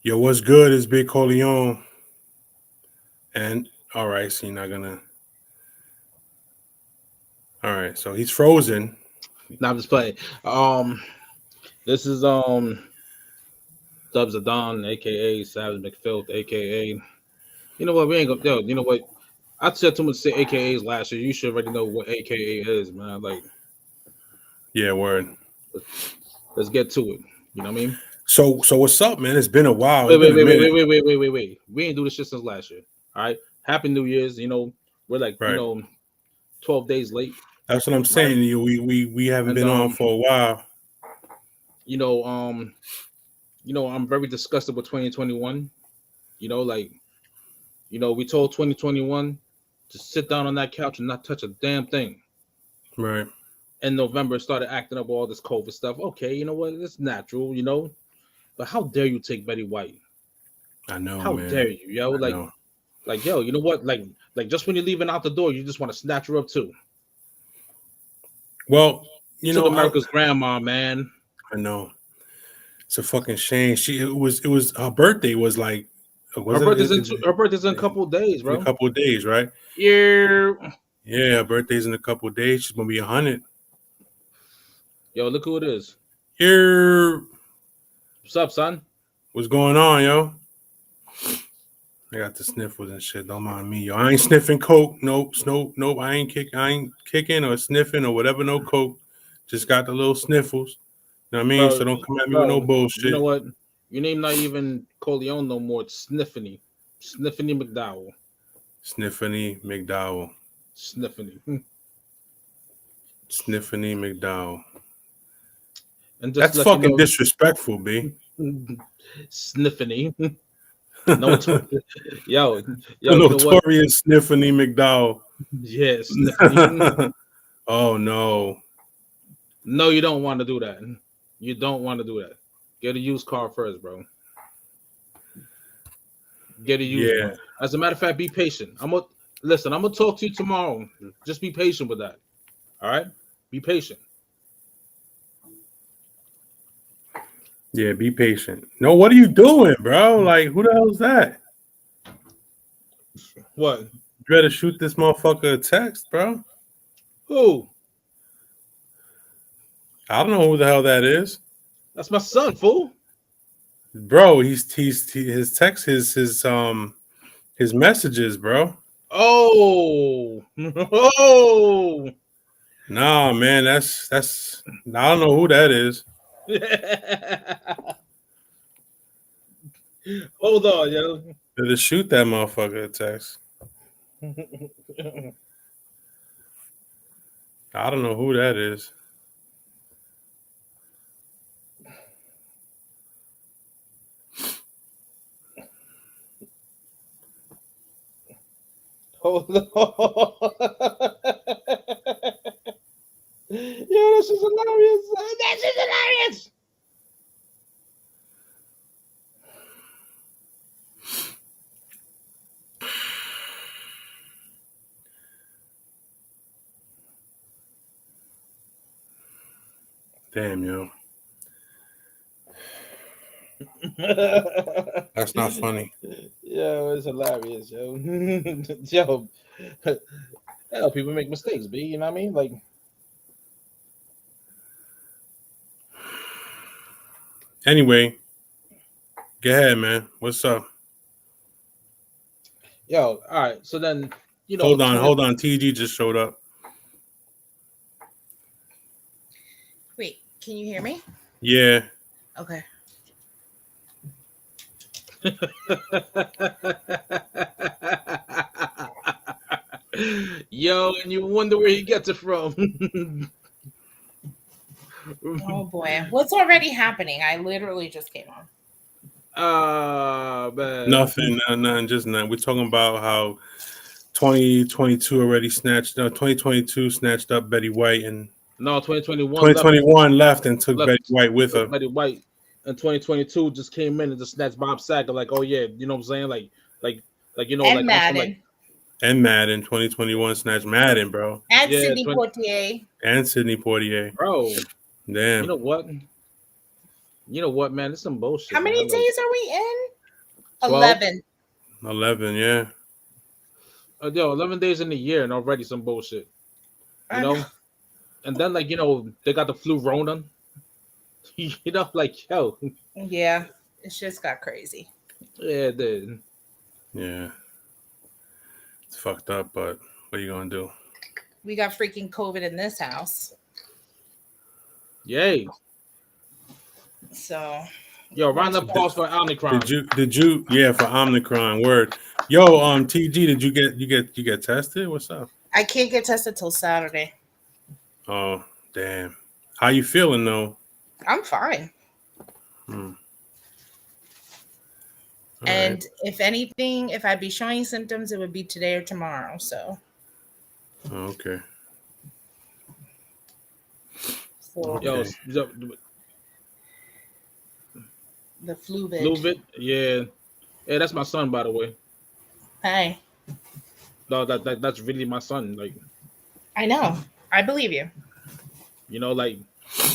Yo, what's good is Big Coleon. And all right, so you're not gonna. All right, so he's frozen. Now I'm just playing. This is Dubs of Don, aka Savage McFilth, aka. You know what? We ain't gonna. Yo, you know what? I said too much to say AKAs last year. You should already know what AKA is, man. Like, Yeah, word. let's, let's get to it. You know what I mean? So what's up, man? It's been a while. Wait, It's been wait, a wait, wait, minute. wait, wait, wait, wait, wait, wait. We ain't do this shit since last year. All right. Happy New Year's. We're like, Right. 12 days late. That's what I'm Right. saying. We haven't And been on for a while. you know, um, I'm very disgusted with 2021. You know, like, we told 2021 to sit down on that couch and not touch a damn thing. Right. In November, started acting up all this COVID stuff. Okay, you know what? It's natural. But how dare you take Betty White? I know, How man. dare you, yo? I know. Yo, you know what? Like just when you're leaving out the door, you just want to snatch her up too. Well, You took America's grandma, man. I know. It's a fucking shame. It was her birthday was like was Her it, birthday's in her birthday's in a couple of days, in a bro. couple of days, right? Yeah. Yeah, her birthday's in a couple of days. She's gonna be 100. Yo, look who it is. Here, What's up, son? what's going on, yo? I got the sniffles and shit. Don't mind me, yo. I ain't sniffing coke. Nope. I ain't kicking or sniffing or whatever. No coke. Just got the little sniffles. You know what I mean? Bro, So don't come at me with no bro, you know bullshit. what? Your name not even Coleon no more. It's Sniffany. Sniffany McDowell. Sniffany McDowell. Sniffany. Sniffany McDowell. And just That's to let you fucking know, disrespectful, B. Sniffany. No, yo, The you know what? notorious Sniffany McDowell. Yeah, Sniffany. Oh no. No, you don't want to do that. You don't want to do that. Get a used car first, bro. Get a used Yeah. one. As a matter of fact, be patient. Listen. I'm gonna talk to you tomorrow. Just be patient with that. All right. Be patient. Yeah, be patient. No, what are you doing, bro? Like, who the hell is that? What? You better shoot this motherfucker a text, bro. Who? I don't know who the hell that is. That's my son, fool. Bro, his text his messages, bro. Oh, oh. Nah, man, that's I don't know who that is. Hold on, yo. Better shoot that motherfucker a text. I don't know who that is. Hold on. Yo, this is hilarious. This is hilarious. Damn, yo. That's not funny. Yo, it's hilarious, yo. Yo, hell, people make mistakes, B. You know what I mean? Like, Anyway, go ahead, man. What's up? yo, all right. So then, Hold 20, on. TG just showed up. Wait, can you hear me? Yeah. Okay. Yo, and you wonder where he gets it from. Oh boy. What's already happening? I literally just came on. Man. Nothing, nothing, just nothing. We're talking about how 2022 already snatched 2022 snatched up Betty White, and No, 2021 2021 left and took left Betty White with her. Betty White, and 2022 just came in and just snatched Bob Saget. Like, oh yeah, you know what I'm saying? Like And like Madden. like And Madden 2021 snatched Madden, bro. And Yeah, Sidney Poitier. And Sidney Poitier. bro. Damn. You know what? You know what, man? It's some bullshit. How many man. days are we in? 12? 11. 11, yeah. 11 days in the year and already some bullshit. You I know. know? And then they got the flu Rona. Like Yeah, it just got crazy. yeah, it did. Yeah. It's fucked up, but what are you gonna do? We got freaking COVID in this house. Yay. So Yo, round of applause for Omicron. Did you yeah, for Omicron, word. Yo, TG, did you get tested? What's up? I can't get tested till Saturday. Oh, damn. How you feeling though? I'm fine. All And right. if anything, if I'd be showing symptoms, it would be today or tomorrow. So, Oh, okay. Yo, Okay. the flu vid. Fluvid, yeah. Yeah, that's my son, by the way. Hey, No, that's really my son. Like, I know. I believe you. like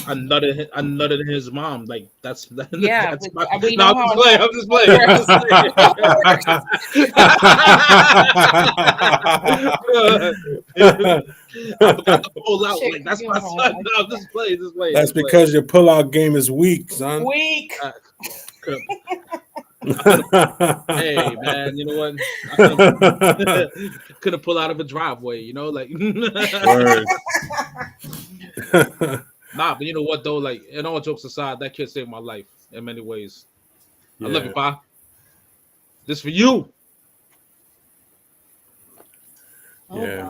I nutted his mom. Like that's Yeah, that's my. we No, know I'm just how playing. I'm just playing. I'm just playing. I forgot to pull out. Shit, Like that's you my know, son. No, I'm just playing. Just playing. That's Just playing. because your pullout game is weak, son. weak. Hey man, you know what? I couldn't pull out of a driveway. Like. Word. Nah, but you know what though? Like, and all jokes aside, that kid saved my life in many ways. Yeah. I love you, Pa. This for you. Oh, Yeah.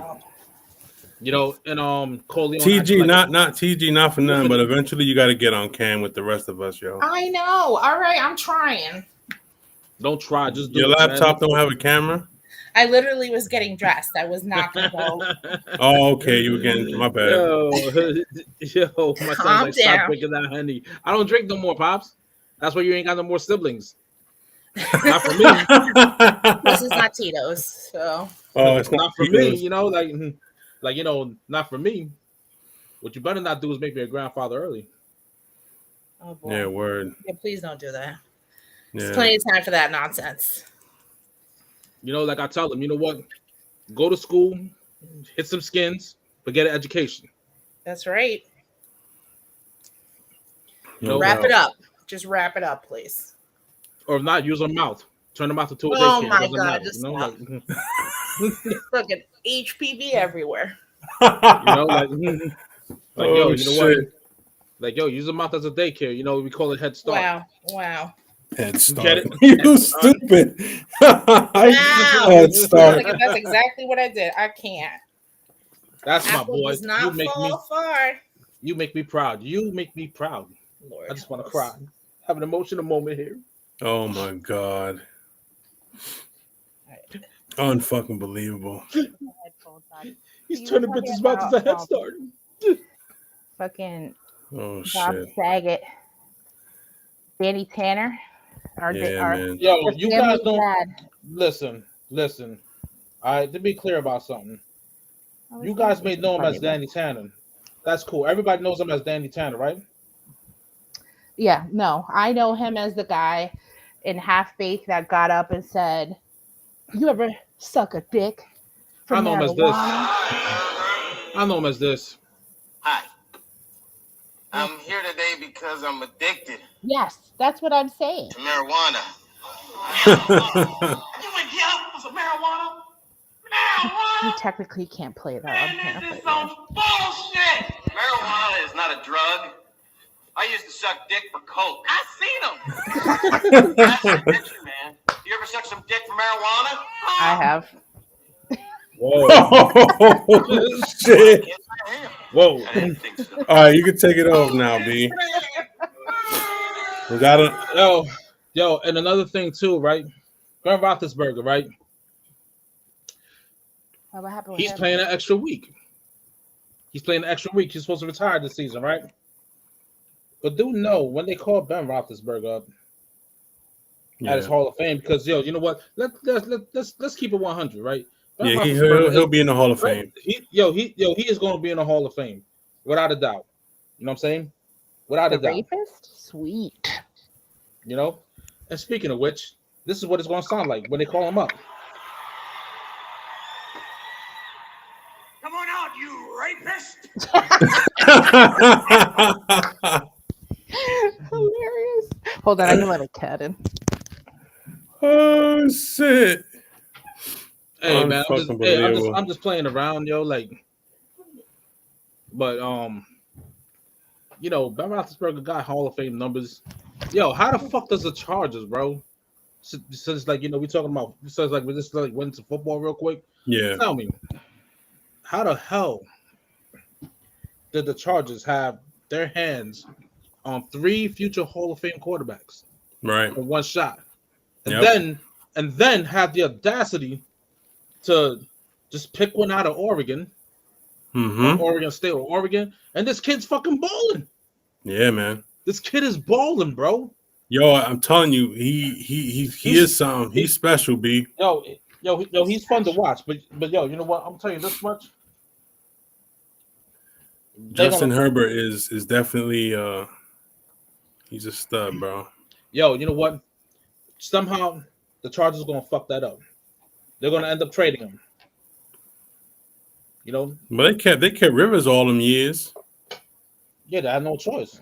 God. And Corleone. TG, not TG, not for nothing, but eventually you got to get on cam with the rest of us, yo. I know. All right, I'm trying. Don't try, just do Your it, laptop man. don't have a camera? I literally was getting dressed. I was not gonna go. Oh, okay. You were getting my bad. Yo, my son's Calm like, stop down. drinking that honey. I don't drink no more, Pops. That's why you ain't got no more siblings. Not for me. This is not Tito's, so Oh, it's Not for Tito's. me, not for me. What you better not do is make me a grandfather early. oh boy. Yeah, word. Yeah, please don't do that. There's Yeah. plenty of time for that nonsense. Like I tell them, you know what? Go to school, hit some skins, but get an education. That's right. No Wrap doubt. it up. Just wrap it up, please. Or if not, use a mouth. Turn them out to a Oh daycare. my Doesn't God, matter, just you know, stop. Fucking HPV everywhere. like Oh, yo, you know shit. what? Like, yo, use a mouth as a daycare. We call it Head Start. Wow. Head Start. Get it? You stupid. Wow. Head Start. That's exactly what I did. I can't. That's my Apple boy. does not fall far. You make me proud. You make me proud. Lord, I just want to help cry. us. Have an emotional moment here. Oh my God. Unfucking believable. He's turning bitches' mouth as a Head Start. Fucking Oh Bob shit. Saget, Danny Tanner, Yeah, man. Yo, their you guys family's don't listen. All right, to be clear about something, bad. you guys may know him as Danny Tanner. That's cool. Everybody knows him as Danny Tanner, right? Yeah, no, I know him as the guy in Half Baked that got up and said, "You ever suck a dick for I know him as this. marijuana?" I know him as this. Hi. I'm here today because I'm addicted Yes, that's what I'm saying. to marijuana. You in here for some marijuana? You technically can't play that on Man, here. this is but some bullshit. Marijuana is not a drug. I used to suck dick for coke. I seen them. That's addiction, man. You ever suck some dick for marijuana? I have. Whoa. Oh shit. Yes, I am. Whoa. I didn't think so. All right, you can take it off now, B. We got it. Yo, and another thing too, right? Ben Roethlisberger, right? What happened with He's him? playing an extra week. He's supposed to retire this season, right? But do know when they call Ben Roethlisberger up at his Hall of Fame, because you know what? Let's keep it 100, right? Ben Yeah, Roethlisberger he'll be in the Hall of Fame. He is going to be in the Hall of Fame without a doubt. You know what I'm saying? Without The a doubt. rapist? Sweet. And speaking of which, This is what it's gonna sound like when they call him up. Come on out, you rapist! Hilarious. Hold on, I can let a cat in. Oh shit! Hey man, Unfucking I'm just playing around, yo. Like, but you know, Ben Roethlisberger got Hall of Fame numbers. Yo, how the fuck does the Chargers, bro? Since like, you know, we talking about, since like we just like went to football real quick. Yeah. Tell me, how the hell did the Chargers have their hands on 3 future Hall of Fame quarterbacks Right. in one shot, and Yep. then have the audacity to just pick one out of Oregon, Mm-hmm. Oregon State or Oregon, and this kid's fucking balling. Yeah, man. This kid is balling, bro. Yo, I'm telling you, he is something. He's special, B. Yo, he's fun to watch, but yo, you know what? I'm telling you this much. Justin Herbert is definitely he's a stud, bro. Yo, you know what? Somehow the Chargers are gonna fuck that up. They're gonna end up trading him. You know? But they kept Rivers all them years. Yeah, they had no choice.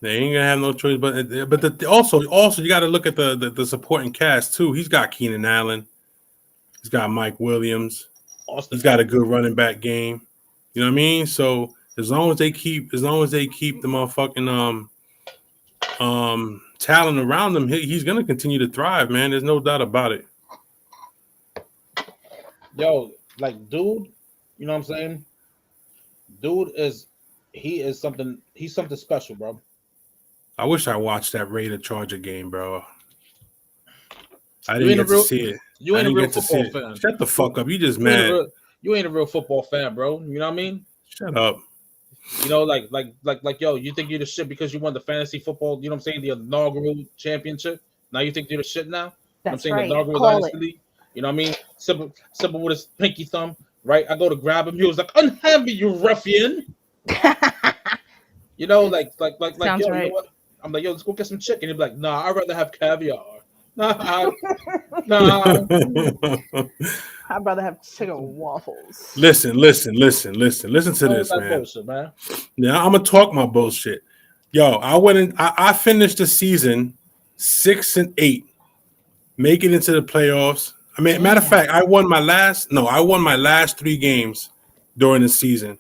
They ain't gonna have no choice. But also you got to look at the supporting cast too. He's got Keenan Allen. He's got Mike Williams. Austin. He's got a good running back game. You know what I mean? So as long as they keep the motherfucking talent around him, he's gonna continue to thrive, man. There's no doubt about it. Yo, like, dude, you know what I'm saying? Dude is something. He's something special, bro. I wish I watched that Raider Charger game, bro. I didn't get to see it. You ain't a real football fan. Shut the fuck up. You just mad. You ain't a real football fan, bro. You know what I mean? Shut up. You know, like, yo, you think you're the shit because you won the fantasy football, you know what I'm saying, the inaugural championship. Now you think you're the shit now? That's I'm saying right. the inaugural dynasty league. You know what I mean? Simple with his pinky thumb, right? I go to grab him. He was like, "Unhand me, you ruffian." You know, like, yo, right. you know what? I'm like, yo, let's go get some chicken. He'd be like, nah, I'd rather have caviar. Nah. I'd rather have chicken waffles. Listen to this, man. Bullshit, man. Now I'm gonna talk my bullshit. Yo, I finished the season 6-8, make it into the playoffs. I mean, matter of fact, I won my last 3 games during the season.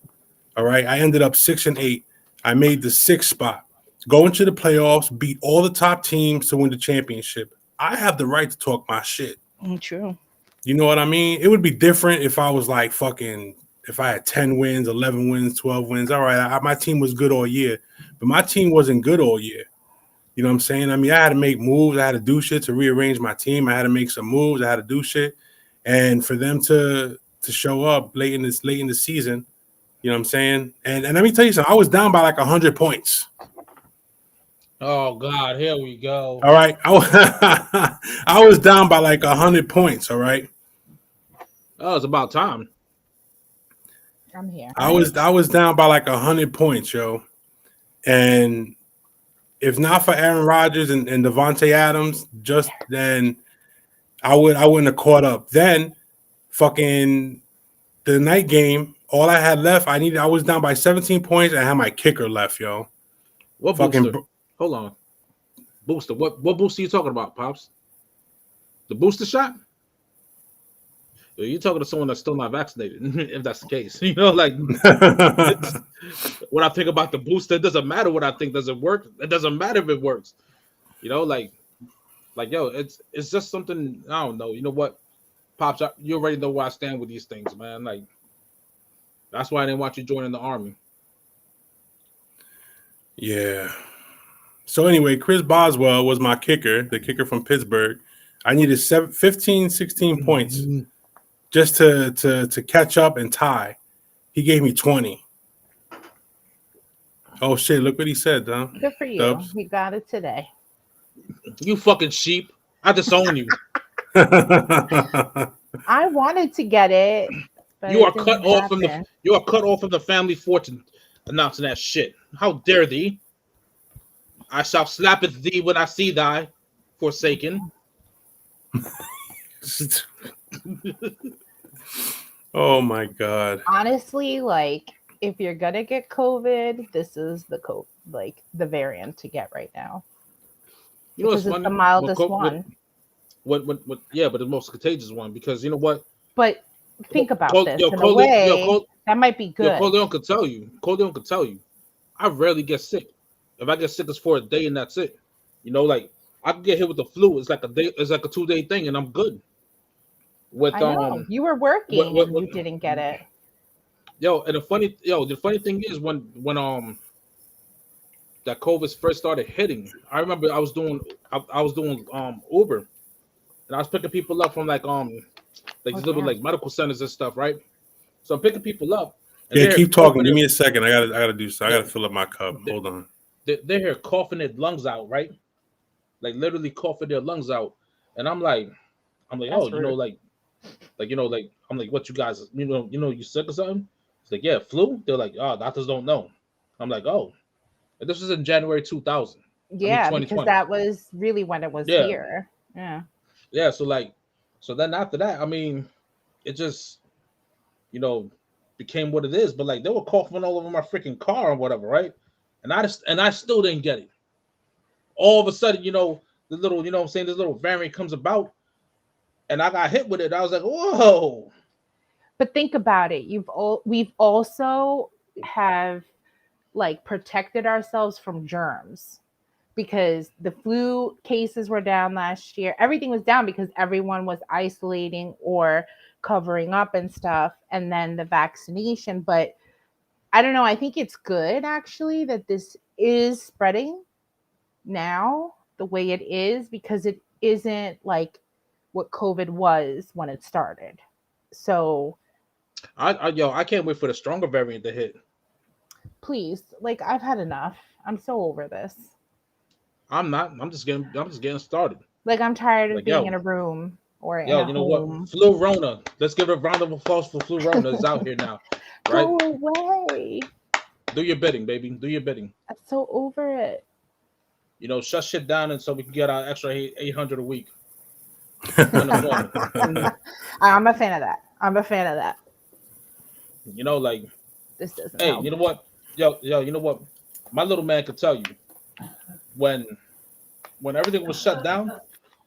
All right. I ended up 6-8. I made the 6th spot. Go into the playoffs, beat all the top teams to win the championship. I have the right to talk my shit. True. You know what I mean? It would be different if I was like if I had 10 wins, 11 wins, 12 wins. All right, my team was good all year, but my team wasn't good all year. You know what I'm saying? I mean, I had to make moves. I had to do shit to rearrange my team. I had to make some moves. I had to do shit. And for them to show up late in the season, you know what I'm saying? And let me tell you something. I was down by like 100 points. Oh God, here we go. All right. I was down by like 100 points, all right? Oh, it's about time. I'm here. I was down by like 100 points, yo. And if not for Aaron Rodgers and Devontae Adams, just then I wouldn't have caught up. Then fucking the night game, all I had left, I was down by 17 points and I had my kicker left, yo. What fucking booster? Hold on. Booster. What booster are you talking about, Pops? The booster shot? You're talking to someone that's still not vaccinated, if that's the case. You know, like when I think about the booster, it doesn't matter what I think. Does it work? It doesn't matter if it works. You know, like yo, it's just something, I don't know. You know what, Pops, you already know where I stand with these things, man. Like, that's why I didn't want you joining the army. Yeah. So anyway, Chris Boswell was my kicker, the kicker from Pittsburgh. I needed 15, 16 points just to catch up and tie. He gave me 20. Oh shit! Look what he said, Don. Good for you. Dubs. You got it today. You fucking sheep! I disown you. I wanted to get it. But You it are didn't cut off from happen. the family fortune, announcing that shit. How dare thee? I shall slap at thee when I see thy, Forsaken. Oh my god. Honestly, like if you're gonna get COVID, this is the variant to get right now You know what's because it's the funny? mildest one. Yeah, but the most contagious one because you know what? But think about this in a Corleone, way that might be good. Corleone could tell you. Corleone could tell you. I rarely get sick. If I get sick, it's for a day and that's it. You know, like I can get hit with the flu. It's like a day. It's like a 2-day thing, and I'm good. With I know you were working and you didn't get it. And the funny thing is when that COVID first started hitting, I remember I was doing Uber, and I was picking people up from like these little like medical centers and stuff, right? So I'm picking people up. And Yeah, keep talking. Give me a second. I gotta do so. I gotta fill up my cup. Hold on. They're here coughing their lungs out, right? Like literally coughing their lungs out, and I'm like, That's oh, rude. I'm like, what you guys, you sick or something? It's like, yeah, flu. They're like, oh, doctors don't know. I'm like, oh, and this was in January 2000. Yeah, 2020. because that was really when it was here. Yeah. Yeah. So then after that, I mean, it just, became what it is. But like they were coughing all over my freaking car or whatever, right? And I still didn't get it. All of a sudden, the little, what I'm saying, this little variant comes about, and I got hit with it. I was like, whoa. But think about it. We've also have like protected ourselves from germs because the flu cases were down last year. Everything was down because everyone was isolating or covering up and stuff. And then the vaccination. But I don't know. I think it's good actually that this is spreading now the way it is because it isn't like what COVID was when it started. So I can't wait for the stronger variant to hit. please, like I've had enough. I'm so over this. I'm not. I'm just getting started. Like I'm tired of Like, being in a room or in a you know home. what? Flu Rona. Let's give a round of applause for Flu Rona. It's out here now. Right? Go away. Do your bidding, baby. Do your bidding. I'm so over it. Shut shit down and so we can get our extra 800 a week. I'm a fan of that. Like This doesn't hey, help. you know what? Yo, you know what? My little man could tell you when everything was shut down,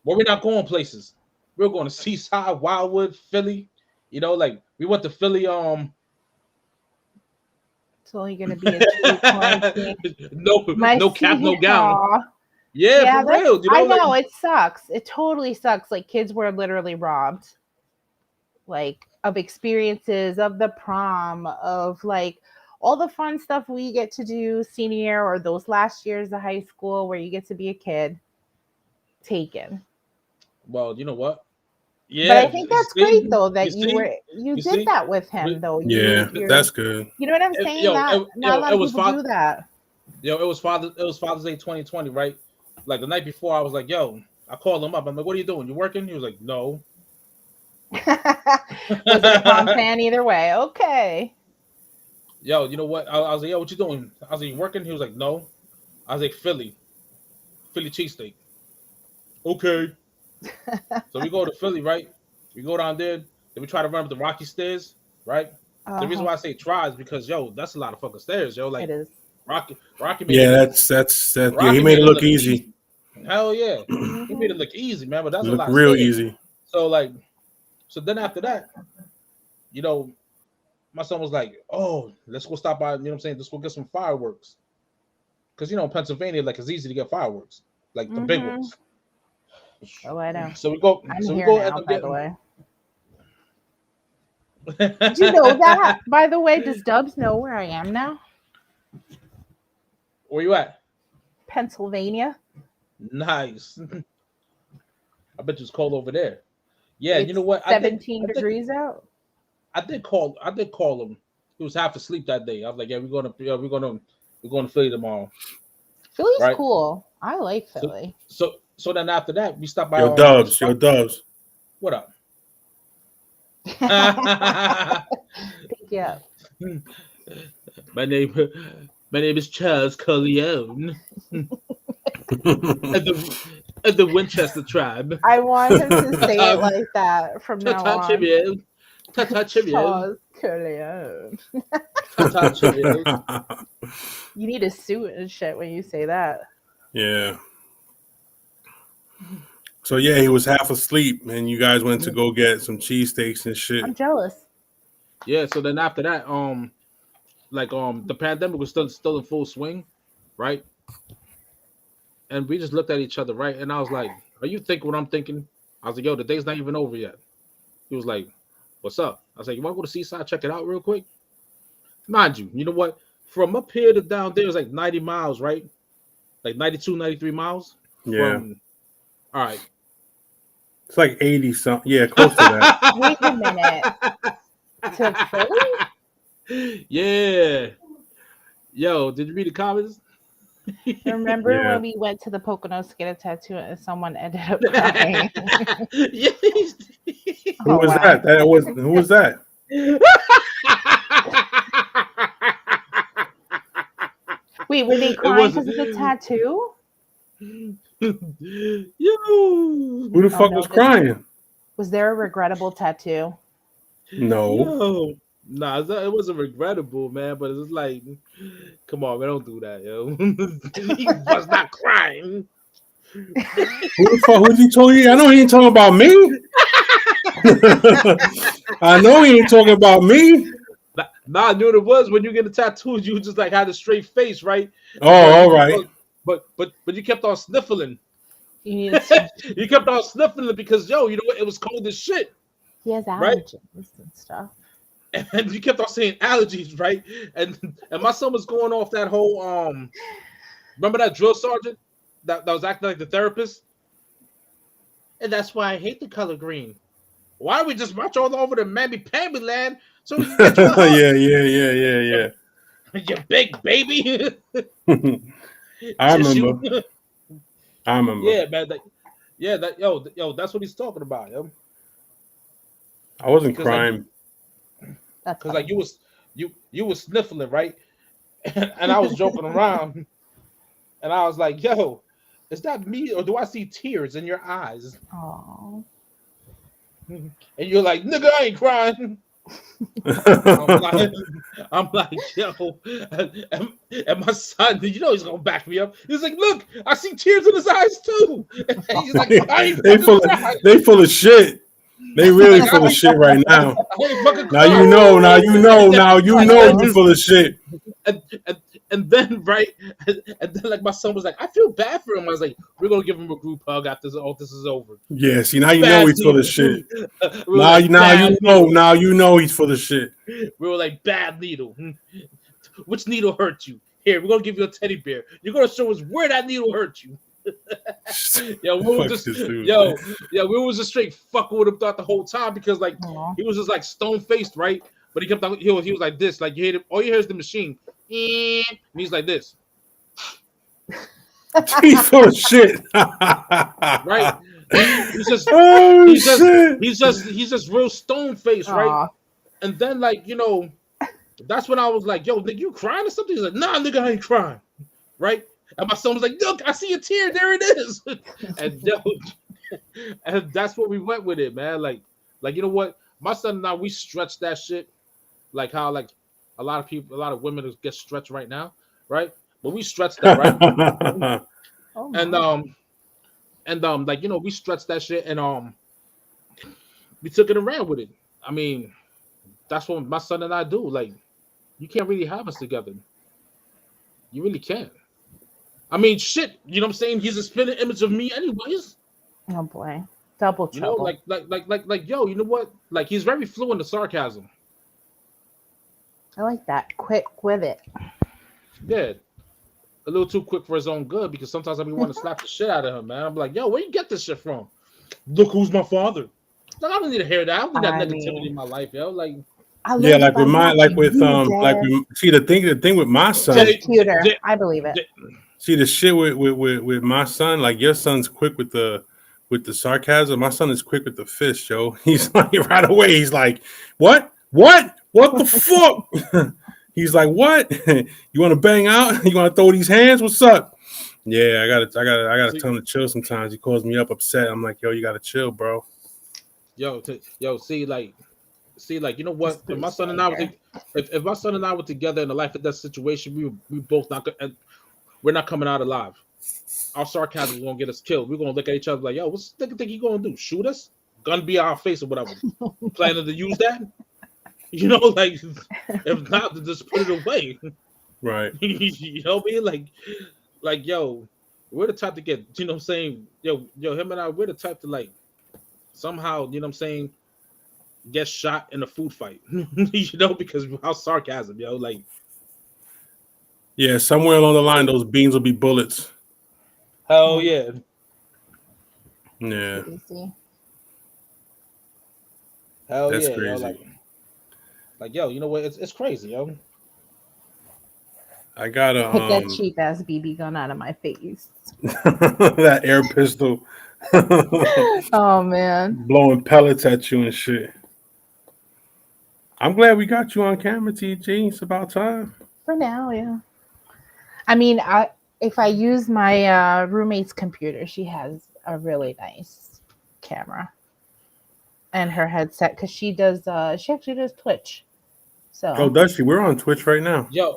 well, we're not going places. We're going to Seaside, Wildwood, Philly. Like we went to Philly. It's only gonna be a 2-week quarantine. no cap, no gown. Yeah, for real. I know it sucks. It totally sucks. Like kids were literally robbed, like of experiences, of the prom, of like all the fun stuff we get to do senior year or those last years of high school where you get to be a kid. Taken. Well, you know what? Yeah, but I think that's great though that you did that with him though. That's good. You know what I'm saying? Not a lot of people do that. It was Father's Day 2020, right? Like the night before, I was like, "Yo," I called him up. I'm like, "What are you doing? You working?" He was like, "No." Was it a prom fan either way? Okay. Yo, you know what? I was like, "Yo, what you doing?" I was like, "You working?" He was like, "No." I was like, Philly cheesesteak." Okay. So we go to Philly, right? We go down there. Then we try to run up the rocky stairs, right? The reason why I say try is because that's a lot of fucking stairs, yo. Like it is. Rocky. Yeah, that's yeah. He made it look easy. Hell yeah, he made it look easy, man. But that's a lot. Real easy. So then after that, my son was like, "Oh, let's go stop by. You know what I'm saying? Let's go get some fireworks." Because in Pennsylvania, like it's easy to get fireworks, like the big ones. Oh, I know. So we go. I'm so here we go now, by the way. Did you know that? By the way, does Dubs know where I am now? Where you at? Pennsylvania. Nice. I bet it's cold over there. Yeah, you know what? 17 degrees out. I did call him. He was half asleep that day. I was like, "Yeah, we're going to Philly tomorrow." Philly's right? Cool. I like Philly. So then after that, we stopped by. Yo, Dubs. What up? Pick you up. My name is Charles Corleone. And the Winchester tribe. I want him to say it like that from now Ta-ta on. trivia. Ta-ta trivia. Charles Corleone. Ta-ta trivia. You need a suit and shit when you say that. Yeah. So yeah, he was half asleep, and you guys went to go get some cheesesteaks and shit. I'm jealous. Yeah, so then after that, the pandemic was still in full swing, right? And we just looked at each other, right? And I was like, "Are you thinking what I'm thinking?" I was like, "Yo, the day's not even over yet." He was like, "What's up?" I was like, "You want to go to Seaside, check it out real quick?" Mind you, you know what? From up here to down there is like 90 miles, right? Like 92, 93 miles. Yeah. All right. It's like 80 something. Yeah, close to that. Wait a minute. To Philly? Yeah. Yo, did you read the comments? Remember Yeah. when we went to the Poconos to get a tattoo and someone ended up crying? Who was that? Who was that? Wait, were they crying because of the tattoo? Yo. Who the fuck was crying? Was there a regrettable tattoo? No. Yo. Nah, it wasn't regrettable, man, but it's like, come on, man, don't do that, yo. He was not crying. Who the fuck? Who's he talking? I know he ain't talking about me. I know he ain't talking about me. Nah, I knew what it was when you get a tattoo. You just like had a straight face, right? Oh, all right. But you kept on sniffling. You need to- You kept on sniffling because you know what? It was cold as shit, he has Right? allergies and stuff. and you kept on saying allergies, right? And my son was going off that whole remember that drill sergeant that was acting like the therapist, and that's why I hate the color green. Why don't we just march all over to mammy-pammy land so we can get you a hug? Yeah. You big baby. I Tissue. remember. Yeah, man. Yo, that's what he's talking about, yo. I wasn't 'Cause, like, crying. That's Because like you was sniffling, right? And I was joking around, and I was like, "Yo, is that me or do I see tears in your eyes?" Oh. And you're like, "Nigga, I ain't crying." I'm like, yo, and my son, you know, he's gonna back me up. He's like, "Look, I see tears in his eyes too." And he's like, "I ain't they fucking crying. they full of shit. They really full of shit right now. I ain't fucking Now you crying." know. Now you know you full of shit. And then right, and then like my son was like, "I feel bad for him." I was like, "We're gonna give him a group hug after all this is over." Yeah, see now you know he's full of shit. We were like, Now you know he's full of shit. we were like, "Bad needle. Which needle hurt you? Here, we're gonna give you a teddy bear. You're gonna show us where that needle hurt you." Yo, we were Fuck just this dude, yo, man. yeah, we was just straight fucking with him throughout the whole time because like Aw. he was just like stone faced, right? But he kept on he was like this, like you hear all you hear is the machine, and he's like this, He's full of shit. right? He's just Oh he's just shit. he's just real stone faced, right? Aw. And then like you know, that's when I was like, "Yo, nigga, you crying or something?" He's like, "Nah, nigga, I ain't crying," right? And my son was like, "Look, I see a tear. There it is." And yo, and that's what we went with it, man. Like you know what? My son and I, we stretched that shit, like how like a lot of women get stretched right now, right? But we stretched that, right? Oh and my. like you know, we stretched that shit, and we took it and ran with it. I mean, that's what my son and I do. Like, you can't really have us together. You really can't. I mean, shit. You know what I'm saying? He's a spinning image of me, anyways. Oh boy. Double You know, trouble. like, yo, you know what? Like, he's very fluent in sarcasm. I like that. Quick with it. Yeah, a little too quick for his own good because sometimes I be want to slap the shit out of him, man. I'm like, yo, where you get this shit from? Look who's my father. Like, I don't need to hear that. I don't need that I negativity mean- in my life, yo. Like, I Yeah, love like with my like with you, see the thing with my son. Jay- cuter. Jay- I believe it. See the shit with my son, like your son's quick with the sarcasm. My son is quick with the fist, yo. He's like right away. He's like, what the fuck? He's like, what? You want to bang out? You want to throw these hands? What's up? Yeah, I gotta See, tell him to chill. Sometimes he calls me up upset. I'm like, yo, you gotta chill, bro. see, like you know what? Just If please my son stay and I were here. if my son and I were together in a life and death situation, we both not we're not coming out alive. Our sarcasm is gonna get us killed. We're gonna look at each other like, yo, what's the nigga think he gonna do? Shoot us? Gun be our face or whatever. You planning to use that? You know, like if not, then just put it away. Right. You know what I mean? Like, yo, we're the type to get, you know what I'm saying? Yo, him and I, we're the type to like somehow, you know what I'm saying, get shot in a food fight. You know, because of our sarcasm, yo. Like, Yeah, somewhere along the line, those beans will be bullets. hell yeah. Yeah, Crazy. Hell that's yeah, yo. crazy. Like, yo, you know what? It's crazy, yo. I gotta Get that cheap ass BB gun out of my face. that air pistol Oh man. blowing pellets at you and shit. I'm glad we got you on camera, TG. It's about time. For now, yeah. I mean, if I use my roommate's computer, she has a really nice camera and her headset because she actually does Twitch. So Oh, does she? We're on Twitch right now. yeah,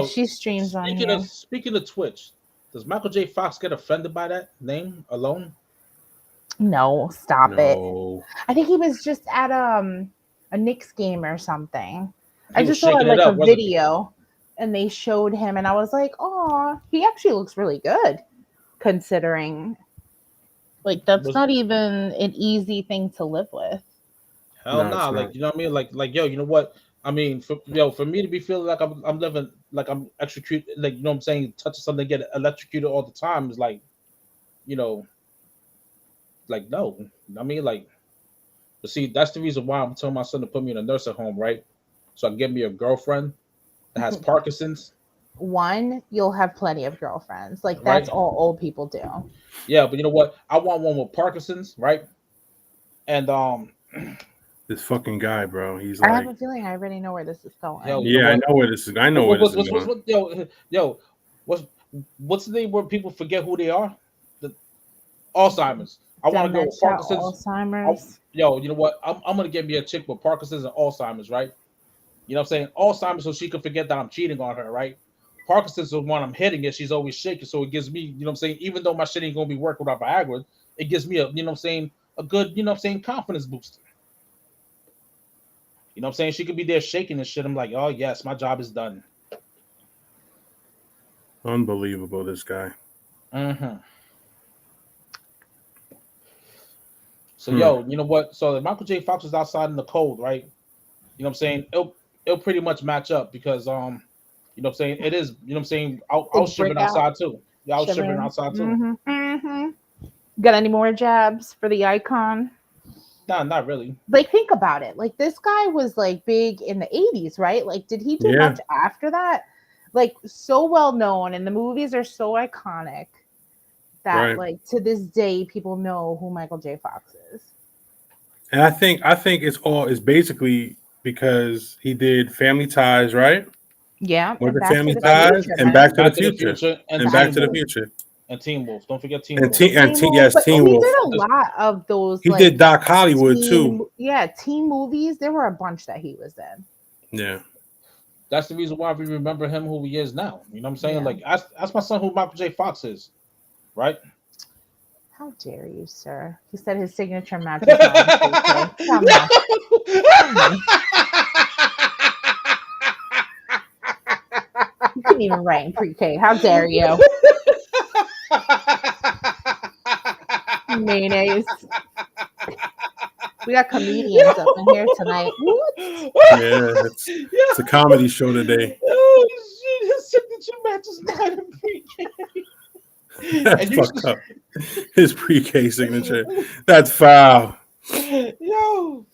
she streams on here. Speaking of Twitch, does Michael J. Fox get offended by that name alone? No, stop it. No. I think he was just at a Knicks game or something. I He was just saw shaking like it up, a wasn't he? video and they showed him and I was like, oh, he actually looks really good considering like that's Was- not even an easy thing to live with. Hell No, nah, it's like not. you know what I mean? Like yo, you know what? I mean, for me to be feeling like I'm living like I'm electrocuted, like you know what I'm saying, touching something, get electrocuted all the time is like, you know, like no. I mean, like, but see, that's the reason why I'm telling my son to put me in a nursing home, right? So I can get me a girlfriend that has Parkinson's, One, you'll have plenty of girlfriends. Like right? that's all old people do. Yeah, but you know what? I want one with Parkinson's, right? And This fucking guy, bro. He's I like, have a feeling I already know where this is going. Yo, you know yeah, I what? know where this is. I know where this is What's going. yo, what's the name where people forget who they are? The Alzheimer's. I want to go with Dementia, Parkinson's. Alzheimer's. Yo, you know what? I'm gonna get me a chick with Parkinson's and Alzheimer's, right? You know what I'm saying? Alzheimer's so she can forget that I'm cheating on her, right? Parkinson's is when I'm hitting it, she's always shaking. So it gives me, you know what I'm saying, even though my shit ain't gonna be working without Viagra, it gives me a, you know what I'm saying, a good, you know what I'm saying, confidence booster. You know what I'm saying? She could be there shaking and shit. I'm like, oh yes, my job is done. Unbelievable, this guy. Mm-hmm. So yo, you know what? So if Michael J. Fox was outside in the cold, right? You know what I'm saying? It'll pretty much match up because you know what I'm saying? It is, you know what I'm saying? I was shivering outside too. Yeah, I was shivering outside too. Mm-hmm, mm-hmm. Got any more jabs for the icon? Nah, not really. Like think about it. Like this guy was like big in the 80s, right? Like did he do much after that? Like so well known and the movies are so iconic that like to this day people know who Michael J. Fox is. And I think it's basically because he did Family Ties, right? Yeah, With the Back to Family the Ties Future, and man. Back to the Future and Back Teen to the Wolf. Future And Teen Wolf. Don't forget Teen and Wolf. yes, But Teen he Wolf. did a lot of those. He like, did Doc Hollywood too. Yeah, teen movies. There were a bunch that he was in. Yeah. That's the reason why we remember him who he is now. You know what I'm saying? Yeah. Like ask my son who Michael J. Fox is, right? How dare you, sir? He said his signature matches mine. Tell me. You couldn't even write in pre-K. How dare you? Mayonnaise. We got comedians up in here tonight. What? Yeah, it's a comedy show today. Oh shit! His signature matches mine in pre-K. That's fucked up. His pre-K signature. That's foul. Yo.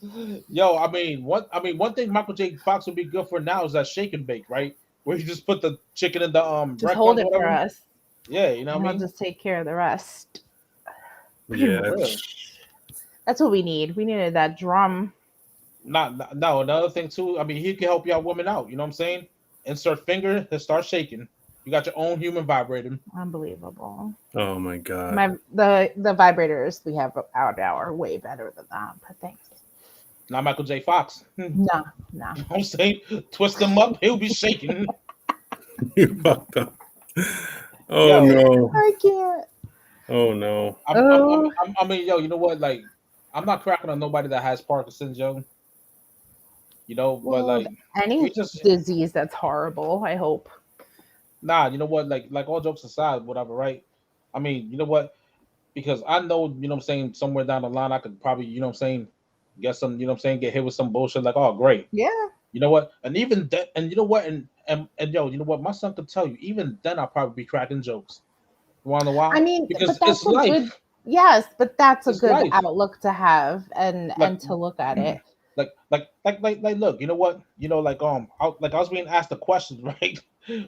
I mean, one thing Michael J. Fox would be good for now is that shake and bake, right? Where you just put the chicken in the Just hold it for us. Yeah, you know what I mean. I'll just take care of the rest. Yeah, That's what we need. We needed that drum. No, another thing too. I mean, he can help y'all women out. You know what I'm saying? Insert finger and start shaking. You got your own human vibrator. Unbelievable. Oh my god. The vibrators we have out now are way better than that. But thanks. Not Michael J. Fox. No. I'm saying, twist him up, he'll be shaking. You fucked up. Oh Yo. no. I can't. Oh no. I mean, yo, you know what? Like, I'm not cracking on nobody that has Parkinson's, yo. You know, but Well, like, any we just disease that's horrible, I hope. nah. You know what? Like all jokes aside, whatever, right? I mean, you know what? Because I know, you know what I'm saying, somewhere down the line, I could probably, you know what I'm saying, get some, you know what I'm saying, get hit with some bullshit. Like, oh, great. Yeah. You know what? And even then, and you know what? And yo, you know what? My son could tell you, even then, I'll probably be cracking jokes. You wanna know why? I mean, Because but that's it's a life. good yes, but that's a It's good life. outlook to have and Like, to look at it. like, look, you know what? You know, like, I was being asked a question, right?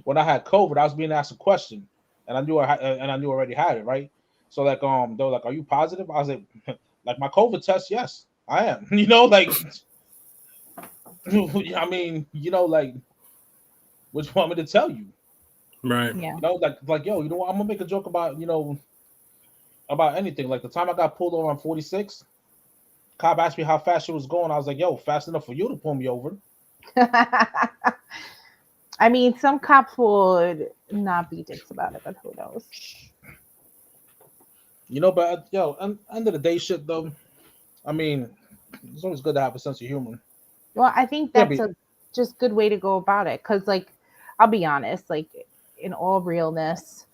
When I had COVID, I was being asked a question, and I knew I knew I already had it, right? So like, they were like, "Are you positive?" I was like my COVID test, yes, I am. You know, like, I mean, you know, like, what you want me to tell you? Right. Yeah. You know, like, yo, you know what? I'm gonna make a joke about, you know, about anything. Like the time I got pulled over on 46, cop asked me how fast she was going. I was like, yo, fast enough for you to pull me over. I mean, some cops would not be dicks about it, but who knows? You know, but yo, end of the day, shit though. I mean, it's always good to have a sense of humor. Well, I think Yeah, that's a just good way to go about it. Cause like, I'll be honest, like in all realness,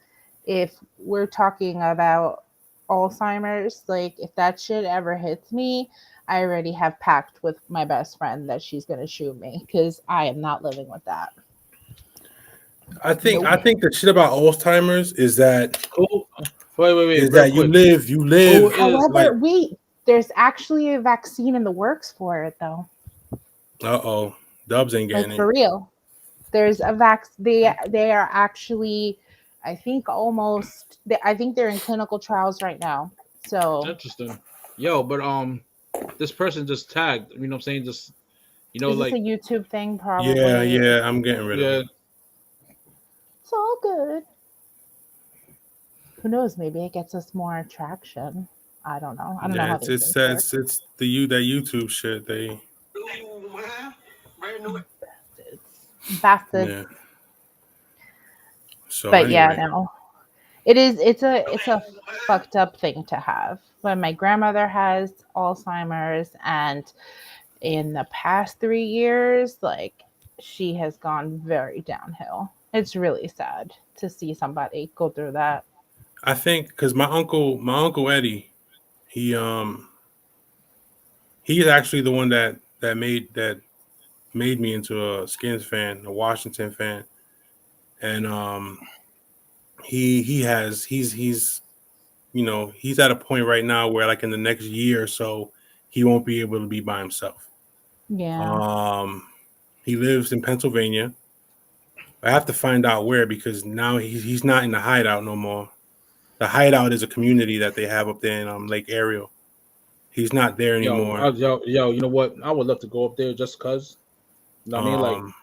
if we're talking about Alzheimer's, like if that shit ever hits me, I already have packed with my best friend that she's gonna shoot me because I am not living with that. I think the shit about Alzheimer's is that cool. Wait, is real that you quick. live Who is However, like wait, there's actually a vaccine in the works for it though. Dubs ain't Like getting for it. real. There's a they are actually I think I think they're in clinical trials right now. So interesting? Yo, but this person just tagged. You know what I'm saying? Just you know, is this a like YouTube thing probably? Yeah, I'm getting rid of yeah. it. It's all good. Who knows? Maybe it gets us more traction. I don't know. I don't know Yeah, how it's these things work. it's that YouTube shit. They Ooh, man. Brand new. Bastards. yeah. So But yeah, anyway, no. It's a fucked up thing to have. When my grandmother has Alzheimer's and in the past 3 years, like she has gone very downhill. It's really sad to see somebody go through that. I think because my uncle Eddie, he he's actually the one that made me into a Skins fan, a Washington fan, and he's you know he's at a point right now where like in the next year or so he won't be able to be by himself. Yeah. He lives in Pennsylvania. I have to find out where because now he's not in the hideout no more. The hideout is a community that they have up there in Lake Ariel. He's not there anymore. Yo, you know what? I would love to go up there just cause. You know what I mean? Like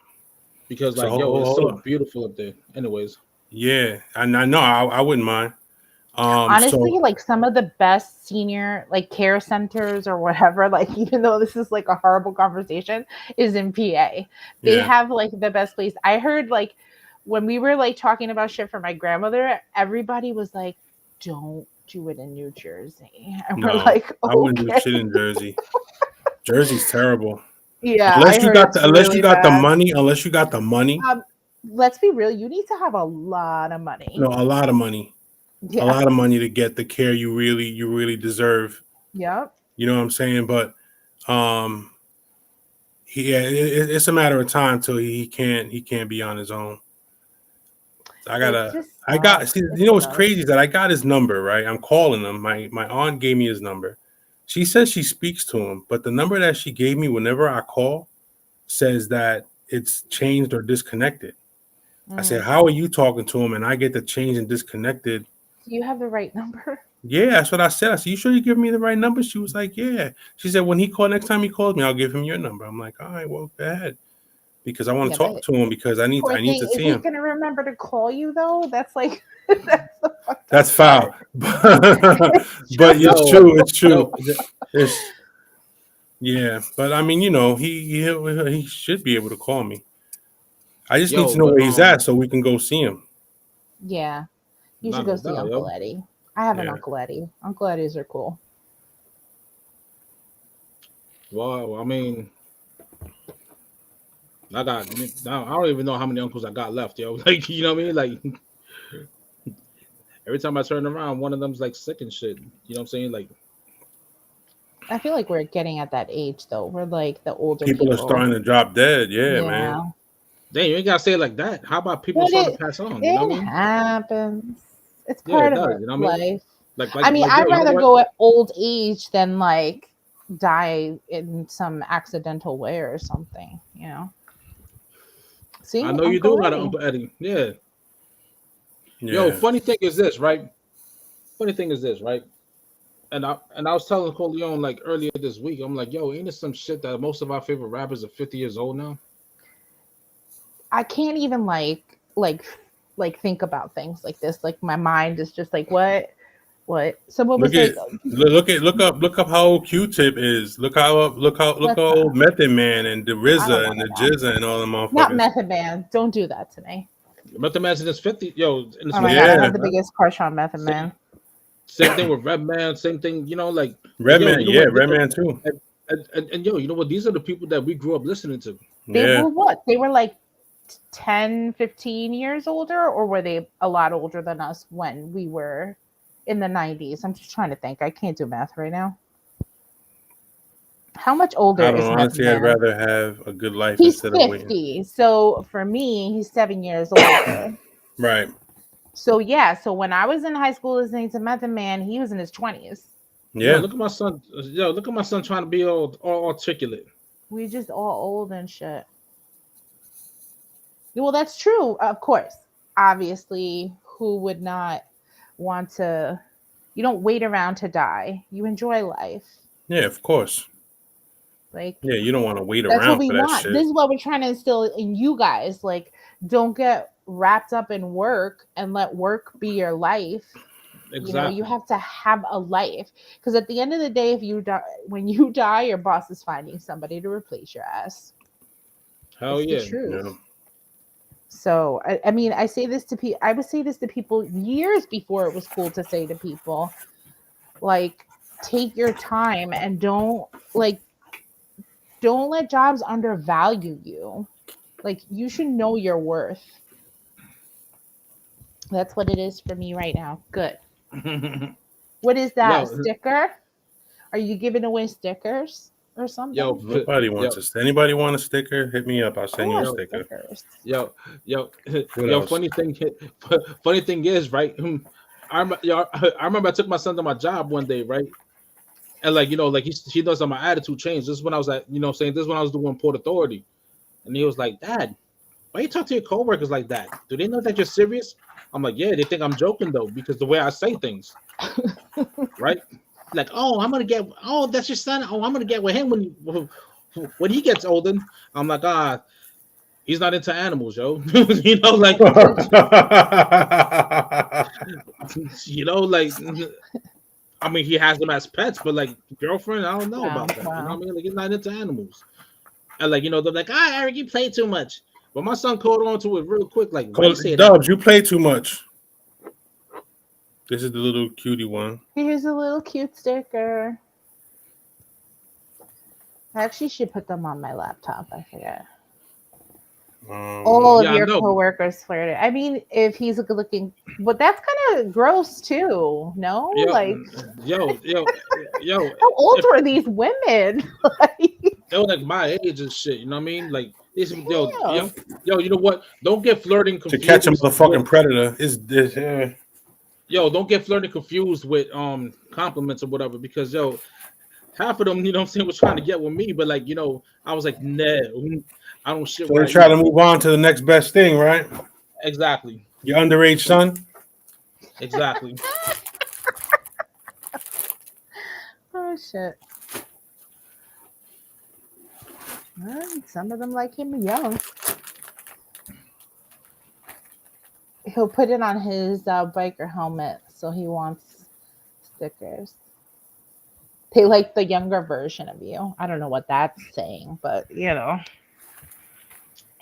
because So like yo, it's hold so on. beautiful up there. Anyways, Yeah, and I know I wouldn't mind. Honestly, So like some of the best senior like care centers or whatever, like even though this is like a horrible conversation, is in PA. They yeah, have like the best place. I heard like when we were like talking about shit for my grandmother, everybody was like, "Don't do it in New Jersey," and we're no, like, I wouldn't do "Okay." shit in Jersey. Jersey's terrible. Yeah, I heard it's really bad. Unless you got the money, Um, let's be real. You need to have a lot of money. no, a lot of money, Yeah. to get the care you really deserve. Yep. You know what I'm saying? But um, it's a matter of time till he can't be on his own. It just I got sucks. see It you know what's does. crazy is that I got his number, right? I'm calling him. My aunt gave me his number. She says she speaks to him, but the number that she gave me whenever I call says that it's changed or disconnected. I said, Mm. "How are you talking to him?" And I get the change and disconnected. Do you have the right number? Yeah, that's what I said. I said, "You sure you give me the right number?" She was like, "Yeah." She said, "When he call next time he calls me, I'll give him your number." I'm like, "All right, well, go ahead." because I want Yeah, to talk but to him because I need poor to thing, is see he him. gonna remember to call you though? That's like that's the fucked up That's part. foul, but it's Yo, true. It's true. yo, It's yeah, but I mean, he should be able to call me. I just need yo, to know but where he's at so we can go see him. Yeah, you should not go no see doubt, Uncle yo. Eddie. I have an Yeah. Uncle Eddie. Uncle Eddies are cool. Well, I mean, I don't even know how many uncles I got left, yo. Like, you know what I mean? Like, every time I turn around, one of them's like sick and shit. You know what I'm saying? Like, I feel like we're getting at that age though. We're like the older People are people. starting to drop dead. Yeah, man. Yeah, dang, you ain't gotta say it like that. How about people but starting to pass on? You know what I it mean? happens. It's Yeah, it part of does. our You know what I mean? life. Like, I mean, yo, I'd you know rather what? go at old age than like die in some accidental way or something, you know. See, I know you do Uncle got an Eddie. Uncle Eddie. Yeah. Yo, Yeah. funny thing is this, right? Funny thing is this, right? And I was telling Coleon like earlier this week, I'm like, yo, ain't it some shit that most of our favorite rappers are 50 years old now? I can't even like think about things like this. Like my mind is just like, what? Someone Look was at like, look up how old Q-Tip is. Look let's how not. old Method Man and the I don't RZA and want the to know. Jizza and all the Not motherfuckers. Method Man. Don't do that to me. Method Man's in his 50, yo, in his Oh my 50s god, I now, Yeah, have the man. biggest crush on Method Same, Man. same thing with Redman, same thing, like, but yo, Redman. you know Yeah, what? Redman too. And yo, you know what? These are the people that we grew up listening to. They Yeah, were what? They were like 10, 15 years older, or were they a lot older than us when we were in the 90s? I'm just trying to think. I can't do math right now. How much older I don't is know. Method Honestly, I'd Man? rather have a good life He's instead of waiting. 50. So for me, he's 7 years older. Right. So yeah, so when I was in high school listening to Method Man, he was in his 20s. Yo, Yeah. look at my son. Yo, look at my son trying to be all articulate. We just all old and shit. Well, that's true, of course. Obviously, who would not want to? You don't wait around to die. You enjoy life. Yeah. Of course. Like Yeah. You don't want to wait that's what around we for that want. This shit. is what we're trying to instill in you guys. Like, don't get wrapped up in work and let work be your life. You know, you Exactly. have to have a life because at the end of the day, if you die, when you die, your boss is finding somebody to replace your ass. Hell It's the yeah. truth. Yeah. So I mean, I say this to people. I would say this to people years before it was cool to say to people, like, take your time and don't let jobs undervalue you. Like, you should know your worth. That's what it is for me right now. Good. What is that? A yo, sticker? Are you giving away stickers or yo, something? Nobody wants yo, us. Anybody want a sticker? Hit me up. I'll I send you a want yo, sticker. stickers. yo, yo, What yo. else? Funny thing is, right? I remember I took my son to my job one day, right? And like, like he knows how my attitude changed. This is when I was at, saying this is when I was doing Port Authority, and he was like, "Dad, why you talk to your coworkers like that? Do they know that you're serious?" I'm like, "Yeah, they think I'm joking though, because the way I say things, right? Like, oh, that's your son. Oh, I'm gonna get with him when he gets older." I'm like, he's not into animals, yo. Like, like, I mean, he has them as pets, but like girlfriend, I don't know Wow, about that. You know what I wow. mean? Like, he's not into animals. And like, they're like, Eric, you play too much. But my son caught on to it real quick. Like, why you say that? Dubs, you play too much. This is the little cutie one. Here's a little cute sticker. I actually should put them on my laptop. I forget. All of Yeah, I your know. coworkers flirted. I mean, if he's a good looking, but that's kind of gross too. No, Yo, like, yo. how old If were these women? Like, they were like my age and shit, you know what I mean? Like, this, damn. you know what? Don't get flirting To catch a confused motherfucking with, predator is this. don't get flirting confused with compliments or whatever, because half of them, what I'm saying, was trying to get with me, but like, I was like, no, I don't shit So where they I try eat. to move on to the next best thing, right? Exactly. Your underage son. Exactly. Oh shit. Some of them like him young. He'll put it on his biker helmet, so he wants stickers. They like the younger version of you. I don't know what that's saying, but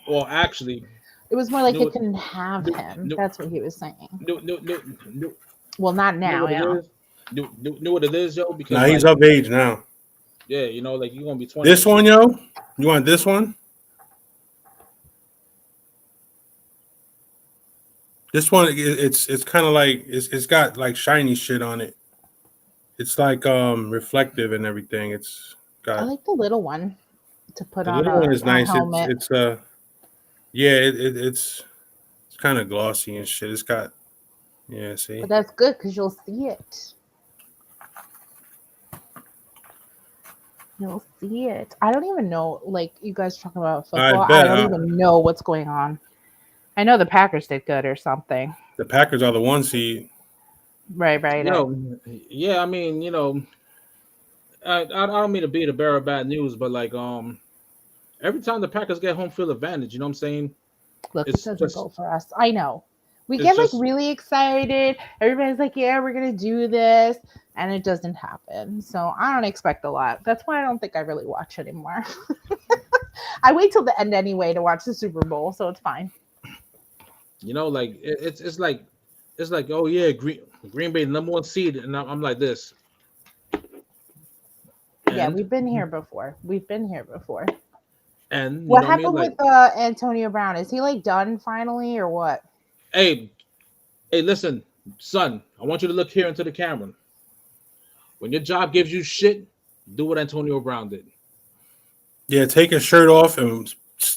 Well, actually, it was more like no, it couldn't have no, him. no, That's what he was saying. no. Well, not You know now, what it is? Know what it is, yo? Because Now he's like, of age now. yeah, like you're gonna be 20. This one, yo. You want this one? This one, it's kind of like it's got like shiny shit on it. It's like reflective and everything. It's I got like the little one to put the on little one is a nice. helmet. It's yeah, it's kind of glossy and shit. It's got yeah. See, But that's good because you'll see it. You'll see it. I don't even know. Like you guys talking about I football, I bet don't even know what's going on. I know the Packers did good or something. the Packers are the 1 seed. Right. Yeah, I mean, I don't mean to be the bearer of bad news, but like, every time the Packers get home field advantage, you know what I'm saying? Look, it It's doesn't just, go for us. I know. We it's get like just, really excited. Everybody's like, yeah, we're gonna do this, and it doesn't happen. So I don't expect a lot. That's why I don't think I really watch anymore. I wait till the end anyway to watch the Super Bowl, so it's fine. like it's like, oh yeah, Green Bay #1 seed, and I'm like this. Yeah, And we've been here before. We've been here before. and you What know what I mean? happened Like, with Antonio Brown? Is he like done finally or what? hey, listen, son, I want you to look here into the camera. When your job gives you shit, do what Antonio Brown did. Yeah, take his shirt off and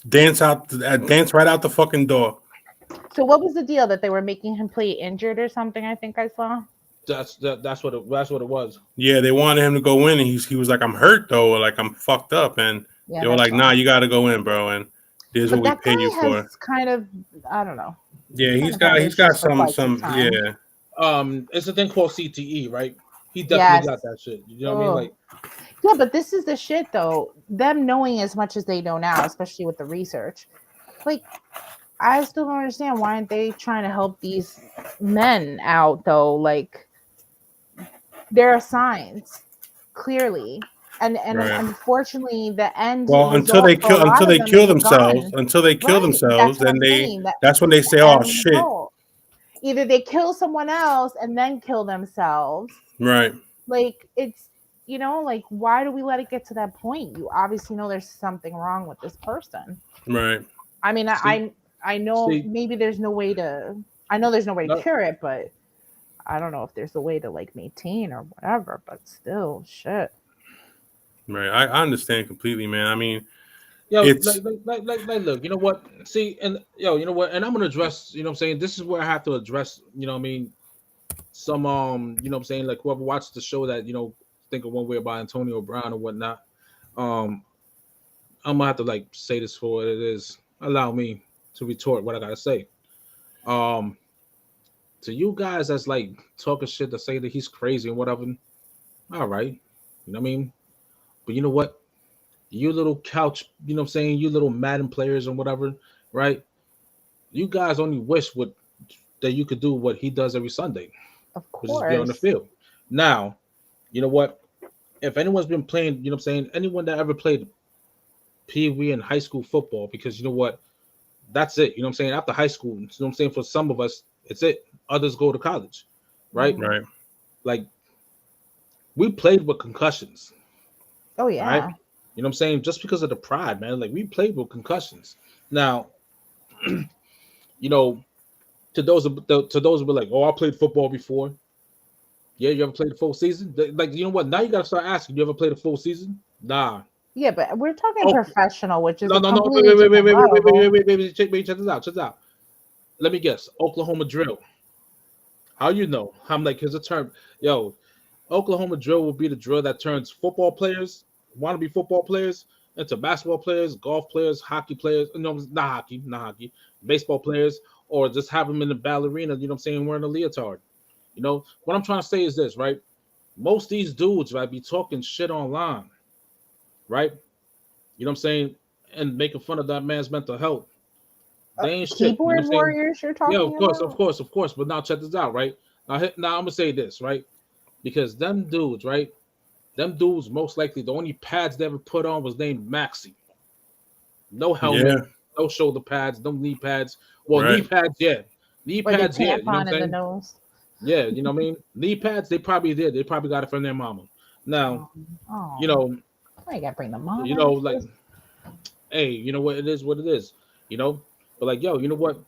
dance dance right out the fucking door. So what was the deal that they were making him play injured or something? I think I saw. That's what it was. Yeah, they wanted him to go in, and he was like, "I'm hurt though, like I'm fucked up," and Yeah, they were that's like, "Nah, fine. you got to go in, bro." And this is But what we that pay guy you for. has kind of, I don't know. Yeah, Kind of had he's got issues for quite some some time. yeah. It's a thing called CTE, right? He definitely Yes. got that shit. You know what I mean? Oh. Like, Yeah, but this is the shit though. Them knowing as much as they know now, especially with the research. Like, I still don't understand why aren't they trying to help these men out though? Like, there are signs clearly, and Right. unfortunately, the end Well, result for a lot of them is a gun. until they kill Right? themselves, That's what then I'm saying. that's when they say, The "Oh end shit." result. Either they kill someone else and then kill themselves. Right. Like it's like why do we let it get to that point? You obviously know there's something wrong with this person. Right. I mean, see, I know see, maybe there's no way to. I know there's no way to no, cure it, but I don't know if there's a way to like maintain or whatever. But still, shit. Right. I understand completely, man. I mean, yo, it's look, you know what? See, and you know what? And I'm gonna address, you know what I'm saying? This is where I have to address, you know what I mean? Some, you know what I'm saying? Like, whoever watched the show that, think of one way about Antonio Brown or whatnot. Um, I'm gonna have to like say this for what it is. Allow me to retort what I gotta say. Um, to you guys that's like talking shit to say that he's crazy and whatever. All right, you know what I mean. But you know what? You little couch, you know what I'm saying? You little Madden players and whatever, right? You guys only wish that you could do what he does every Sunday, Of which is be on the course. field. Now, you know what? If anyone's been playing, you know what I'm saying? Anyone that ever played Pee Wee and high school football, because you know what? That's it. You know what I'm saying? After high school, you know what I'm saying? For some of us, it's it. Others go to college, right? Mhm. right. Like, we played with concussions, Oh all right? yeah. You know what I'm saying? Just because of the pride, man. Like, we played with concussions. Now, you know, to those who be like, oh, I played football before. Yeah, you ever played a full season? Like, you know what? Now you gotta start asking, you ever played a full season? Nah. Yeah, but we're talking Oh, professional, which is no, a no, no. completely different level. Check this out. Check this out. Let me guess. Oklahoma drill. How you know? I'm like, here's a term. Yo, Oklahoma drill will be the drill that turns football players, wannabe football players, into basketball players, golf players, hockey players. No, not hockey, baseball players, or just have them in the ballerina. You know what I'm saying? Wearing a leotard. You know what I'm trying to say is this, right? Most of these dudes, right, be talking shit online, right? You know what I'm saying? and making fun of that man's mental health, they ain't shit. You know what Keyboard I'm saying? warriors you're Yeah, talking about? of course. But now check this out, right? Now I'm gonna say this, right? Because them dudes, right? Them dudes most likely the only pads they ever put on was named Maxi. No helmet, Yeah, no shoulder pads, no knee pads. Well, knee right. pads, yeah. Knee Or the pads, yeah. You know what I'm tampon in the saying? nose? Yeah, you know what I mean? Knee pads, they probably did. They probably got it from their mama. Now, you Oh, know, I gotta bring the mom you know, into like, this. hey, you know what it is, what it is, you know. But like, yo, you know what?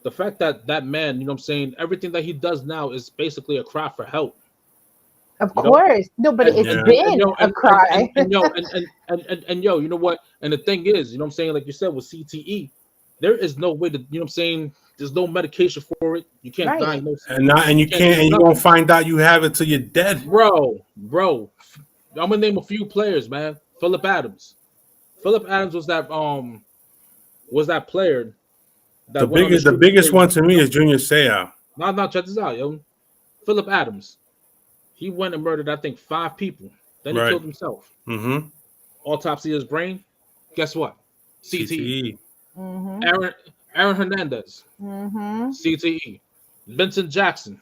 The fact that that man, you know what I'm saying, everything that he does now is basically a cry for help. Of You know, course. No, but and it's and, Yeah. and, and been yo a cry. and yo and yo, you know what? And the thing is, you know what I'm saying, like you said with CTE, there is no way to, you know what I'm saying, there's no medication for it. You can't Right. diagnose it. And You you can't can't, do and you won't nothing. find out you have it till you're dead. Bro. I'm gonna name a few players, man. Philip Adams. Philip Adams was that player that went on the The shooting biggest spree. one to me is Junior Seau. No, check this out, yo. Philip Adams. He went and murdered, I think, 5 people. Then he Right. killed himself. Mm-hmm. Autopsy of his brain. Guess what? CTE. CTE. Mm-hmm. Aaron Hernandez. Mm-hmm. CTE. Vincent Jackson.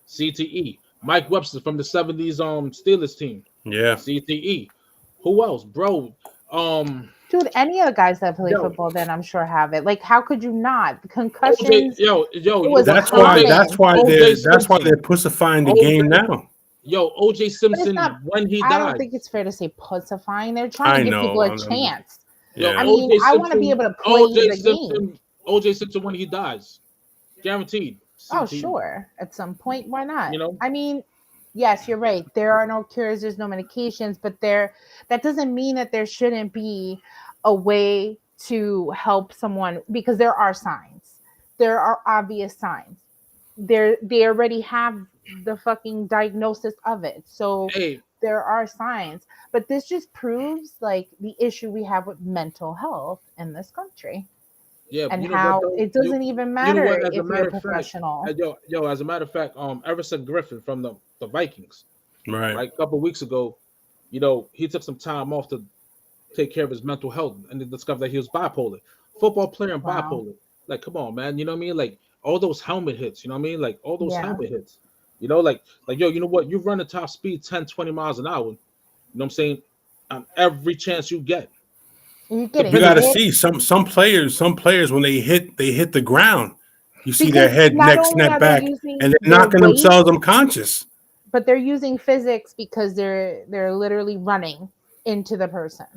CTE. Mike Webster from the 70s Steelers team. Yeah. CTE. Who else, bro? Dude, any of the guys that play Yo, football then I'm sure have it. Like, how could you not? OJ, Concussions, yo, it you know was what? That's why. That's common. why OJ they're Simpson. pussifying the OJ, game now. OJ But it's not, Simpson when he I don't died. think it's fair to say pussifying. They're trying to I give people know. a chance. Yo, I Yeah. mean, OJ I want to be Simpson, able to play the game. OJ Simpson when he dies, guaranteed. Oh, CTE. sure. At some point, why not? You know, I mean, yes, you're right. There are no cures, there's no medications, but that doesn't mean that there shouldn't be a way to help someone because there are signs. There are obvious signs. They already have the fucking diagnosis of it. So hey, there are signs, but this just proves like the issue we have with mental health in this country yeah, and you know what how though? it doesn't even You know what? matter As a if you're a matter of fact, professional. as a matter of fact, Everson Griffin from the Vikings, Right. right, a couple of weeks ago, you know, he took some time off to take care of his mental health and they discovered that he was bipolar. Football player and Wow. bipolar. Like, come on, man. You know what I mean? Like all those helmet hits, you know what I mean? Like all those Yeah. helmet hits. You know, like yo, you know what? You run at top speed 10, 20 miles an hour. You know what I'm saying? On every chance you get. You're getting You got to hit see some players when they hit the ground, you see their because head not neck only snap are they back, using and they're their knocking weight, themselves unconscious. but they're using physics because they're literally running into the person.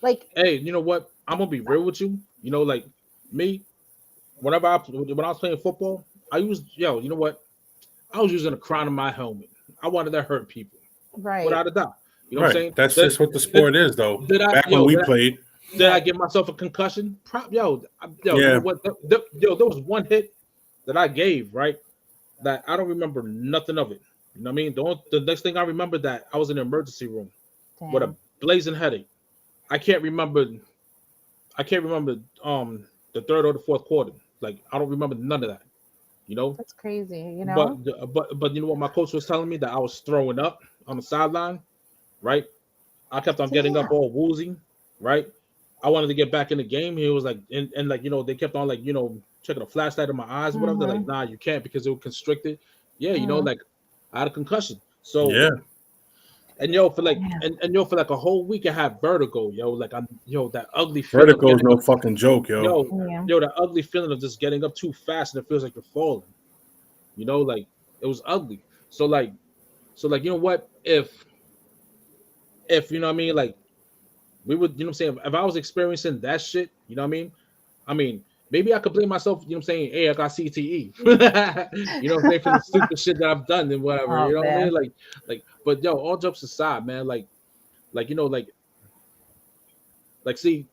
Like, Hey, you know what? I'm gonna be real with you. You know, like me, when I was playing football, you know what? I was using the crown of my helmet. I wanted to hurt people, right. without a doubt. You know what I'm Right. saying? That's just what the Did, sport is, though. did I Back when yo we did I, played. did I Right. give myself a concussion? You know Yeah. what? There was one hit that I gave, right? That I don't remember nothing of it. You know what I mean? The next thing I remember that I was in the emergency room with a Damn. blazing headache. I can't remember. I can't remember the third or the fourth quarter. Like I don't remember none of that. You know. That's crazy, you But know? but you know what my coach was telling me that I was throwing up on the sideline, right? I kept on getting up Damn. all woozy, right? I wanted to get back in the game. He was like, and like, you know, they kept on like, you know, checking a flashlight in my eyes or whatever. They're like, Mm-hmm. nah, you can't because it was constricted. Yeah, you know, Mm-hmm. like I had a concussion. So Yeah. and yo, for like Damn. and yo, for like a whole week I had vertigo, yo. Like I'm that ugly feeling of Vertigo is getting no up, fucking joke, yo. yo, Yeah. that ugly feeling of just getting up too fast and it feels like you're falling. You know, like it was ugly. So like you know what? If you know what I mean, like we would, you know what I'm saying? If I was experiencing that shit, you know what I mean? I mean, maybe I could blame myself, you know what I'm saying? Hey, I got CTE. You know what I'm saying? For the stupid shit that I've done and whatever. Oh You know what I mean? man. But yo, all jokes aside, man, you know, see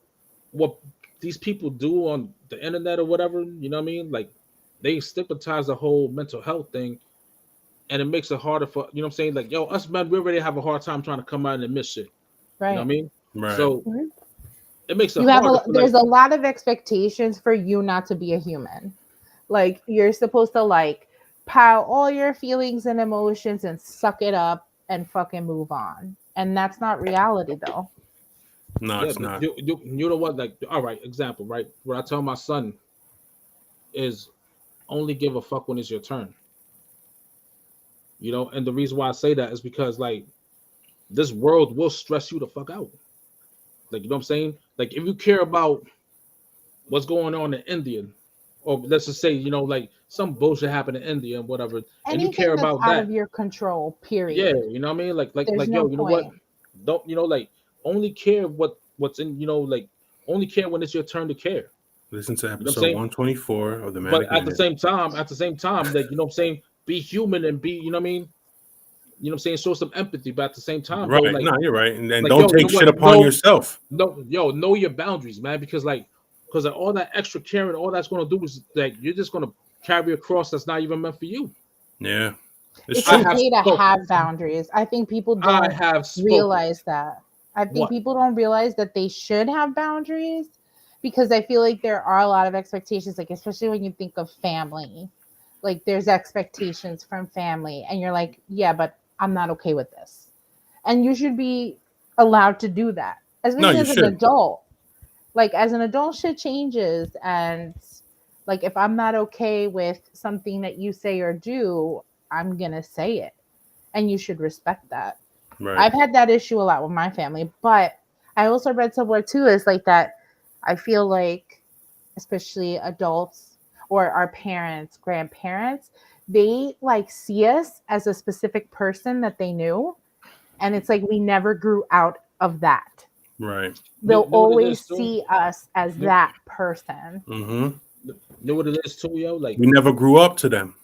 what these people do on the internet or whatever, you know what I mean? Like they stigmatize the whole mental health thing and it makes it harder for, you know what I'm saying? Like, yo, us men, we already have a hard time trying to come out and admit shit. You know what I Right. mean? Right. So it makes it You have harder for like, there's a lot of expectations for you not to be a human. Like you're supposed to like pile all your feelings and emotions and suck it up and fucking move on. And that's not reality though. No, Yeah, it's not. you know what? Like, all right, example, right? What I tell my son is only give a fuck when it's your turn. You know, and the reason why I say that is because like this world will stress you the fuck out. Like, you know what I'm saying? Like, if you care about what's going on in India, or let's just say, you know, like some bullshit happened in India and whatever, and you care Anything that's about out that, of your control, yeah, period. you know what I mean? There's Yo, no you know what? point. Don't you know? Like, only care what's in, you know, like only care when it's your turn to care. Listen to You know what I'm episode saying? 124 of the But Manic Minute. at the same time, like, you know what I'm saying? Be human and be, you know what I mean? You know what I'm saying? Show some empathy, but at the same time, though, Right. No, you're right. And then like don't yo, you take know shit what? upon yourself. Know your boundaries, man, because all that extra caring, all that's gonna do is like you're just gonna carry a cross that's not even meant for you. Yeah. It's It's true. okay to spoken. have boundaries. I think people I don't have spoken. realize that. I think What? people don't realize that they should have boundaries because I feel like there are a lot of expectations, like especially when you think of family. Like there's expectations from family, and you're like, yeah, but I'm not okay with this. And you should be allowed to do that, No, especially you as an should. adult. Like as an adult, shit changes, and like if I'm not okay with something that you say or do, I'm gonna say it, and you should respect that. Right. I've had that issue a lot with my family, but I also read somewhere too is like that. I feel like, especially adults or our parents, grandparents, they like see us as a specific person that they knew, and it's like we never grew out of that. Right. They'll Know what it always is, too? see us as Know- that person. Mm-hmm. Know what it is too, yo? Like, We never grew up to them.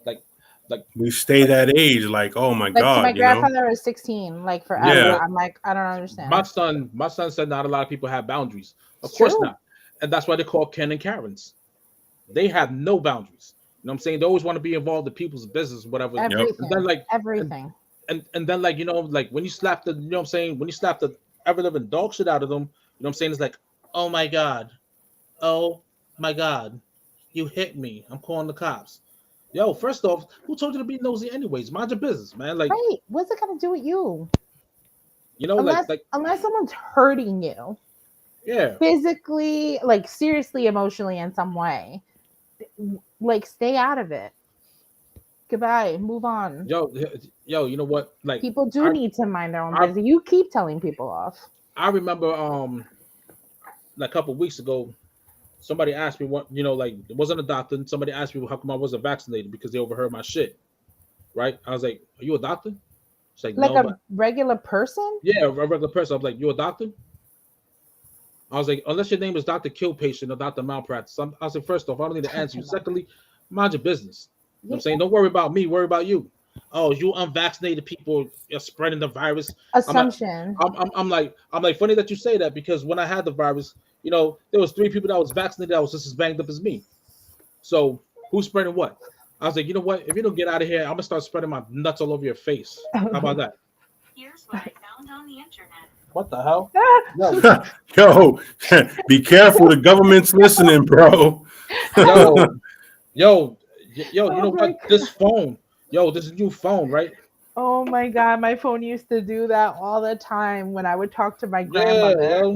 like, like, We stay that age, like, oh my Like to my God, you know? grandfather was 16, like forever. Yeah. I'm like, I don't understand. my son said not a lot of people have boundaries. Of It's course true. not, and that's why they call Ken and Karens. They have no boundaries. You know what I'm saying? They always want to be involved in people's business, whatever. Everything. And then like Everything. and then like, you know, like when you slap the, you know what I'm saying, when you slap the ever living dog shit out of them, you know what I'm saying, it's like, oh my god, you hit me, I'm calling the cops. Yo, first off, who told you to be nosy anyways? Mind your business, man. Like, Right. What's it got to do with you? you know, Unless someone's hurting you yeah, physically, like seriously, emotionally, in some way, like stay out of it. Goodbye. Move on. yo, you know what? Like, People do I- need to mind their own I- business. You keep telling people off. I remember like a couple of weeks ago, somebody asked me what, you know, like it wasn't a doctor, and somebody asked me how come I wasn't vaccinated because they overheard my shit. Right? I was like, are you a doctor? She's like, Like no, a but regular person? yeah, a regular person. I was like, you a doctor? I was like, unless your name is Dr. Kill Patient or Dr. Malpractice. I was like, first off, I don't need to answer you. Secondly, mind your business. You know what I'm saying? Don't worry about me, worry about you. Oh, you unvaccinated people are spreading the virus. Assumption. I'm like, funny that you say that, because when I had the virus, you know, there was 3 people that was vaccinated that was just as banged up as me. So who's spreading what? I was like, you know what? If you don't get out of here, I'm gonna start spreading my nuts all over your face. How about that? Here's what I found on the internet. What the hell? Yo, be careful. The government's listening, bro. Yo, you Oh know my what? This phone, this is new phone, right? Oh my god, my phone used to do that all the time when I would talk to my Yeah, grandmother. yo.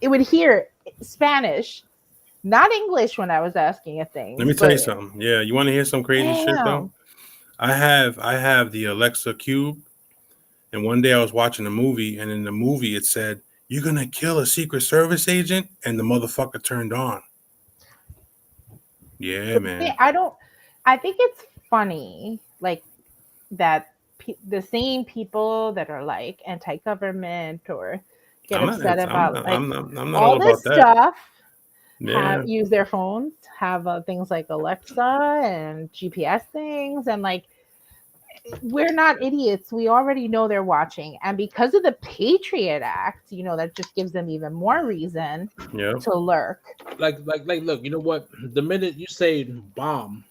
It would hear Spanish, not English when I was asking a thing. Let me tell you something. Yeah, you want to hear some crazy shit though? I have the Alexa Cube, and one day I was watching a movie, and in the movie it said, "You're gonna kill a Secret Service agent," and the motherfucker turned on. Yeah, man. I think it's funny, like that the same people that are like anti-government or get upset about I'm not all all this about that. stuff. Yeah. Use their phones, have things like Alexa and GPS things, and like we're not idiots. We already know they're watching, and because of the Patriot Act, you know, that just gives them even more reason to lurk. Like, look, you know what? The minute you say bomb,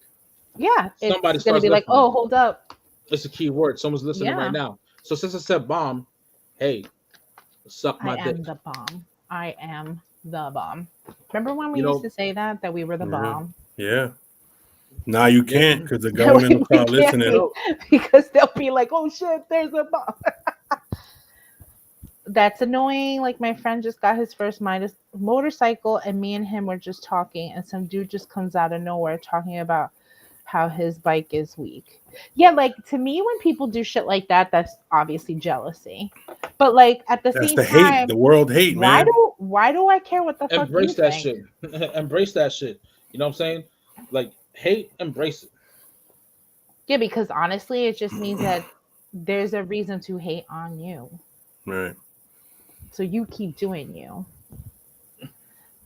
yeah, somebody it's gonna be like, oh, hold up. It's a key word. Someone's listening right now. So since I said bomb, hey, suck my dick. I am the bomb. I am the bomb. Remember when we used to say that we were the bomb? Yeah. Now you can't because the government will start listening. Because they'll be like, oh shit, there's a bomb. That's annoying. Like my friend just got his first motorcycle, and me and him were just talking, and some dude just comes out of nowhere talking about how his bike is weak. Yeah, like to me, when people do shit like that, that's obviously jealousy. But like at the That's same the hate, time, the world hate, man. why do I care what the fuck you Embrace that think? shit. Embrace that shit. You know what I'm saying? Like hate, embrace it. Yeah, because honestly, it just means that there's a reason to hate on you. Right. So you keep doing you.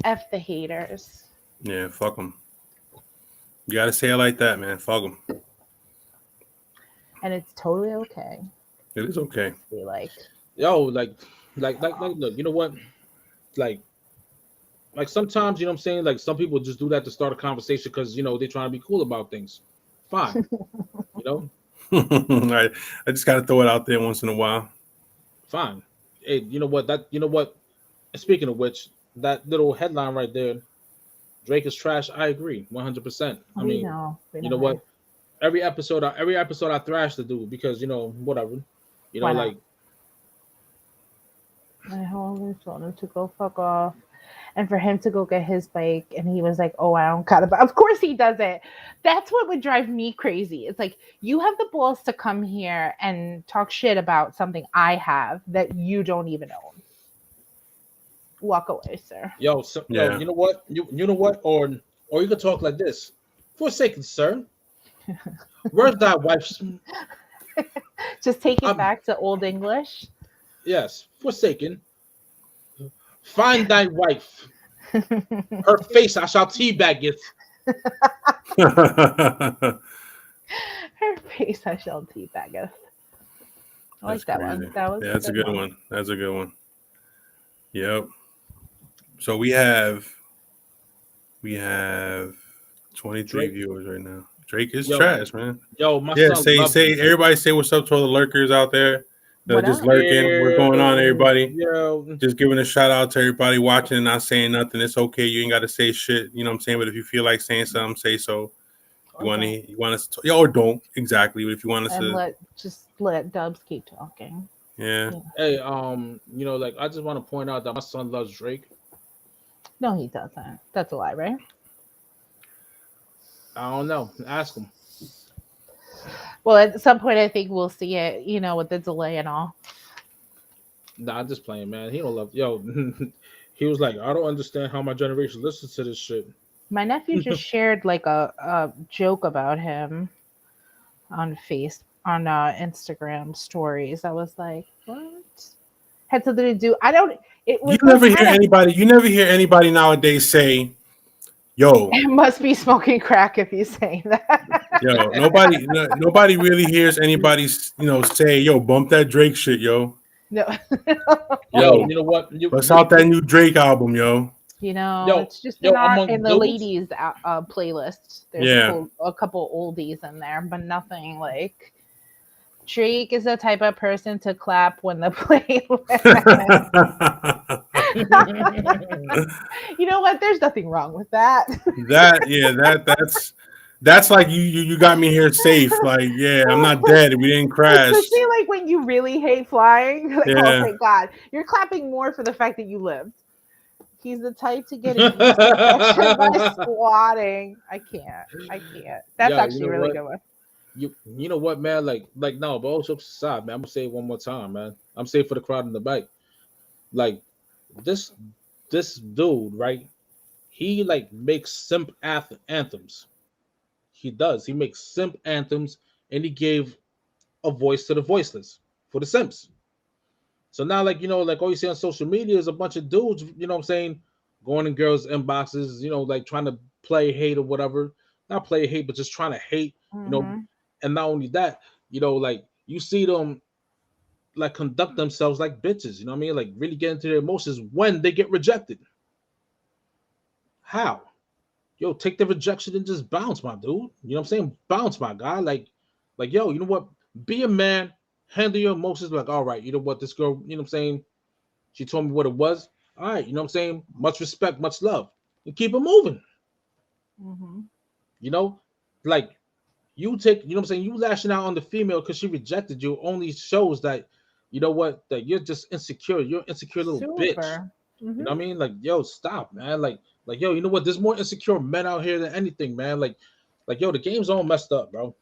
F the haters. Yeah, fuck them. You gotta say it like that, man. Fuck them. And it's totally okay It is okay. to be like, Yo, like, look, you know what? Like, like sometimes, you know what I'm saying? Like some people just do that to start a conversation because you know they're trying to be cool about things. Fine. You know, I just gotta throw it out there once in a while. fine. Hey, you know what? That you know what? Speaking of which, that little headline right there, Drake is trash. I agree, 100%. I we mean, know. you know what? Every episode I thrash the dude because you know whatever, you know Why not? like I always told him to go fuck off. And for him to go get his bike, and he was like, "Oh, I don't got a bike." Of course he doesn't. That's what would drive me crazy. It's like you have the balls to come here and talk shit about something I have that you don't even own. Walk away, sir. yo, so, yo, Yeah. you know what? You know what? Or you could talk like this. Forsaken, sir. Where's thy wife's? Just take it I'm- back to Old English. Yes, forsaken. Find thy wife. Her face I shall teabag it. Her face, I shall teabag. I like that one. That was that's a good one. That's a good one. Yep. So we have 23 Drake. viewers right now. Drake is Yo. trash, man. Yo, my Yeah, son say loves everybody say what's up to all the lurkers out there that are What just up? lurking. What's going on, everybody? Yo, Just giving a shout out to everybody watching and not saying nothing. It's okay. You ain't got to say shit. You know what I'm saying? But if you feel like saying something, say so. You want us to, or don't exactly. But if you want us And to, let Dubs keep talking. yeah. hey, you know, like I just want to point out that my son loves Drake. No, he doesn't. That's a lie, right? I don't know. Ask him. Well, at some point, I think we'll see it. You know, with the delay and all. Nah, I'm just playing, man. He don't love. Yo, he was like, I don't understand how my generation listens to this shit. My nephew just shared like a joke about him on Instagram stories. I was like, what? Had something to do. I don't. It was. You never hear anybody. You never hear anybody nowadays say, "Yo, It must be smoking crack if he's saying that." yo." Nobody really hears anybody, say, "Yo, bump that Drake shit, yo." No. Yo, you know what? Bust out that new Drake album, yo. You know, Yo, it's just yo, in the dudes? ladies playlist. There's Yeah. a couple oldies in there, but nothing like Drake is the type of person to clap when the playlist. You know what? There's nothing wrong with that. That's like you got me here safe. Like, yeah, I'm not dead. We didn't crash. Especially like when you really hate flying. Like, Yeah. oh, thank God. You're clapping more for the fact that you lived. He's the type to get an infection by squatting. I can't. That's Yo, actually you know a really what? good one. You know what, man? Like no, but also aside, man. I'm gonna say it one more time, man. I'm saying for the crowd in the back. Like this dude, right? He like makes simp anthems. He does. He makes simp anthems, and he gave a voice to the voiceless for the simps. So now, like, you know, like all you see on social media is a bunch of dudes, you know what I'm saying, going in girls' inboxes, you know, like trying to play hate or whatever. Not play hate, but just trying to hate, you know. And not only that, you know, like you see them like conduct themselves like bitches, you know what I mean? Like really get into their emotions when they get rejected. How? Yo, take the rejection and just bounce, my dude. You know what I'm saying? Bounce, my guy. Like, yo, you know what? Be a man, handle your emotions. Like, all right, you know what? This girl, you know what I'm saying? She told me what it was. All right, you know what I'm saying? Much respect, much love. And keep it moving. You know, like you take, you know what I'm saying? You lashing out on the female because she rejected you only shows that you know what? That you're just insecure. You're an insecure little bitch. Super. You Mhm. know what I mean? Like, yo, stop, man. Like, yo, you know what? There's more insecure men out here than anything, man. Like, yo, the game's all messed up, bro.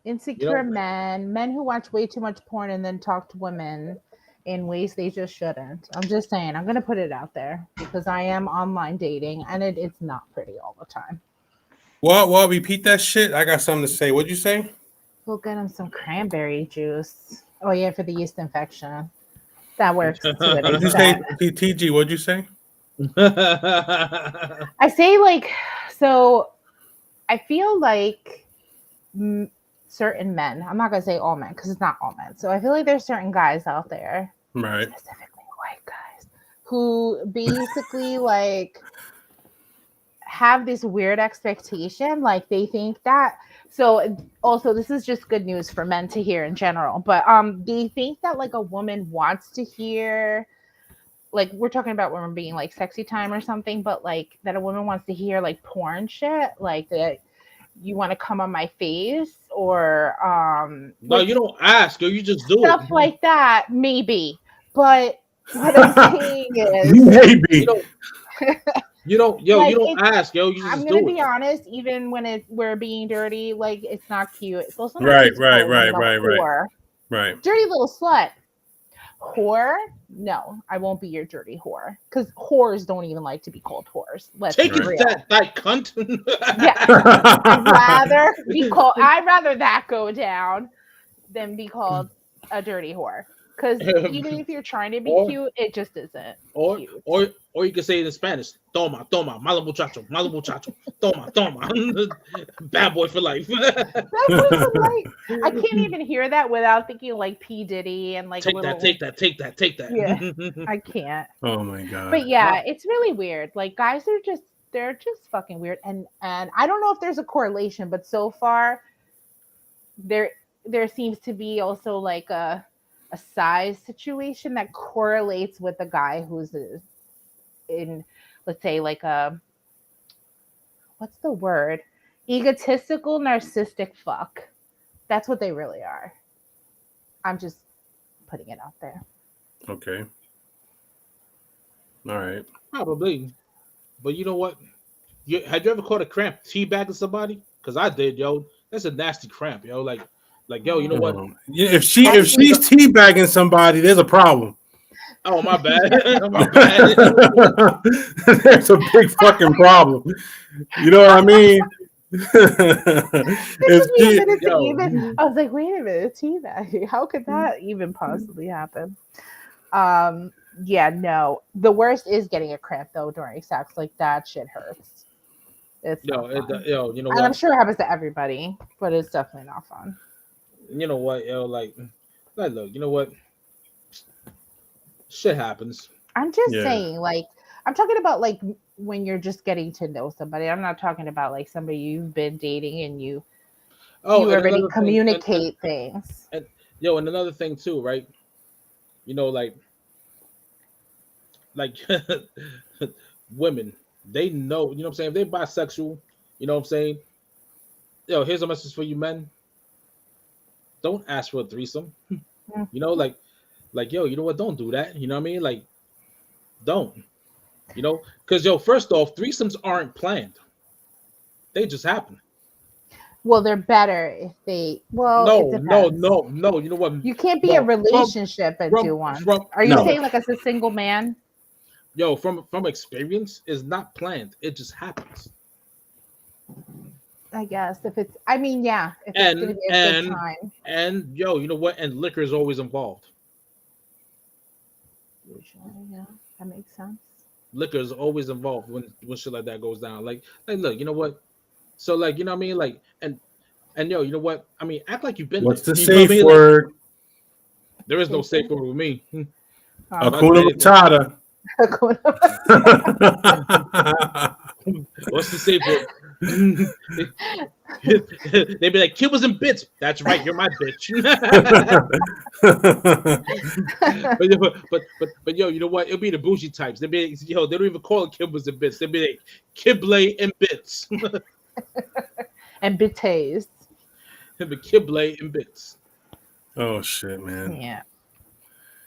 You Insecure know? men who watch way too much porn and then talk to women in ways they just shouldn't. I'm just saying, I'm gonna put it out there because I am online dating and it's not pretty all the time. What? Repeat that shit. I got something to say. What'd you say? We'll get them some cranberry juice. Oh yeah, for the yeast infection. That works to an What'd you say? extent. TG. What'd you say? I say like, so I feel like certain men, I'm not gonna say all men because it's not all men. So I feel like there's certain guys out there, Right. specifically white guys, who basically like have this weird expectation. Like they think that, so also this is just good news for men to hear in general, but they think that like a woman wants to hear, like we're talking about women being like sexy time or something, but like that a woman wants to hear like porn shit, like that you want to come on my face or No, like you don't ask, yo. You just do stuff it. like that, maybe. But what I'm saying is, You Maybe. don't. You don't, yo. like, You don't ask, yo. You I'm just gonna do be it. honest, even when we're being dirty, like it's not cute. It's also not Right, cute to call a woman a right. whore. Right. Dirty little slut. Whore? No, I won't be your dirty whore. Because whores don't even like to be called whores. Let's Take be it, real. that cunt. Yeah. I'd rather that go down than be called a dirty whore. Because even if you're trying to be Or- cute, it just isn't or cute. or you can say it in Spanish. Toma, toma, malo muchacho, toma, toma. Bad boy for life. That was like, I can't even hear that without thinking like P Diddy and like Take a little. that, take that. Yeah. I can't. Oh my god. But yeah, it's really weird. Like guys are they're just fucking weird. And I don't know if there's a correlation, but so far there seems to be also like a size situation that correlates with a guy who's in, let's say, like a, what's the word, egotistical narcissistic fuck. That's what they really are. I'm just putting it out there. Okay. All right. Probably. But you know what? Had you ever caught a cramp teabagging somebody? Because I did, yo. That's a nasty cramp, yo. Like, yo, you know what? Yeah, if she's teabagging somebody, there's a problem. Oh, my bad. My bad. There's a big fucking problem. You know what I mean? It took me a minute to yo. even. I was like, wait a minute, teabagging. How could that even possibly happen? Yeah, no. The worst is getting a cramp though during sex. Like that shit hurts. It's Yo, not fun. yo, you know And I'm what? sure it happens to everybody, but it's definitely not fun. You know what, yo, like look, you know what? Shit happens. I'm just Yeah. saying, like, I'm talking about like when you're just getting to know somebody. I'm not talking about like somebody you've been dating and you Oh, and already another thing- communicate things. Yo, and another thing too, right? You know, like women, they know, you know what I'm saying? If they're bisexual, you know what I'm saying? Yo, here's a message for you men. Don't ask for a threesome. You know, like, yo, you know what? Don't do that. You know what I mean? Like, don't. You know, because yo, first off, threesomes aren't planned. They just happen. Well, they're better if they. Well, it No. depends. You know what? You can't be a relationship and do one. Are you No. saying like as a single man? Yo, from experience, is not planned. It just happens. I guess if it's. I mean, yeah. If it's gonna be a good time. And yo, you know what? And liquor is always involved. Usually, yeah, that makes sense. Liquor is always involved when shit like that goes down. Like look, you know what? So like, you know what I mean? Like, and yo, you know what? I mean, act like you've been. What's the there. You know what I safe mean? Like, word? there is no safe word with me. Hakuna Matata. What's the safe word? They'd be like, Cubans and bits. That's right, you're my bitch. but yo, you know what? It'll be the bougie types. They'd be yo, they don't even call it Cubans and bits. They'd be like Kibble and bits. And bites. The Kibble and bits. Oh shit, man. Yeah.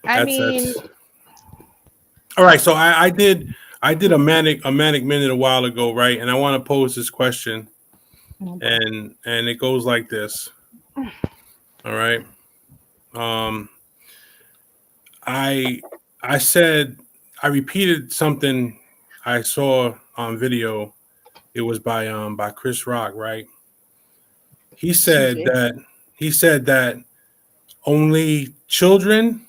I mean, That's all right. So I did a manic minute a while ago, right? And I want to pose this question, and it goes like this. All right. Um, I said I repeated something I saw on video. It was by Chris Rock, right? He said Excuse me. that only children,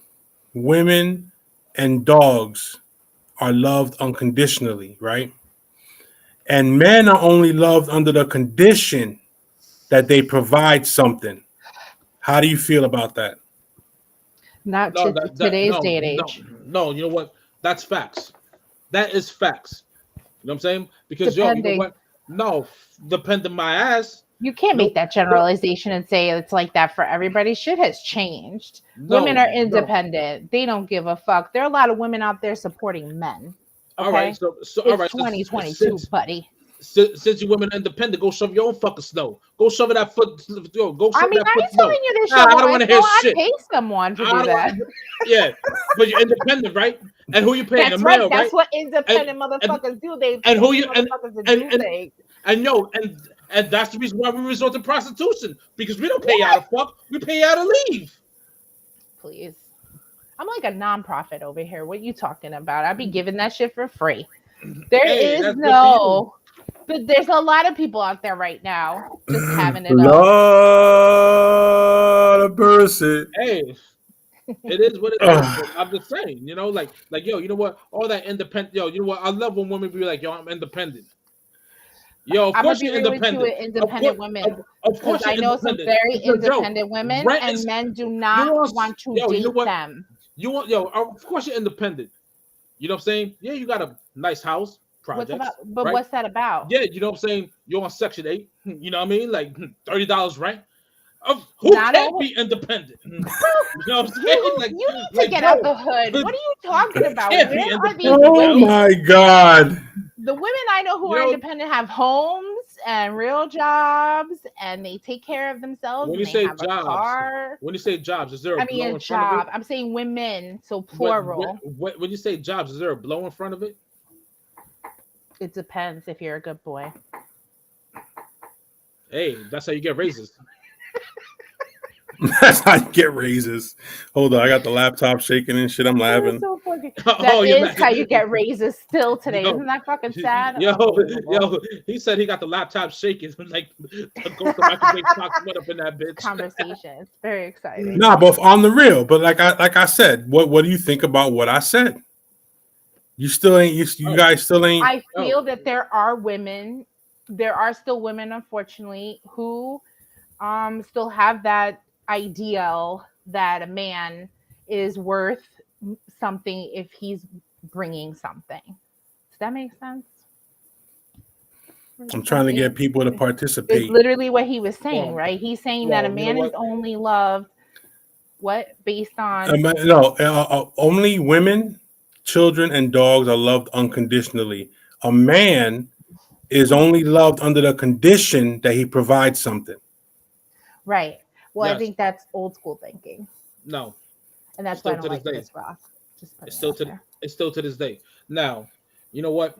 women, and dogs are loved unconditionally, right? And men are only loved under the condition that they provide something. How do you feel about that? not No, today's day and age. no. You know what? That's facts. That is facts. You know what I'm saying? Because you know Depending. what? No, depending my ass. You can't No, make that generalization and say it's like that for everybody. Shit has changed. No, Women are no. independent. They don't give a fuck. There are a lot of women out there supporting men. Okay? All right, so It's all right. 2022, buddy. Since you women are independent, go shove your own fucking snow. Go shove that foot. Yo, go shove I mean, that I foot ain't snow. telling you this shit. Nah, I don't want to hear I shit. pay someone to I do don't that. Yeah, but you're independent, right? And who you paying? That's a right. male, That's right? what independent motherfuckers do. They and who pay you- and- motherfuckers to and- do things. And that's the reason why we resort to prostitution, because we don't pay out to fuck, we pay out to leave. Please. I'm like a nonprofit over here. What you talking about? I be giving that shit for free. There Hey, is that's good no, but there's a lot of people out there right now just having it up. Lord of mercy. Hey, it is what it is. But I'm just saying, like yo, you know what? All that independent, yo, you know what? I love when women be like, yo, I'm independent. Yo, of I'm course gonna you're be real with you independent. with independent women. Of course Because I you're know some independent. very Because, yo, independent women, rent and is- men do not want to yo, you date know what? them. You want, yo, of course you're independent. You know what I'm saying? Yeah, you got a nice house, projects. Right? What's that about? Yeah, you know what I'm saying? You're on Section 8. You know what I mean? Like $30 rent. Who Not can't a- be independent? You know what I'm saying? You, Like, you need to get out the hood. What are you talking about? can't be Where are these independent, Oh women? my God. The women I know who You are know- independent have homes and real jobs, and they take care of themselves. When And you they say have a jobs, car. when you say jobs, is there a I mean, blow a in front of job. I'm saying women, so it? plural. When you say jobs, is there a blow in front of it? It depends if you're a good boy. Hey, that's how you get raises. That's how you get raises. Hold on, I got the laptop shaking and shit. I'm That laughing. is so fucking. Oh, That you're is laughing. how you get raises still today. Yo. Isn't that fucking sad? Yo, Unbelievable. he said he got the laptop shaking. Like, go to Michael J. Fox went up in that bitch. Conversation. It's very exciting. Nah, both on the real. But like I said, what do you think about what I said? You still ain't you guys still ain't. I feel that there are still women, unfortunately, who still have that ideal that a man is worth something if he's bringing something. Does that make sense? I'm trying to get people to It's participate. literally what he was saying, Well, right? He's saying that a well, you man know is what? only loved based on No, only women, children, and dogs are loved unconditionally. A man is only loved under the condition that he provides something. right. Well, I Yes. think that's old school thinking, No, and that's Still why I don't to like this day. Chris Rock. Just putting it's it still out to there. it's still to this day. Now, you know what?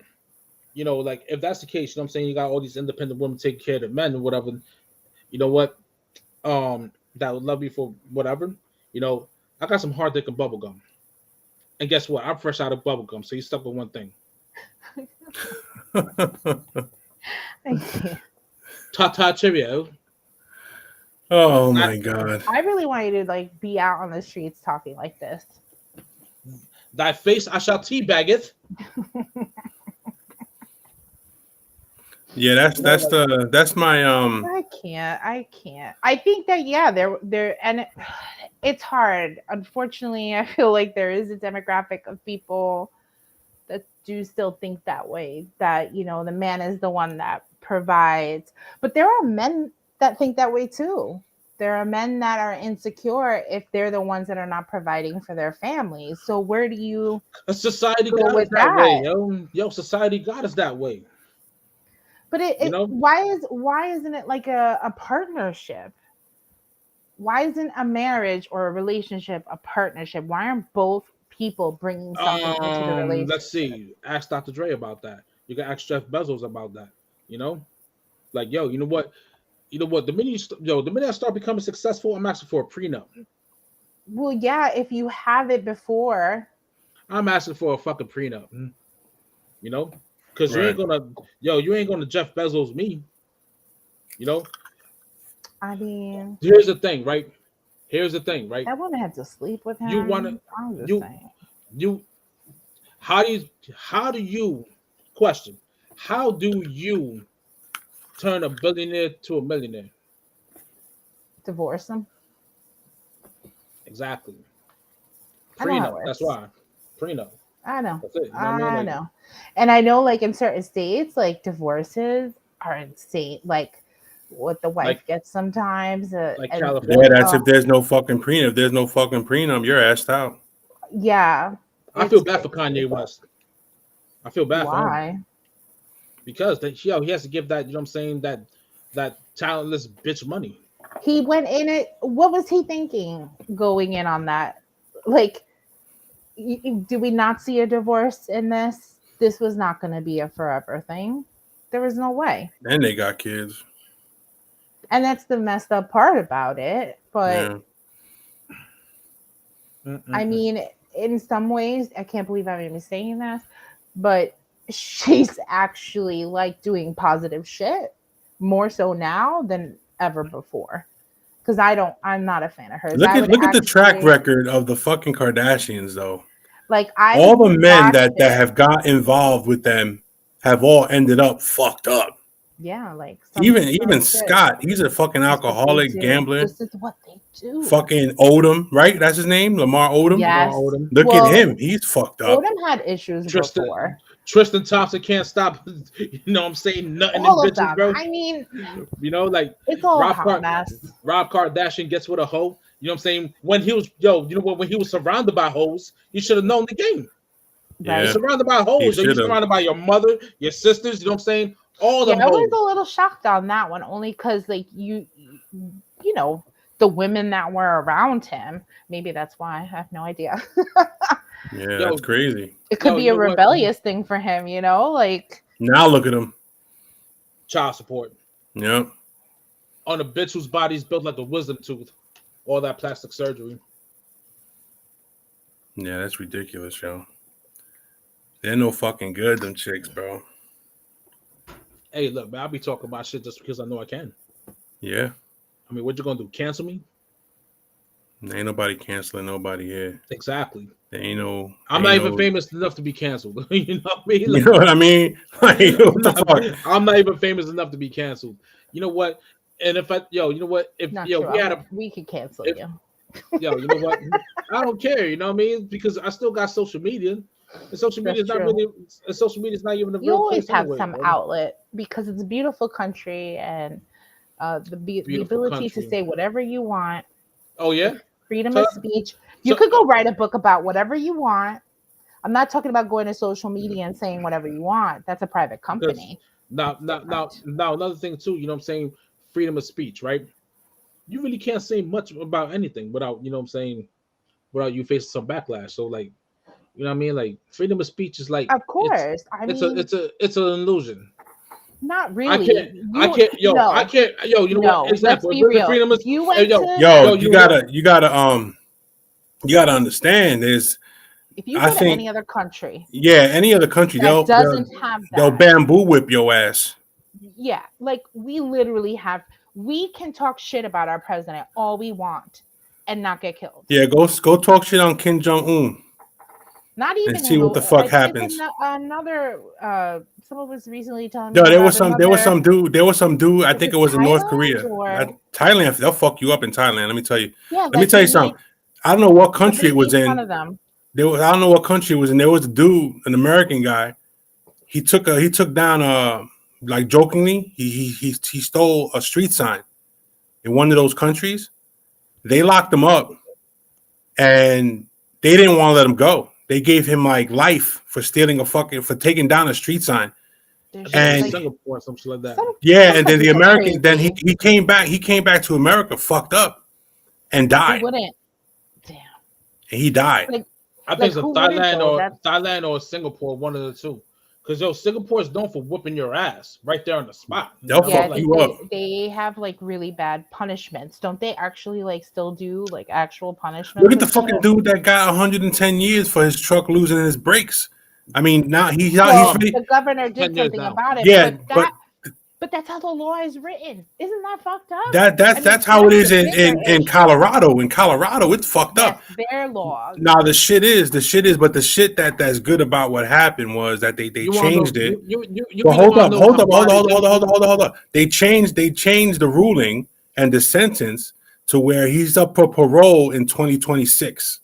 Like if that's the case, you know what I'm saying, you got all these independent women taking care of the men and whatever. You know what? That would love you for whatever. I got some hard dick and bubble gum. And guess what? I'm fresh out of bubble gum, so you stuck with one thing. I can't. Ta cheerio. Oh my God. I really want you to be out on the streets talking like this. Thy face I shall teabag it. Yeah, that's my I can't. I think that it's hard. Unfortunately, I feel like there is a demographic of people that do still think that way, that the man is the one that provides. But there are men that think that way too. There are men that are insecure if they're the ones that are not providing for their families. So where do you Society go got us with that way, that? yo. Society got us that way. But why isn't it like a partnership? why isn't a marriage or a relationship a partnership? Why aren't both people bringing something into the relationship? Let's see. Ask Dr. Dre about that. You can ask Jeff Bezos about that. You know, like yo, you know what? The minute the minute I start becoming successful, I'm asking for a prenup. Well, yeah, if you have it before. I'm asking for a fucking prenup. You know, because Right. you ain't gonna Jeff Bezos me. You know. I mean, Here's the thing, right? that woman had to sleep with him. You wanna I'm just you saying. you how do you question? How do you turn a billionaire to a millionaire? Divorce him. Exactly. I know how it Prenup. That's works. why. Prenup. I know. That's it. You know what I I mean? know. And I know, like, in certain states, like, divorces are insane. Like, what the wife Like- gets sometimes. like and- California. Yeah, that's if there's no fucking prenup. If there's no fucking prenup, you're assed out. Yeah. I feel bad for Kanye West. I feel bad for him Why? because he has to give that, you know what I'm saying, that talentless bitch money. He went in it. What was he thinking going in on that? Like, do we not see a divorce in this? This was not going to be a forever thing. There was no way. And they got kids. And that's the messed up part about it. But Yeah. I mean, in some ways, I can't believe I'm even saying this, but she's actually like doing positive shit more so now than ever before. Because I'm not a fan of hers. Look at the track record of the fucking Kardashians, though. Like all the men that have got involved with them have all ended up fucked up. Yeah, like even Scott, he's a fucking alcoholic, gambler. This is what they do. Fucking Odom, right? That's his name, Lamar Odom. Yes. Look at him, he's fucked up. Odom had issues before. Tristan Thompson can't stop. You know what I'm saying? Nothing All in of bitches, them. bro. I mean, you know, like it's all a hot mess. Rob Kardashian gets with a hoe. You know what I'm saying? When he was when he was surrounded by hoes, you should have known the game. Yeah. You're surrounded by hoes, or you're surrounded by your mother, your sisters. You know what I'm saying? All the I was a little shocked on that one, only because like you know, the women that were around him. Maybe that's why. I have no idea. Yeah, that's crazy. It could be a rebellious thing for him, you know, like now look at him. Child support. Yep. On a bitch whose body's built like a wisdom tooth. All that plastic surgery. Yeah, that's ridiculous, yo. They're no fucking good, them chicks, bro. Hey, look, man, I'll be talking about shit just because I know I can. Yeah. I mean, what you gonna do? Cancel me? Ain't nobody canceling nobody here. Exactly. There ain't no. I'm not even famous enough to be canceled. You know what I mean? Like, you know what I mean? Like, what the fuck? I'm not even famous enough to be canceled. You know what? And if you know what? If we could cancel you. You know what? I don't care. You know what I mean? Because I still got social media. And social media is not really. Social media is not even a real. You always have anyway, some outlet because it's a beautiful country and the ability to say whatever you want. Oh yeah. Freedom of speech. You could go write a book about whatever you want. I'm not talking about going to social media and saying whatever you want. That's a private company. Now, another thing too. You know what I'm saying? Freedom of speech, right? You really can't say much about anything without, you know what I'm saying, without you facing some backlash. So like, you know what I mean? Like freedom of speech is like, of course, it's an illusion. Not really. I can't. You know what? Exactly. Let's be real. Freedom is, you went you gotta understand is if you go to any other country. Yeah, any other country, that doesn't have that. They'll bamboo whip your ass. Yeah, like we can talk shit about our president all we want and not get killed. Yeah, go talk shit on Kim Jong-un. Not even and see what the fuck happens. Another someone was recently telling me. No, there was some dude. I think it was in North Korea. Thailand, they'll fuck you up in Thailand. Let me tell you. Yeah, let me tell you something. I don't know what country it was in. I don't know what country it was in. There was a dude, an American guy. He took down like jokingly, he stole a street sign in one of those countries. They locked him up, and they didn't want to let him go. They gave him like life for for taking down a street sign. And Singapore, something like that. Yeah, and then the American, then he came back. He came back to America fucked up, and Who died. wouldn't? Damn. And he died. Like, I think it's who wouldn't, though? Thailand or Singapore, one of the two. Because Singapore is known for whooping your ass right there on the spot. They'll yeah, I fuck think you up. they have like really bad punishments. Don't they actually like still do like actual punishments? Look at the fucking dude that got 110 years for his truck losing his brakes. I mean, now he's the governor did 10 years something now. about it. Yeah, But that's how the law is written. Isn't that fucked up? that's how it is in Colorado. In Colorado, it's fucked up. That's their law. Now the shit is, but the shit that's good about what happened was that they changed it. Well, hold up. They changed the ruling and the sentence to where he's up for parole in 2026.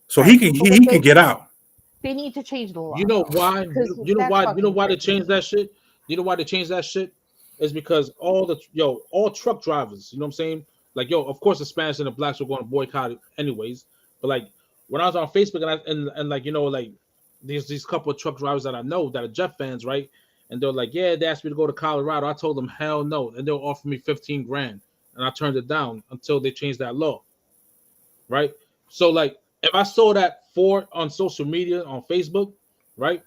So he can get out. They need to change the law. You know why? You know why they changed that shit? You know why they changed that shit? Is because all truck drivers, you know what I'm saying? Like, of course the Spanish and the blacks were going to boycott it anyways. But like when I was on Facebook and like, like these couple of truck drivers that I know that are Jet fans, right? And they're like, yeah, they asked me to go to Colorado. I told them hell no. And they'll offer me $15,000. And I turned it down until they changed that law. Right? So like if I saw that on social media, on Facebook, right?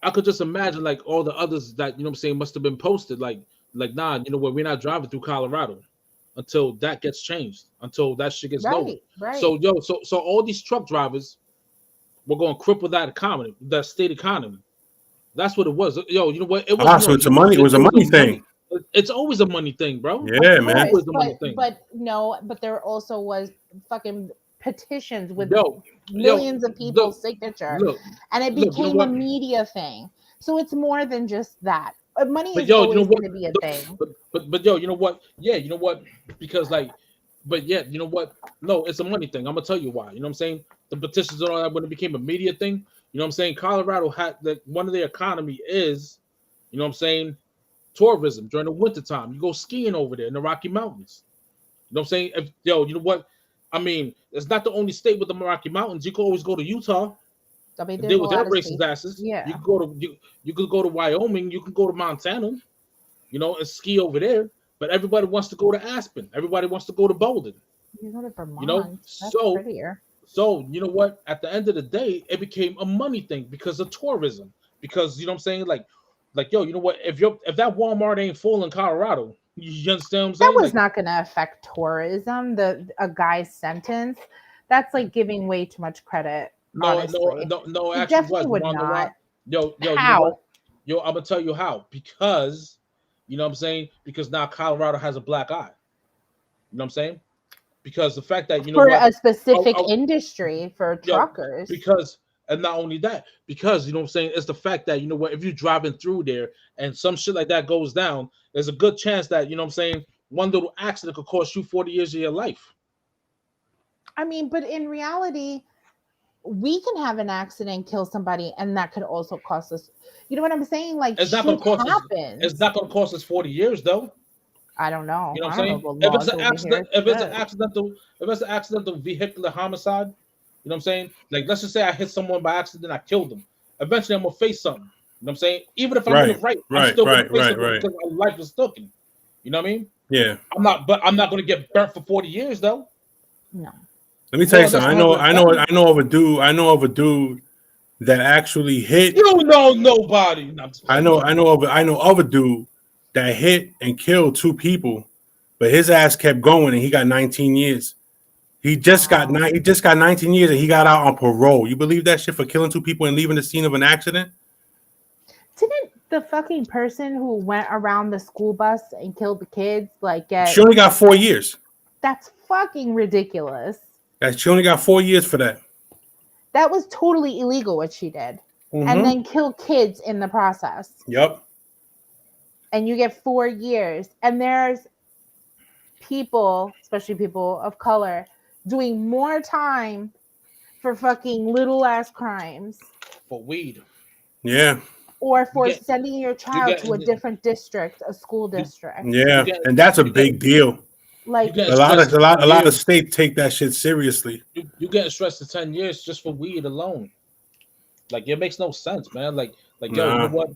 I could just imagine like all the others that, you know what I'm saying, must have been posted like nah, you know what, we're not driving through Colorado until that gets changed, until that shit gets lowered. Right. So so all these truck drivers were going to cripple that economy, that state economy. That's what it was. You know what? It was so it's a money thing. It's always a money thing, bro. Yeah, man. But there also was fucking petitions with millions of people's signature, and it became a media thing. So it's more than just that. Money is always going to be a thing. But you know what? Yeah, you know what? Because like, but yeah, you know what? No, it's a money thing. I'm gonna tell you why. You know what I'm saying? The petitions and all that when it became a media thing. You know what I'm saying? Colorado had one of their economy is, you know what I'm saying, tourism during the wintertime. You go skiing over there in the Rocky Mountains. You know what I'm saying? You know what? I mean, it's not the only state with the Rocky Mountains. You can always go to Utah. I mean, deal with their racist asses. Yeah. You can go to you could go to Wyoming. You can go to Montana. You know, and ski over there. But everybody wants to go to Aspen. Everybody wants to go to Bolden. You go to Vermont. You know, that's prettier. So you know what? At the end of the day, it became a money thing because of tourism. Because you know what I'm saying, like you know what? If that Walmart ain't full in Colorado, you understand what I'm saying? That was not going to affect tourism. A guy's sentence, that's like giving way too much credit. No, honestly. no. It Actually, definitely would not. Yo, how? I'm gonna tell you how. Because you know what I'm saying. Because now Colorado has a black eye. You know what I'm saying? Because the fact that for a specific industry for truckers. Because and not only that, because you know what I'm saying, it's the fact that you know what, if you're driving through there and some shit like that goes down, there's a good chance that you know what I'm saying, one little accident could cost you 40 years of your life. I mean, but in reality, we can have an accident, kill somebody, and that could also cost us. You know what I'm saying? Like, it's not going to cost us. It's not going to cost us 40 years, though. I don't know. You know what I'm saying? If it's an accident, if it's an accidental vehicular homicide, you know what I'm saying? Like, let's just say I hit someone by accident, I killed them. Eventually, I'm gonna face something. You know what I'm saying? Even if I'm in the I'm still gonna face something because my life is taken. You know what I mean? Yeah. I'm not gonna get burnt for 40 years though. No. Let me tell you something. I know of a dude that actually hit. You know nobody. I know of a dude that hit and killed 2 people, but his ass kept going and he got 19 years. He just got 19 years and he got out on parole. You believe that shit for killing 2 people and leaving the scene of an accident? Didn't the fucking person who went around the school bus and killed the kids get? She only got 4 years. That's fucking ridiculous. She only got 4 years for that. That was totally illegal what she did, and then kill kids in the process. Yep. And you get 4 years, and there's people, especially people of color, doing more time for fucking little ass crimes. For weed. Yeah. Or for sending your child to a different district, a school district. Yeah, and that's a big deal. Like a lot of states take that shit seriously. You getting stressed to 10 years just for weed alone. Like, it makes no sense, man. Like, yo, you know what?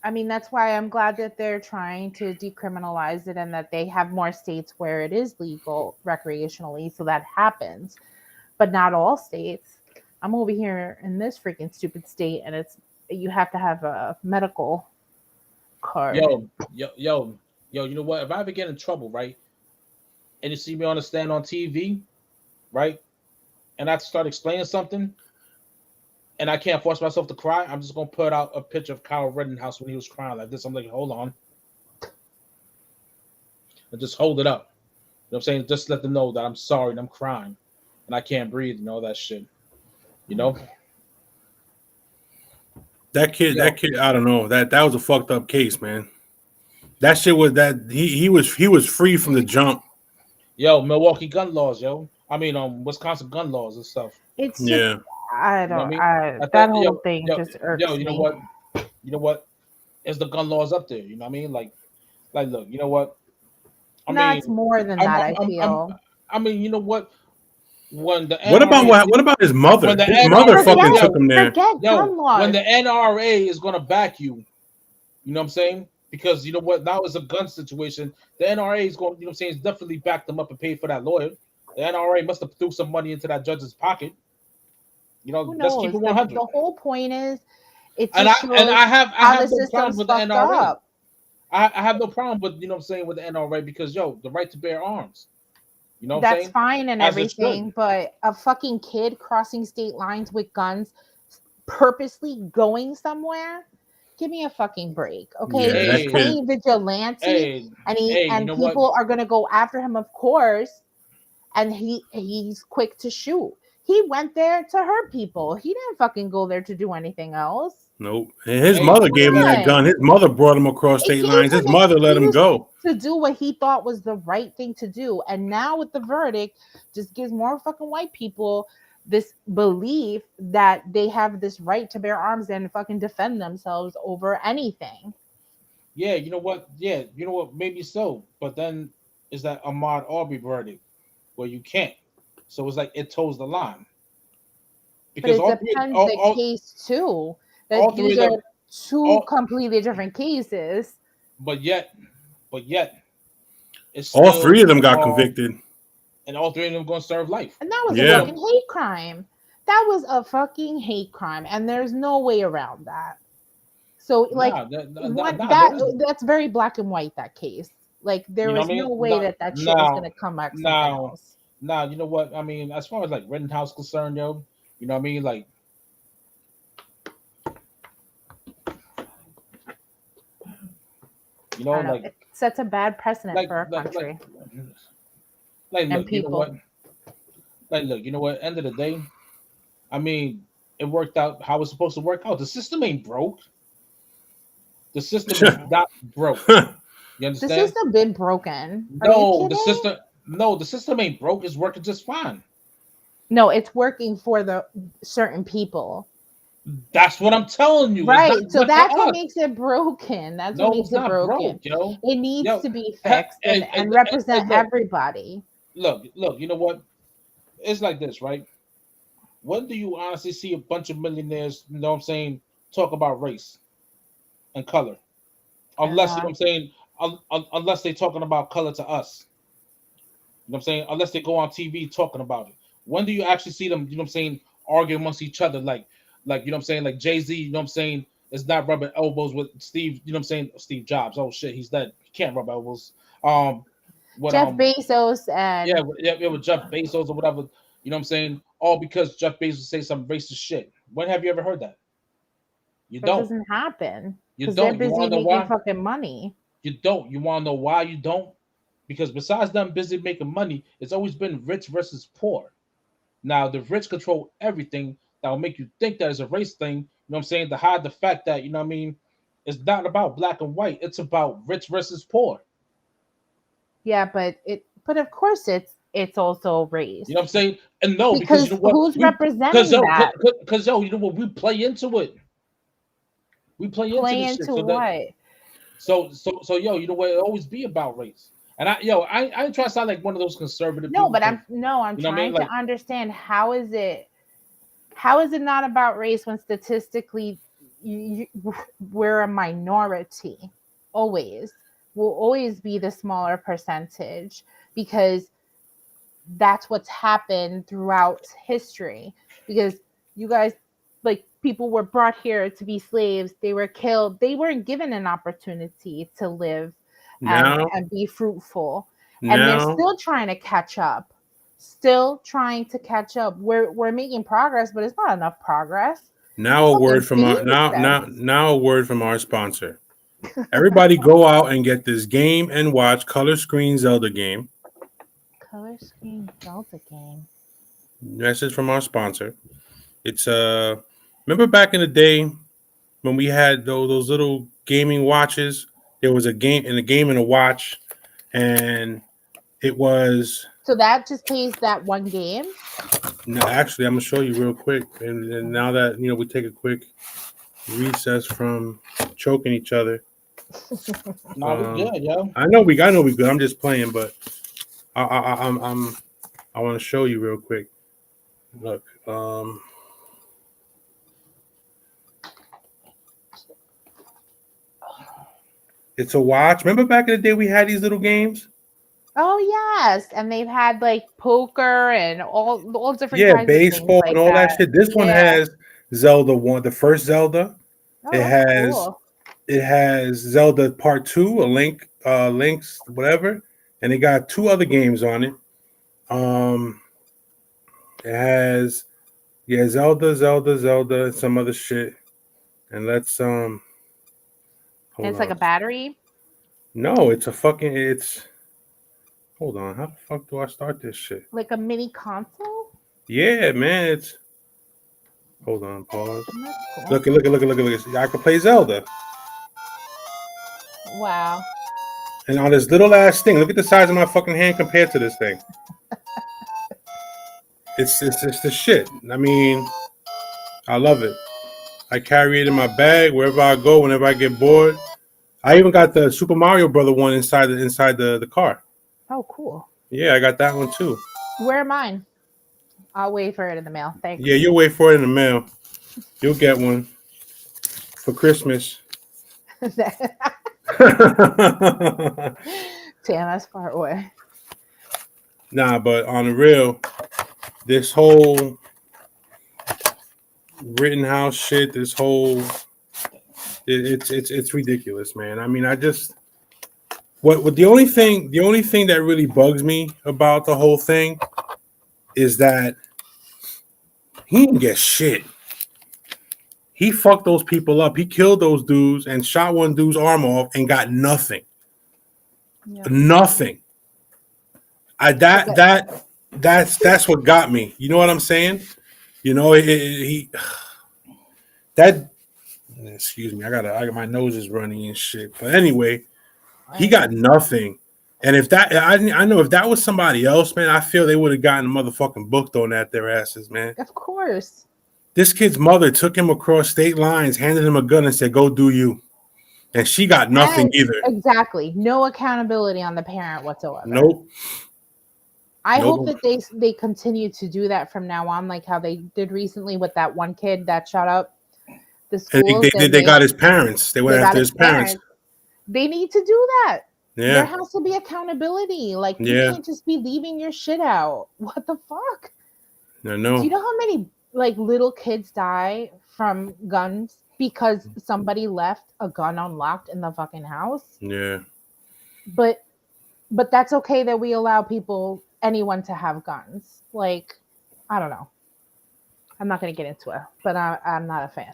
I mean, that's why I'm glad that they're trying to decriminalize it and that they have more states where it is legal recreationally, so that happens, but not all states. I'm over here in this freaking stupid state, and you have to have a medical card. Yo, you know what? If I ever get in trouble, right, and you see me on the stand on TV, right, and I start explaining something, and I can't force myself to cry, I'm just gonna put out a picture of Kyle Rittenhouse when he was crying like this. I'm like, hold on, and just hold it up. You know what I'm saying? Just let them know that I'm sorry and I'm crying, and I can't breathe and all that shit. You know? That kid, I don't know. That was a fucked up case, man. That shit was that he was free from the jump. Yo, Milwaukee gun laws, yo. I mean, Wisconsin gun laws and stuff. It's just, Yeah. I You know don't. what I mean? That whole thing just irks you know me. what? You know what? Is the gun laws up there? You know what I mean? Like, look, you know what? That's more than that. I feel. I mean, you know what? When the What about his mother? When the His mother NRA fucking took him there. Forget gun laws. When the NRA is gonna back you, you know what I'm saying? Because you know what? Now it's a gun situation. The NRA is going, you know what I'm saying, is definitely backed them up and paid for that lawyer. The NRA must have threw some money into that judge's pocket. You know, let's keep it 100. The whole point is, it's I have no problem with the NRA. Up. I have no problem with, you know what I'm saying, with the NRA because the right to bear arms. You know what I'm saying? That's fine and everything, but a fucking kid crossing state lines with guns, purposely going somewhere. Give me a fucking break, okay? Yeah, he's playing vigilante, and people are gonna go after him, of course. And he's quick to shoot. He went there to hurt people. He didn't fucking go there to do anything else. Nope. And his mother gave him that gun. His mother brought him across state lines. His mother let him go to do what he thought was the right thing to do. And now with the verdict, just gives more fucking white people this belief that they have this right to bear arms and fucking defend themselves over anything. Yeah, you know what? Yeah, you know what? Maybe so. But then is that Ahmaud Arbery verdict where you can't? So it's like it toes the line. Because but it depends the case too. That these are two completely different cases. But yet, it's all three of them got convicted. And all three of them going to serve life. And that was a fucking hate crime. That was a fucking hate crime. And there's no way around that. So, like, that's very black and white, that case. Like, there was no way that shit was going to come back something else. Nah, you know what? I mean, as far as, like, Rittenhouse concerned, yo, you know what I mean? Like, you know, like... It sets a bad precedent for our country. Like, look, you know what? Like, look, you know what? End of the day, I mean, it worked out how it's supposed to work out. The system ain't broke. The system is not broke. You understand? The system been broken. The system ain't broke. It's working just fine. No, it's working for the certain people. That's what I'm telling you. Right. So that's what makes it broken. That's what makes it broken. Yo. It needs to be fixed and represent everybody. Look, you know what? It's like this, right? When do you honestly see a bunch of millionaires, you know what I'm saying, talk about race and color? Unless, you know what I'm saying, unless they're talking about color to us. You know what I'm saying? Unless they go on TV talking about it. When do you actually see them, you know what I'm saying, argue amongst each other like, you know what I'm saying, like Jay-Z, you know what I'm saying, is not rubbing elbows with Steve, you know what I'm saying, Steve Jobs. Oh shit, he's dead. He can't rub elbows. Jeff Bezos and with Jeff Bezos or whatever, you know what I'm saying? All because Jeff Bezos say some racist shit. When have you ever heard that? That doesn't happen. Because they're busy making fucking money. You don't. You want to know why you don't? Because besides them busy making money, it's always been rich versus poor. Now the rich control everything. That will make you think that it's a race thing. You know what I'm saying? To hide the fact that, you know what I mean, it's not about black and white. It's about rich versus poor. Yeah, but of course it's also race. You know what I'm saying? And no, because you know what? Who's representing that? Because you know what? We play into it. We play into what? So you know what? It always be about race. And I ain't trying to sound like one of those conservative. No, but I'm trying to understand how is it not about race when statistically we're a minority. Always, will always be the smaller percentage because that's what's happened throughout history. Because you guys, like, people were brought here to be slaves, they were killed, they weren't given an opportunity to live Now, and be fruitful, and they're now, still trying to catch up, still trying to catch up. We're making progress, but it's not enough progress. now It's a only word from our baby steps. now a word from our sponsor. Everybody go out and get this game and watch Color Screen Zelda game. Color Screen Zelda game. Message from our sponsor. It's remember back in the day when we had those little gaming watches? There was a game and a watch, and it was So that just plays that one game. no, actually I'm gonna show you real quick. And now that we take a quick recess from choking each other. No, we good, yo. I know we good. I'm just playing, but I want to show you real quick. Look, it's a watch. Remember back in the day we had these little games? Oh yes, and they've had like poker and all different Yeah, kinds of things baseball like and all that that. shit. This one Yeah. has Zelda 1, the first Zelda. Oh, It that's has cool. it has Zelda Part 2, a Link's whatever, and it got 2 other games on it. It has Zelda, and some other shit. And let's And hold it's like on. a battery. No, it's hold on. How the fuck do I start this shit? Like a mini console? Yeah, man, it's hold on, pause. That's cool. Look at. I can play Zelda. Wow. And on this little ass thing, look at the size of my fucking hand compared to this thing. It's the shit. I mean, I love it. I carry it in my bag wherever I go, whenever I get bored. I even got the Super Mario Brother one inside the car. Oh, cool. Yeah, I got that one too. Where are mine? I'll wait for it in the mail. Thanks. Yeah, you'll wait for it in the mail. You'll get one for Christmas. Damn, that's far away. Nah, but on the real, this whole Rittenhouse shit, this whole it's ridiculous, man. I mean, I just what the only thing that really bugs me about the whole thing is that he didn't get shit. He fucked those people up. He killed those dudes and shot one dude's arm off and got nothing. Yeah. Nothing. That's what got me. You know what I'm saying? You know, excuse me, I got my nose is running and shit. But anyway, he got nothing. And if that I know if that was somebody else, man, I feel they would have gotten a motherfucking book thrown at their asses, man. Of course. This kid's mother took him across state lines, handed him a gun, and said, "Go do you." And she got nothing either. Exactly. No accountability on the parent whatsoever. Nope. I hope that they continue to do that from now on, like how they did recently with that one kid that shot up the schools. And they got his parents. They went after his parents. They need to do that. Yeah. There has to be accountability. Like, you can't just be leaving your shit out. What the fuck? No. Do you know how many like little kids die from guns because somebody left a gun unlocked in the fucking house? Yeah. But that's okay that we allow anyone to have guns. Like, I don't know. I'm not going to get into it, but I'm not a fan.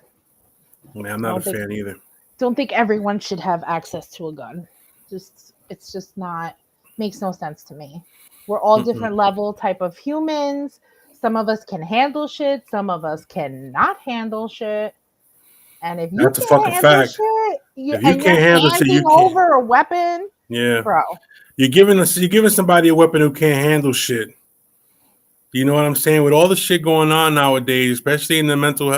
Man, I'm not a fan either. Don't think everyone should have access to a gun. It's just not, makes no sense to me. We're all different level type of humans. Some of us can handle shit. Some of us cannot handle shit. And if you can't handle shit, if you can't handle shit, you can't over a weapon. Yeah, bro. You're giving somebody a weapon who can't handle shit. You know what I'm saying? With all the shit going on nowadays, especially in the mental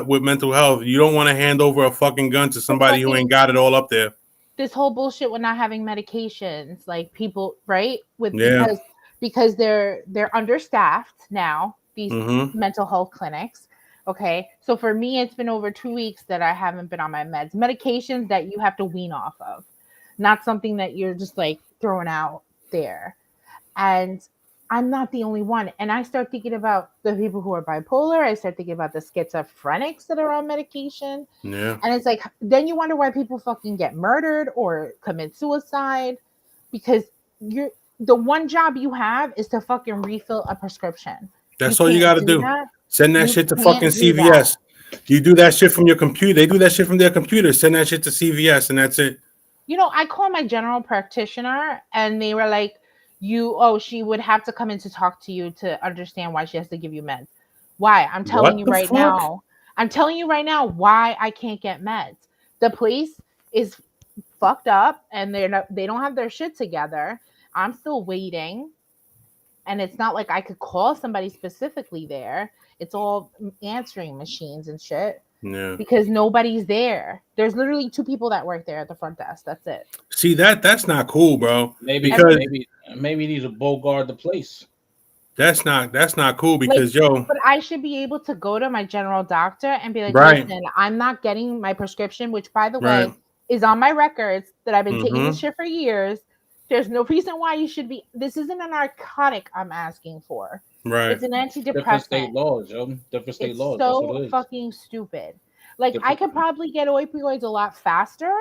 health, you don't want to hand over a fucking gun to somebody who ain't got it all up there. This whole bullshit with not having medications, like people, right? Because they're understaffed now. These mental health clinics. Okay. So for me, it's been over 2 weeks that I haven't been on my meds. Medications that you have to wean off of, not something that you're just like throwing out there. And I'm not the only one. And I start thinking about the people who are bipolar. I start thinking about the schizophrenics that are on medication. Yeah. And it's like, then you wonder why people fucking get murdered or commit suicide because you're the one job you have is to fucking refill a prescription. That's all you can't got to do. that. Send that You shit to can't fucking do CVS. that. You do that shit from your computer. They do that shit from their computer. Send that shit to CVS, and that's it. You know, I called my general practitioner and they were like, she would have to come in to talk to you to understand why she has to give you meds. Why? I'm telling What you the right fuck? now. I'm telling you right now why I can't get meds. The place is fucked up and they don't have their shit together. I'm still waiting. And it's not like I could call somebody specifically there. It's all answering machines and shit. Yeah. Because nobody's there. There's literally 2 people that work there at the front desk. That's it. See that's not cool, bro. Maybe Because maybe these are Bogart the place. that's not cool because But I should be able to go to my general doctor and be like, Right. listen, I'm not getting my prescription, which by the Right. way is on my records that I've been taking Mhm. this shit for years. There's no reason why you should be. This isn't a narcotic I'm asking for. Right. It's an Different state antidepressant. laws, yo. Different state It's laws. That's what so it is. fucking stupid. Like I Different- could probably get opioids a lot faster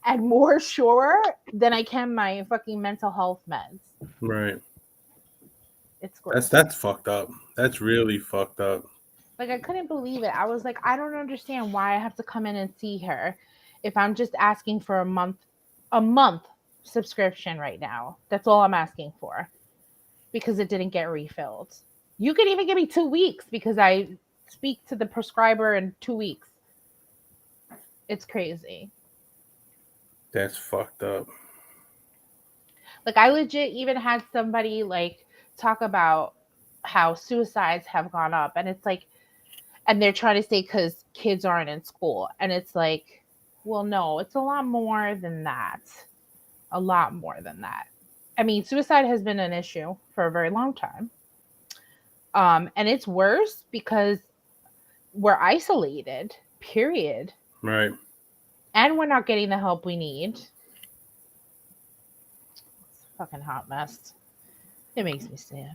and more sure than I can my fucking mental health meds. Right. It's gross. That's fucked up. That's really fucked up. Like I couldn't believe it. I was like, I don't understand why I have to come in and see her if I'm just asking for a month subscription right now. That's all I'm asking for because it didn't get refilled. You could even give me 2 weeks because I speak to the prescriber in 2 weeks. It's crazy. That's fucked up. Like I legit even had somebody like talk about how suicides have gone up and it's like and they're trying to say because kids aren't in school and it's like, well, no, it's a lot more than that. A lot more than that. I mean, suicide has been an issue for a very long time. And it's worse because we're isolated, period. Right. And we're not getting the help we need. It's a fucking hot mess. It makes me sad.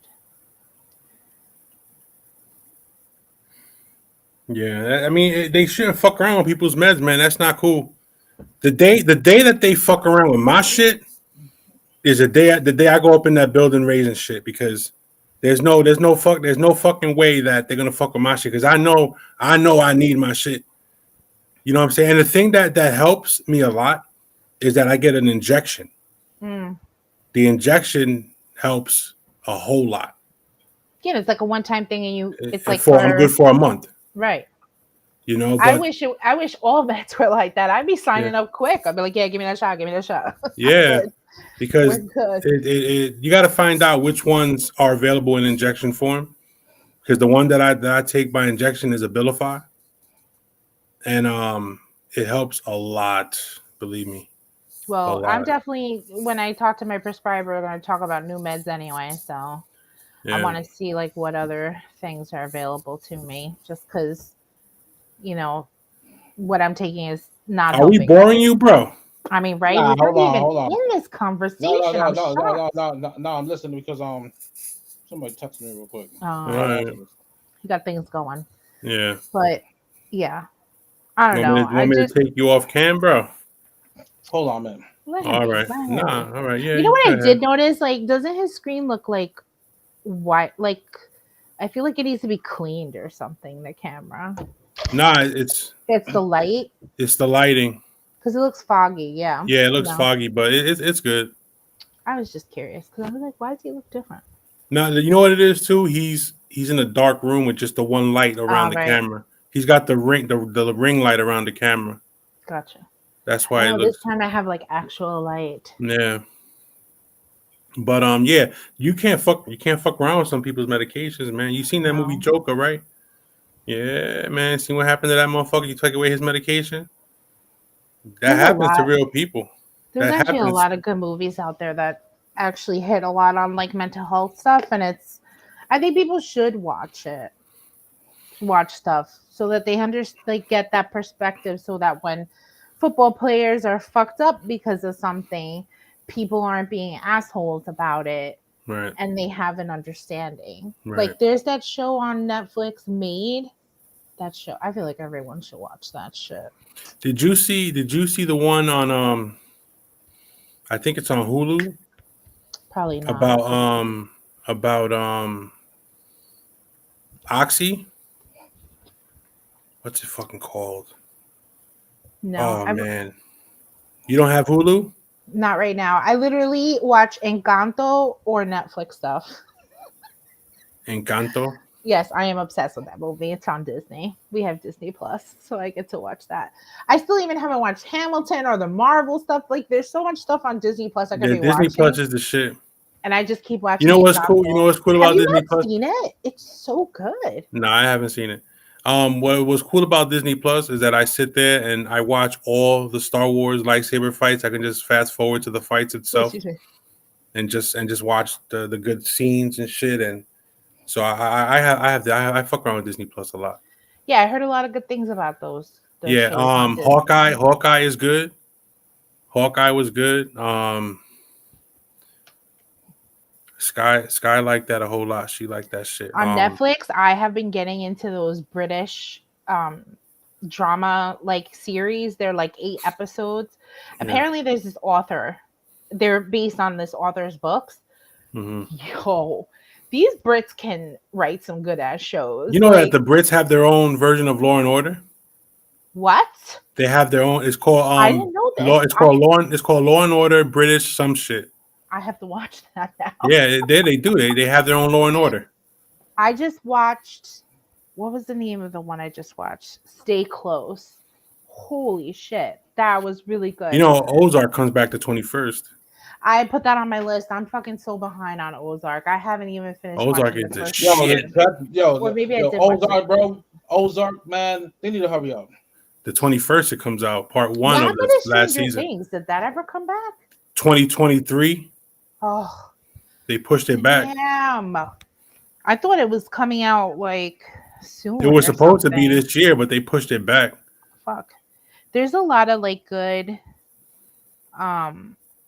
Yeah, I mean, they shouldn't fuck around with people's meds, man. That's not cool. The day that they fuck around with my shit is the day I go up in that building raising shit because there's no fucking way that they're gonna fuck with my shit because I know I need my shit. You know what I'm saying? And the thing that helps me a lot is that I get an injection. Mm. The injection helps a whole lot. Again, it's like a one-time thing, and it's like I'm good for a month. Right. You know, I wish all vets were like that. I'd be signing up quick. I'd be like, yeah, give me that shot. Give me that shot. Yeah, because We're good. you got to find out which ones are available in injection form. Because the one that I take by injection is Abilify, and it helps a lot. Believe me. Well, I'm definitely when I talk to my prescriber, I'm going to talk about new meds anyway. So Yeah. I want to see like what other things are available to me, just because what I'm taking is not. Are we boring you, bro? I mean, right? Nah, We're not hold on. in this conversation. No, I'm listening because somebody texted me real quick. Right. You got things going. Yeah. But yeah, I don't know. Want me to take you off cam, bro? Hold on, man. All right. Nah. All right. Yeah. You know what I did notice? Like, doesn't his screen look like white? Like, I feel like it needs to be cleaned or something. The camera. Nah, it's the light. It's the lighting. Because it looks foggy. Yeah. Yeah, it looks foggy, but it's good. I was just curious because I was like, why does he look different? Now you know what it is too. He's in a dark room with just the one light around the camera. He's got the ring light around the camera. Gotcha. That's why it looks. This time I have like actual light. Yeah. But yeah, you can't fuck around with some people's medications, man. You seen that movie Joker, right? Yeah, man. See what happened to that motherfucker? You took away his medication. That happens to real people. There's actually a lot of good movies out there that actually hit a lot on like mental health stuff, and I think people should watch it. watch stuff so that they get that perspective, so that when football players are fucked up because of something, people aren't being assholes about it, Right. and they have an understanding. Right. Like there's that show on Netflix, Made. That show, I feel like everyone should watch that shit. Did you see the one on I think it's on Hulu Probably not. about Oxy? What's it fucking called? No, Oh man. You don't have Hulu? not right now. I literally watch Encanto or Netflix stuff. Encanto? Yes, I am obsessed with that movie. It's on Disney. We have Disney Plus, so I get to watch that. I still even haven't watched Hamilton or the Marvel stuff. Like, there's so much stuff on Disney Plus I could Yeah, be Disney watching, Plus is the shit. and I just keep watching. You know what's cool? Encanto. You know what's cool Have about you Disney not Plus? seen it? It's so good. No, I haven't seen it. What was cool about Disney Plus is that I sit there and I watch all the Star Wars lightsaber fights. I can just fast forward to the fights itself and just watch the good scenes and shit. And so I fuck around with Disney Plus a lot. Yeah, I heard a lot of good things about those Yeah, shows on Disney. Hawkeye is good. Hawkeye was good. Sky liked that a whole lot. She liked that shit. On Netflix, I have been getting into those British drama like series. They're like 8 episodes. Apparently there's this author. They're based on this author's books. Mm-hmm. Yo, these Brits can write some good ass shows. You know that the Brits have their own version of Law and Order? What? They have their own. It's called I didn't know this. Law. It's called Law and Order British some shit. I have to watch that now. Yeah, they do. They have their own Law and Order. I just watched. What was the name of the one I just watched? Stay Close. Holy shit, that was really good. You know, Ozark comes back the 21st. I put that on my list. I'm fucking so behind on Ozark. I haven't even finished. Ozark watching is the the first shit. Or maybe I did watch Ozark, it. bro. Ozark, man. They need to hurry up. The 21st it comes out, part 1 What of happened this to last Stranger season. Things? Did that ever come back? 2023. Oh, They pushed it back. damn. I thought it was coming out like soon. It was or supposed to be something. this year, but they pushed it back. Fuck. There's a lot of like good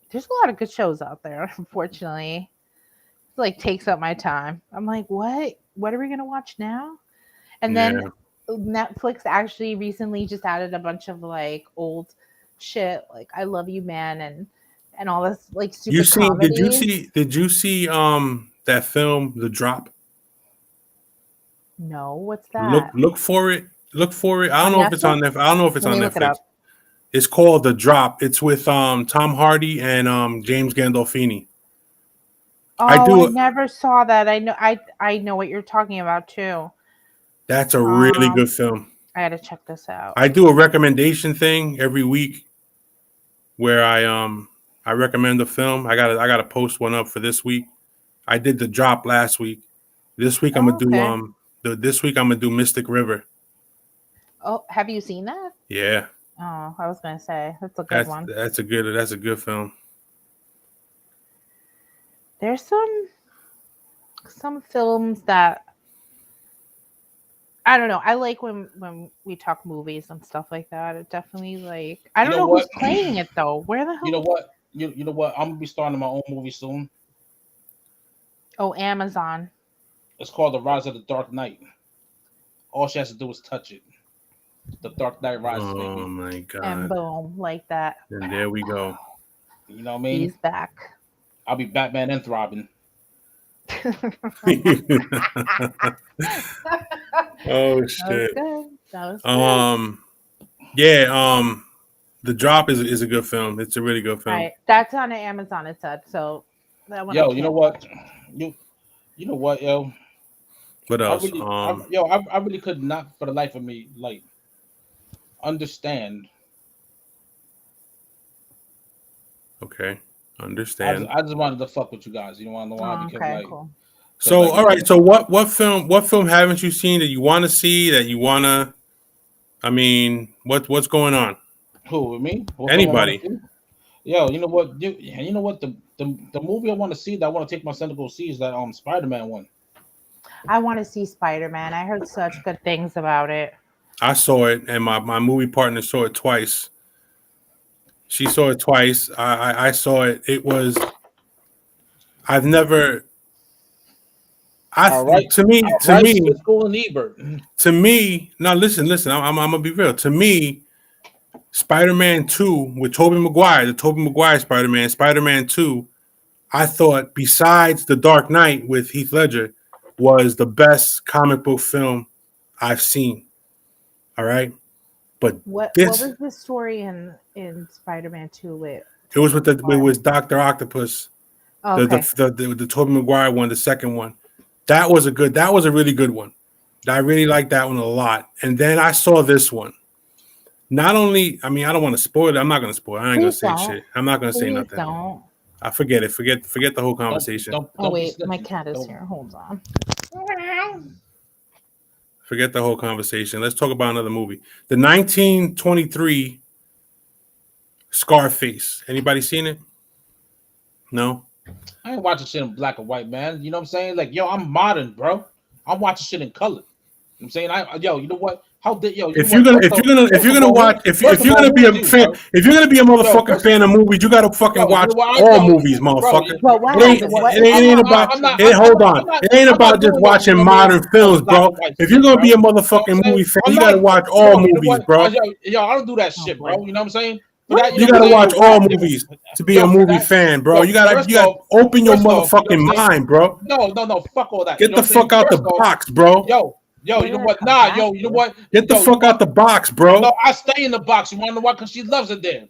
there's a lot of good shows out there, unfortunately. It like takes up my time. I'm like, what are we gonna watch now? And then Netflix actually recently just added a bunch of like old shit, like I Love You Man and all this like stupid comedy. Did you see that film The Drop? No, what's that? Look for it. Look for it. I don't know if it's on Netflix. I don't know if it's Let on me look it Netflix. up. It's called The Drop. It's with Tom Hardy and James Gandolfini. Oh, I never saw that. I know what you're talking about too. That's a really good film. I gotta check this out. I do a recommendation thing every week where I recommend a film. I gotta post one up for this week. I did The Drop last week. This week I'm gonna do Mystic River. Oh, have you seen that? Yeah. Oh, I was gonna say that's a good one. That's a good film. There's some films that I don't know. I like when we talk movies and stuff like that. It definitely like I don't know who's playing it though. Where the hell? You know what? You know what? I'm gonna be starting my own movie soon. Oh, Amazon. It's called The Rise of the Dark Knight. All she has to do is touch it. The Dark Knight Rises. Oh my god! And boom, like that. And there we go. You know what I mean? He's back. I'll be Batman and Robin. Oh shit! That was good. Yeah. The Drop is a good film. It's a really good film. Right. That's on Amazon. It said so. That one Yo, you know what? You know what, yo? What else? I really could not, for the life of me, like understand. Okay, understand. I just wanted to fuck with you guys. You know why? Because okay, cool. So like, all right. So what film haven't you seen that you want to see that you want to? I mean, what's going on? Who, with me? Anybody? Yo, you know what? You know what? The movie I want to see that I want to take my son to go see is that Spider-Man one. I want to see Spider-Man. I heard such good things about it. I saw it, and my movie partner saw it twice. She saw it twice. I saw it. It was. I've never. All right, To me all to right, me Siskel and Ebert. to me. Now listen. I'm gonna be real. To me, Spider-Man 2 with Tobey Maguire, the Tobey Maguire Spider-Man, Spider-Man 2, I thought besides The Dark Knight with Heath Ledger was the best comic book film I've seen. All right. But What this was the story in Spider-Man 2 with? it was with it was Dr. Octopus, Oh, okay. the Tobey Maguire one, the second one. That was a really good one. I really liked that one a lot. And then I saw this one. Not only, I mean, I don't want to spoil it. I'm not going to spoil it. I ain't going to Please say don't. shit. I'm not going to say Please nothing. don't. I forget it. Forget the whole conversation. Oh Don't be wait, my snitching. cat is Don't- here. Hold on. Forget the whole conversation. Let's talk about another movie. The 1923 Scarface. Anybody seen it? No? I ain't watching shit in black and white, man. You know what I'm saying? Like, yo, I'm modern, bro. I'm watching shit in color. You know what I'm saying? Yo, you know what? How did yo? If you're gonna watch if you're gonna be a fan if you're gonna be a motherfucking fan of movies, you gotta fucking watch all movies, motherfucker. But what It ain't, happened? What- it ain't about hold on. It ain't about just watching modern films, bro. If you're gonna be a motherfucking movie fan, you gotta watch all movies, bro. Yo, I don't do that shit, bro. You know what I'm saying? You gotta watch all movies to be a movie fan, bro. You gotta open your motherfucking mind, bro. No, fuck all that. Get the fuck out the box, bro. Yo, you know what? Nah, yo, you know what? Get the fuck out the box, bro. No, I stay in the box. You want to know why? Because she loves it there.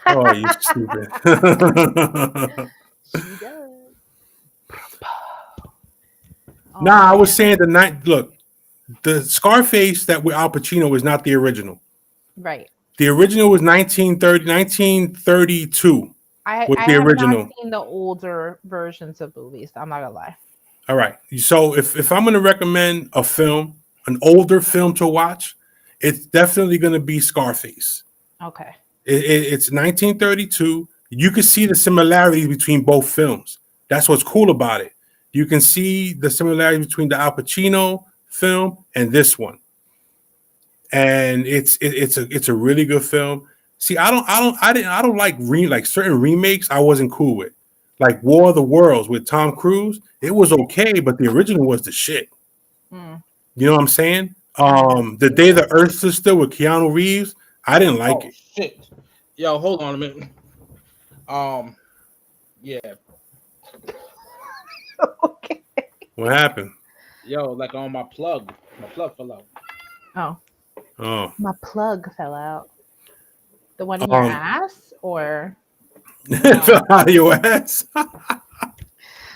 Oh, you stupid. She does. Nah, I was saying look, the Scarface that with Al Pacino is not the original. Right. The original was 1932. I the have original. not seen the older versions of movies. I'm not gonna lie. All right. So if I'm gonna recommend a film, an older film to watch, it's definitely gonna be Scarface. Okay. It's 1932. You can see the similarities between both films. That's what's cool about it. You can see the similarities between the Al Pacino film and this one, and it's a really good film. See, I don't like certain remakes. I wasn't cool with, like War of the Worlds with Tom Cruise. It was okay, but the original was the shit. Mm. You know what I'm saying? The Day the Earth Stood Still with Keanu Reeves. I didn't like it. Shit. Yo, hold on a minute. Yeah. Okay. What happened? Yo, like on my plug fell out. Oh, My plug fell out. The one in your ass, or it fell out of your ass.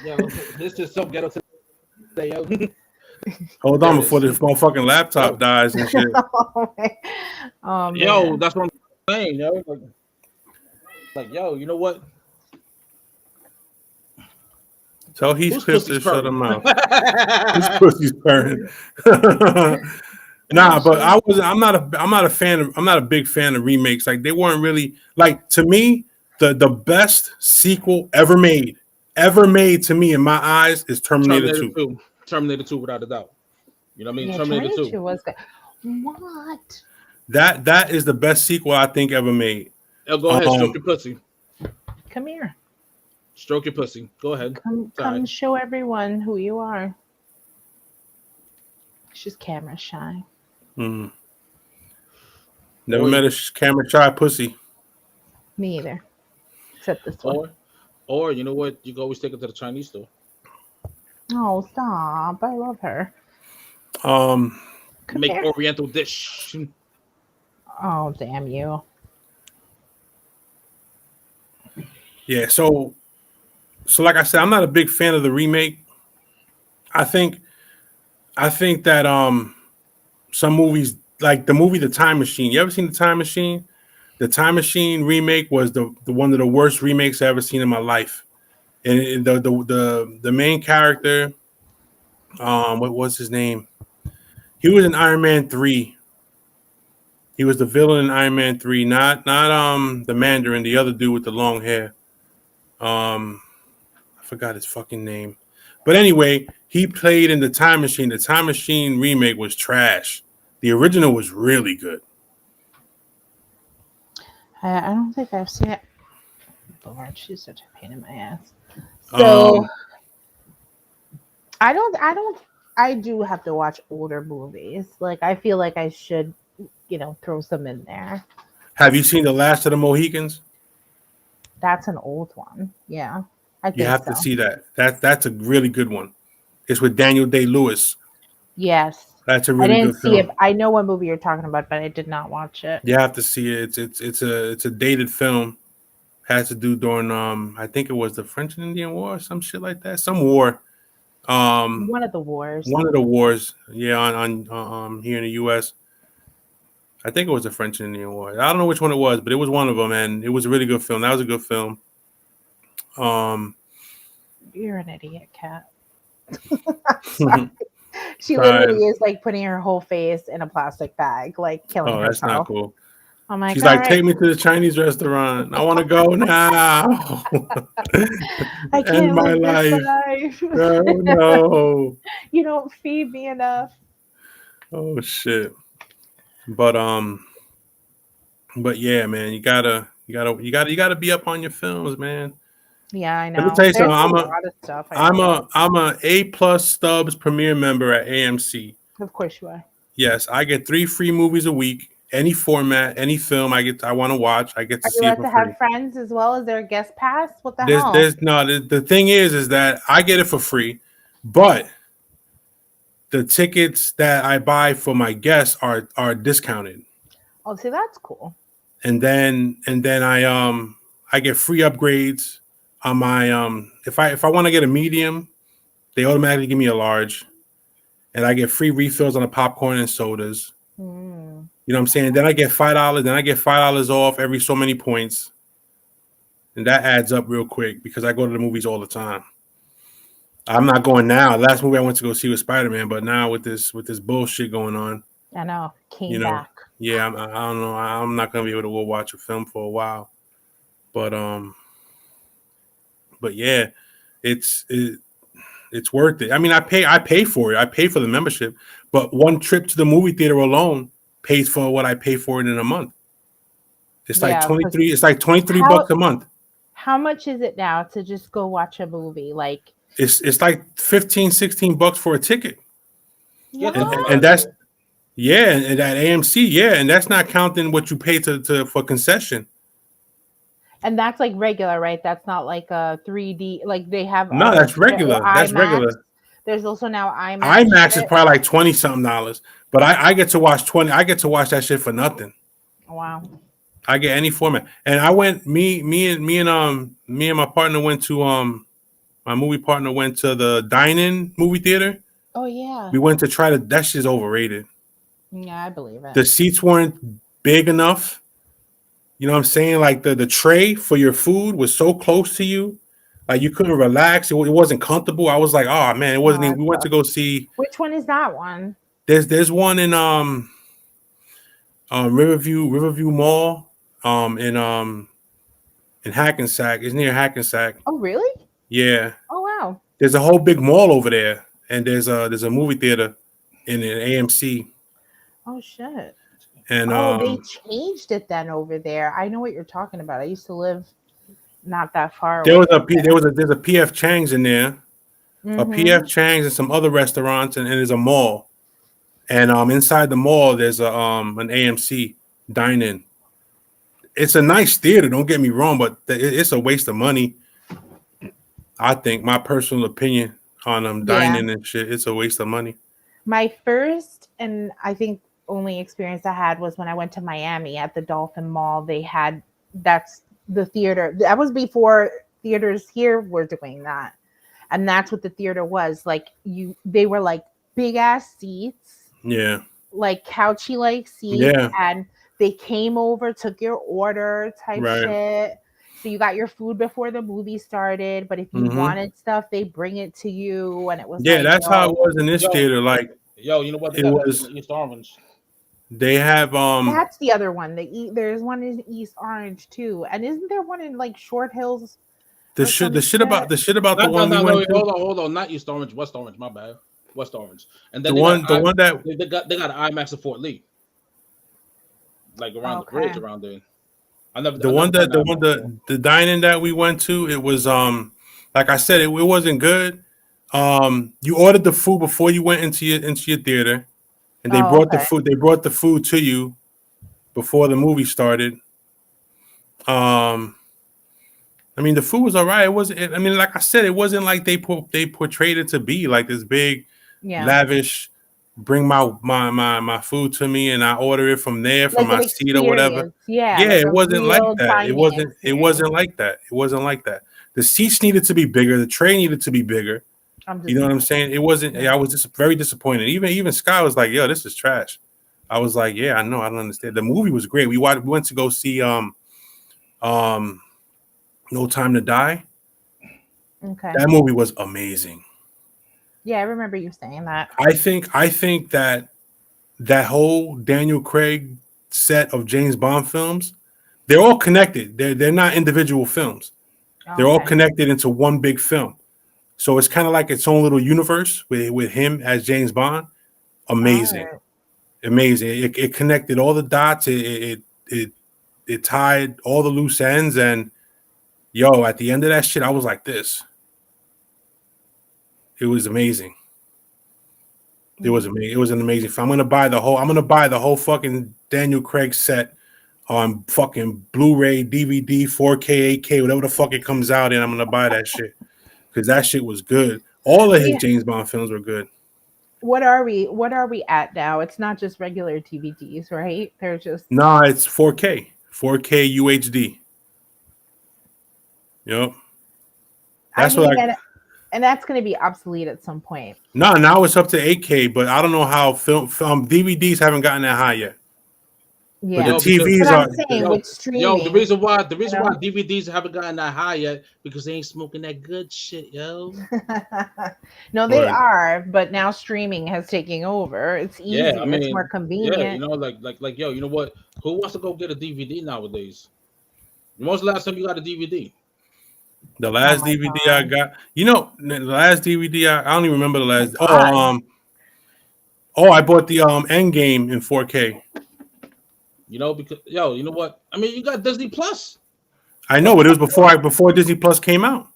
Yo, this is so ghetto today, yo. Hold on before this motherfucking laptop dies and shit. Oh, man. Yo, that's what I'm saying, yo. Like, yo, you know what? Tell Heath Whose Chris to pussy's shut him purring? out. His pussy's purring. Nah, but I'm not a big fan of remakes. Like, they weren't really, like, to me, the best sequel ever made to me in my eyes is Terminator 2. Terminator 2 without a doubt. You know what I mean? Yeah, Terminator 2. was good. What? That is the best sequel I think ever made. Yo, go ahead, stroke your pussy. Come here. Stroke your pussy. Go ahead. Come show everyone who you are. She's camera shy. Never met a camera shy pussy. Me either. Except this one. Or you know what? You can always take it to the Chinese store. Oh, stop. I love her. Make Oriental dish. Oh, damn you. Yeah, so like I said, I'm not a big fan of the remake. I think that some movies, like the movie The Time Machine. You ever seen The Time Machine? The Time Machine remake was the one of the worst remakes I ever seen in my life. And the main character, what was his name? He was in Iron Man 3. He was the villain in Iron Man 3, not the Mandarin, the other dude with the long hair. I forgot his fucking name. But anyway, He played in the Time Machine. The Time Machine remake was trash. The original was really good. I don't think I've seen it. Lord, she's such a pain in my ass. So I do have to watch older movies. Like I feel like I should, throw some in there. Have you seen The Last of the Mohicans? That's an old one. Yeah. I You think have so. to see that. That's a really good one. It's with Daniel Day-Lewis. Yes. That's a I really didn't good see it. film. I know what movie you're talking about, but I did not watch it. You have to see it. It's a dated film. Has to do during I think it was the French and Indian War or some shit like that. Some war. One of the wars. One of the wars. Yeah, on here in the U.S. I think it was the French and Indian War. I don't know which one it was, but it was one of them, and it was a really good film. That was a good film. You're an idiot, Cat. Oh, She literally is like putting her whole face in a plastic bag, like killing herself. that's not cool. I'm like, She's like, "All take right, me to the Chinese restaurant. I want to go now. I End can't my live this life. life. No. You don't feed me enough." Oh shit. But yeah, man, you gotta be up on your films, man. Yeah, I know. Let me tell you There's something. a lot of stuff. I know. I'm a A+ Stubs Premier member at AMC. Of course you are. Yes, I get 3 free movies a week. Any format, any film I want to watch, I get to Are you see it allowed for to free. have friends as well? Is there a guest pass? What the hell? The thing is that I get it for free, but the tickets that I buy for my guests are discounted. Oh, see, that's cool. And then I get free upgrades on my if I want to get a medium, they automatically give me a large, and I get free refills on the popcorn and sodas. You know what I'm saying? Then I get $5. Then I get $5 off every so many points, and that adds up real quick because I go to the movies all the time. I'm not going now. The last movie I went to go see was Spider-Man, but now with this bullshit going on, I know. Came back. yeah, I don't know. I'm not gonna be able to go watch a film for a while, but yeah, it's worth it. I mean, I pay for it. I pay for the membership, but one trip to the movie theater alone pays for what I pay for it in a month. It's like 23. It's like $23 a month. How much is it now to just go watch a movie? Like it's like $15-$16 for a ticket. what? And that's and at AMC, and that's not counting what you pay to for concession. And that's like regular, right? That's not like a 3D. Like they have. No, that's regular. That's regular. There's also now IMAX. IMAX is probably like $20-something, but I get to watch 20. I get to watch that shit for nothing. Wow. I get any format, and I went. Me and my partner went to my movie partner went to the dine-in movie theater. Oh yeah. We went to try to. That shit's overrated. Yeah, I believe it. The seats weren't big enough. You know what I'm saying? Like the tray for your food was so close to you, like you couldn't relax. It wasn't comfortable. I was like, oh man, it wasn't. Even, we went to go see. Which one is that one? There's one in Riverview Mall in Hackensack. It's near Hackensack. Oh really? Yeah. Oh wow. There's a whole big mall over there, and there's a movie theater in an AMC. Oh shit. And they changed it then over there. I know what you're talking about. I used to live not that far away. there's a PF Chang's in there, a PF Chang's and some other restaurants, and there's a mall. And inside the mall there's a an AMC dine-in. It's a nice theater, don't get me wrong, but it's a waste of money. I think my personal opinion on dining and shit, it's a waste of money. My first and I think only experience I had was when I went to Miami at the Dolphin Mall. They had that's the theater. That was before theaters here were doing that. And that's what the theater was. Like they were like big ass seats. Yeah. Like couchy like seats. Yeah. And they came over, took your order type shit. So you got your food before the movie started, but if you wanted stuff, they bring it to you, and it was that's how it was in this theater. Like, you know what? It was East Orange. They have That's the other one. There's one in East Orange too, and isn't there one in like Short Hills? The Which shit, one the is shit that? about the shit about the No, one we no, no. went Wait, to. hold on. Not East Orange, West Orange. My bad. West Orange. And then The one that they got IMAX in Fort Lee, like around the bridge Okay. around there. I the never one been that to IMAX before. the dining that we went to, it was like I said, it wasn't good. You ordered the food before you went into your theater, and they Oh, brought the okay. food. They brought the food to you before the movie started. Um, I mean, the food was all right. It wasn't. I mean, like I said, it wasn't like they portrayed it to be like this big, Yeah. lavish. Bring my food to me, and I order it from there from Like my an seat or whatever. experience. Yeah, Yeah, like it a wasn't like real that. It dining wasn't. It wasn't experience. like that. It wasn't like that. The seats needed to be bigger. The tray needed to be bigger. I'm You know what I'm disappointed. saying? It wasn't. Yeah. I was just very disappointed. Even Sky was like, "Yo, this is trash." I was like, "Yeah, I know. I don't understand." The movie was great. We went to go see um No Time to Die. Okay. That movie was amazing. Yeah, I remember you saying that. I think that whole Daniel Craig set of James Bond films, they're all connected. They're not individual films. They're all Okay. connected into one big film. So it's kind of like its own little universe with him as James Bond. All Amazing, right. amazing. It connected all the dots. It tied all the loose ends. And yo, at the end of that shit, I was like this. It was amazing. It was amazing. It was an amazing film. I'm gonna buy the whole fucking Daniel Craig set on fucking Blu-ray, DVD, 4K, 8K, whatever the fuck it comes out in. I'm gonna buy that shit because that shit was good. All of his Yeah. James Bond films were good. What are we at now? It's not just regular DVDs, right? They're just Nah, it's 4K, 4K UHD. Yep. I That's what mean, I. and that's going to be obsolete at some point. No, now it's up to 8K, but I don't know how film DVDs haven't gotten that high yet. Yeah. But Yo, the because TVs But I'm are. saying with yo, streaming, the reason why know? why DVDs haven't gotten that high yet because they ain't smoking that good shit, yo. no, they Word. are, but now streaming has taken over. It's easier, Yeah, I it's mean, more yeah, convenient. you know, like, yo, you know what? Who wants to go get a DVD nowadays? When was the last time you got a DVD? The Oh last my DVD I god. got, the last DVD I don't even remember the My last. god. I bought the Endgame in 4K. You know, because yo, you know what? I mean, you got Disney Plus. I know, but it was before Disney Plus came out.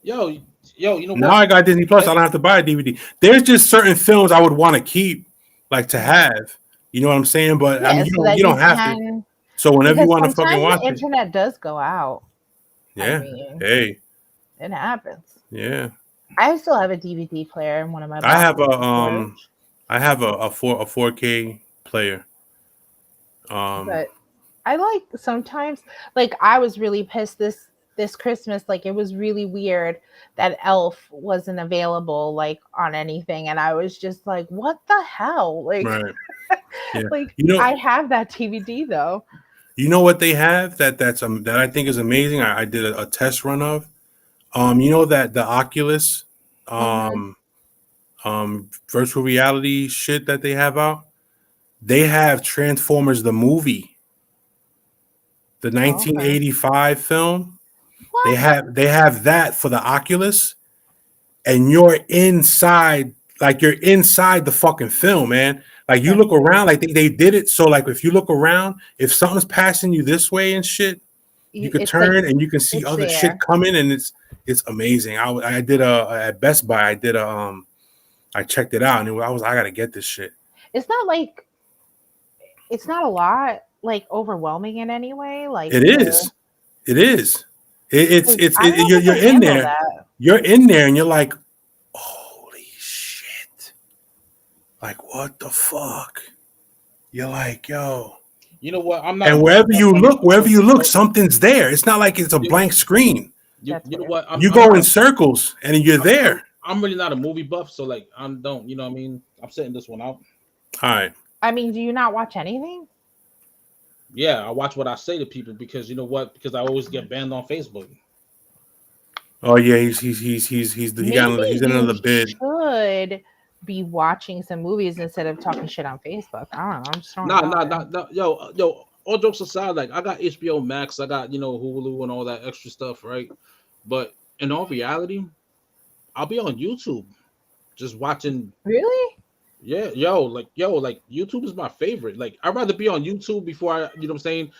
Yo, you know Now what? I got Disney Plus. I don't have to buy a DVD. There's just certain films I would want to keep, like to have. You know what I'm saying? But I Yeah, mean, so that you you don't have to. can, So whenever you because want to fucking sometimes watch the it, internet does go out. I yeah. mean, Hey, it happens. yeah. I still have a DVD player in one of my I have boxes of storage. a 4K player. But I like sometimes, like I was really pissed this Christmas. Like it was really weird that Elf wasn't available like on anything, and I was just like, what the hell? Like, Right. Yeah. like You know, I have that DVD though. You know what they have that I think is amazing. I did a test run of. You know that the Oculus, Mhm. virtual reality shit that they have out. They have Transformers the movie, the Oh, okay. 1985 film. What? They have that for the Oculus, and you're inside the fucking film, man. Like you That's look around, crazy. like they did it. So like if you look around, if something's passing you this way and shit, you could It's like turn and you can see it's other shit there. coming, and it's amazing. I did at Best Buy. I checked it out, and I gotta get this shit. It's not like it's not a lot like overwhelming in any way. Like It is. It is. I don't know if I You're could in handle there. that. You're in there, and you're like, holy shit! Like what the fuck? You're like, yo. You know what? I'm not. And a movie buff by no wherever you means, look, but something's there. It's not like it's a blank screen. That's you know weird. what? You I'm go not, in circles, and you're there. I'm really not a movie buff, so like I don't. You know what I mean? I'm setting this one out. All right. I mean, do you not watch anything? Yeah, I watch what I say to people because you know what? Because I always get banned on Facebook. Oh yeah, Maybe he's in you another bid. should be watching some movies instead of talking shit on Facebook. I don't know. I'm just throwing Nah, it out there. nah. Yo. All jokes aside, like I got HBO Max, I got Hulu and all that extra stuff, right? But in all reality, I'll be on YouTube just watching. Really? Yeah, like YouTube is my favorite. Like I'd rather be on YouTube before I, you know what I'm saying?